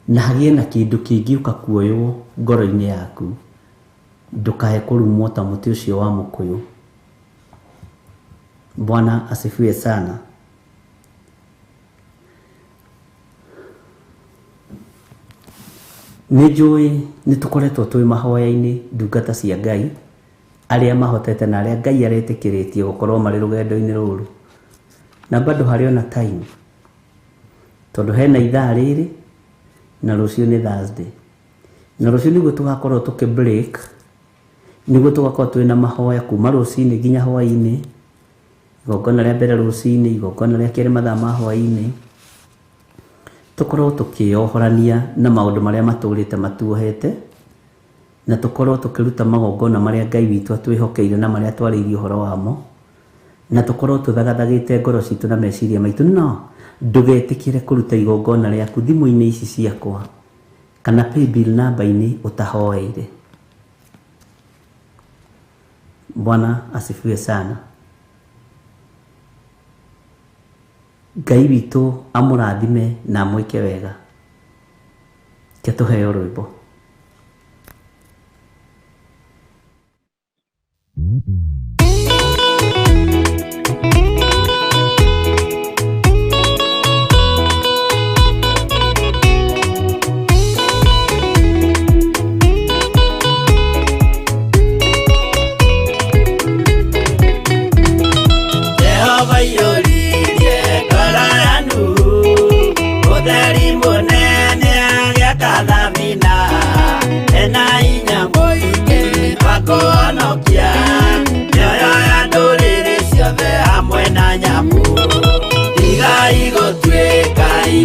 na hagĩe na kĩndũ kĩngĩũka kuoywo ngoro-inĩ yaku. Ndũkae kũrumwo ta mũtĩ ũcio wa mũkũyũ. Bwana asifiwe sana. Nĩ njũĩ nĩ tũkoretwo twĩ mahoya-inĩ ndungata cia Ngai, arĩa mahotete na arĩa Ngai aretĩkĩrĩtie gũkorwo marĩ rũgendo-inĩ rũrũ. Na bado harĩ ona time, tondũ hena ithaa rĩrĩ na rũciũ nĩ Thursday. Na rũciũ nĩguo tũgakorwo break, nĩguo tũgakorwo twĩ na mahoya kuma rũcinĩ nginya hwaĩ-inĩ. Igongona rĩa mbere rũcinĩ, igongona rĩa kerĩ mathaa ma hwaĩ-inĩ. Tũkorwo tũkĩohorania na maũndũ marĩa matũrĩte matuohete, na tũkorwo tũkĩruta magongona marĩa Ngai witũ atwĩhokeire na marĩa twarĩirie ũhoro wamo, na tũkorwo tũthagathagĩte ngoro citũ na meciria maitũ. No ndũgetĩkĩre kũruta igongona rĩaku thimũ-inĩ ici ciakwa kana paybill namba-inĩ ũtahoeire. Bwana asifiwe sana. Ngai witũ amũrathime na amwĩke wega. Ke tũheo rwĩmbo.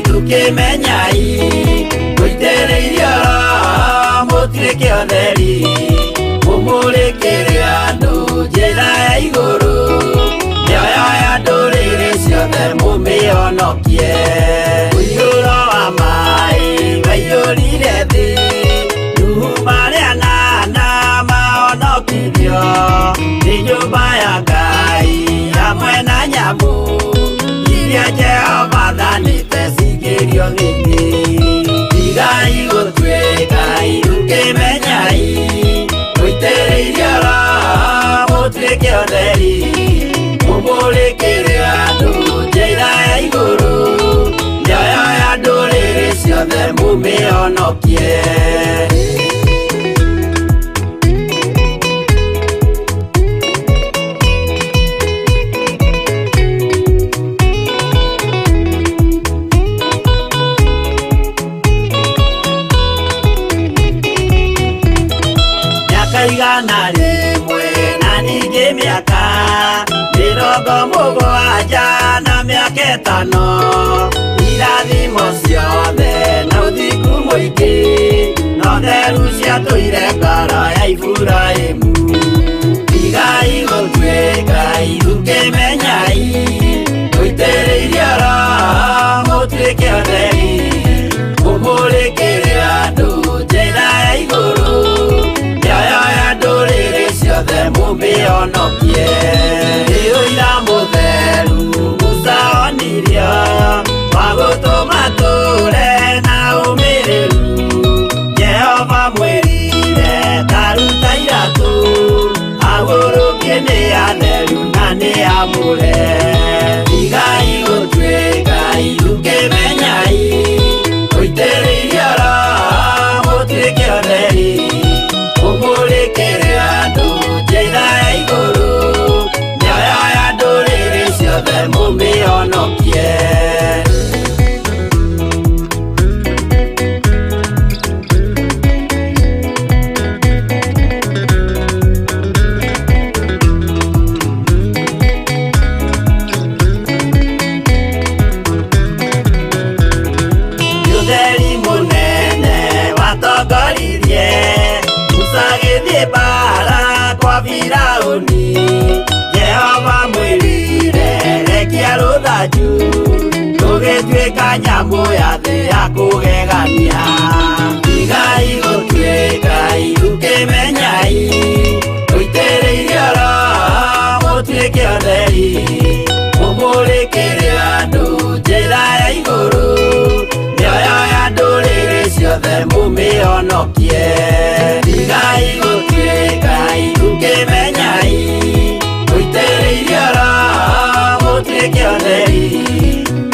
Tukimenyai guitereirio mutirike otheri mumurikire andu njira ya iguru nioyo ya nduriri ciothe mumionokie ũiyũro wa maĩ waiyũrire thĩ ruhu marĩa nana mahonokirio nĩ nyũmba ya Ngai hamwe na nyamũ iria Jehova thanĩte cingĩrio thĩinĩ. Tigai gũtuĩka irukimenyai mũitĩrĩirio Roho mũtuĩke ũtheri mũmũrĩkĩre andũ njĩra ya igũrũ mĩoyo ya ndũrĩrĩ ciothe mũmĩhonokie. Igana rĩmwe na ningĩ mĩaka 70 na mĩaka 5 irathimo ciothe na ũthingu mũingĩ na ũtheru ciatũire ngoro ya Iburahĩmu. Tigai gũtuĩka irukimenyai mũitĩrĩirio Roho mũtuĩke ũtheri mũmĩonokie. Ũira mũtheru Musa onirio wa gũtũma tũre na ũmĩrĩru. Jehova mwĩrire taruta iratũ, agũrũkie nĩ atheru na nĩ amũre. Igai gũtuĩka itũkĩmenyai, mũitĩrĩrie Roho mũtuĩke ũtheri, mũmũrĩkĩre andũ njĩra ya igũrũ, mĩoyo ya ndũrĩrĩ ciothe mũmĩonokie. Ũtheri mũnene watongoririe Musa agĩthiĩ mbara kwa Firaũni. Jehova mwĩrire rekia rũthanju, rũgĩtuĩka nyamũ ya thĩ ya kũgegania. Igai gũtuĩka itũkĩmenyai, mũitĩrĩrie Roho mũtuĩke ũtheri, mũmũrĩkĩre andũ njĩra ya igũrũ, mĩoyo ya ndũrĩrĩ ciothe mũmĩonokie. Igai gũtuĩka itũkĩmenyai, mũitĩrĩrie Roho mũtuĩke ũtheri,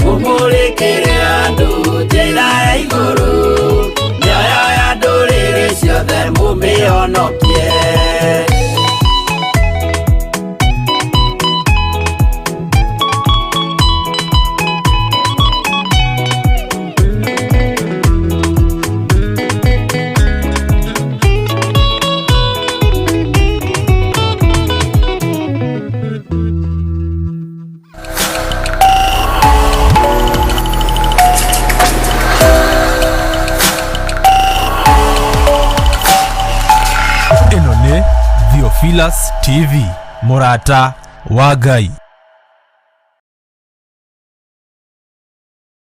mũmũrĩkĩre andũ njĩra ya igũrũ, mĩoyo ya ndũrĩrĩ ciothe mũmĩonokie. Ĩno nĩ Theophilus TV, mũrata wa Ngai.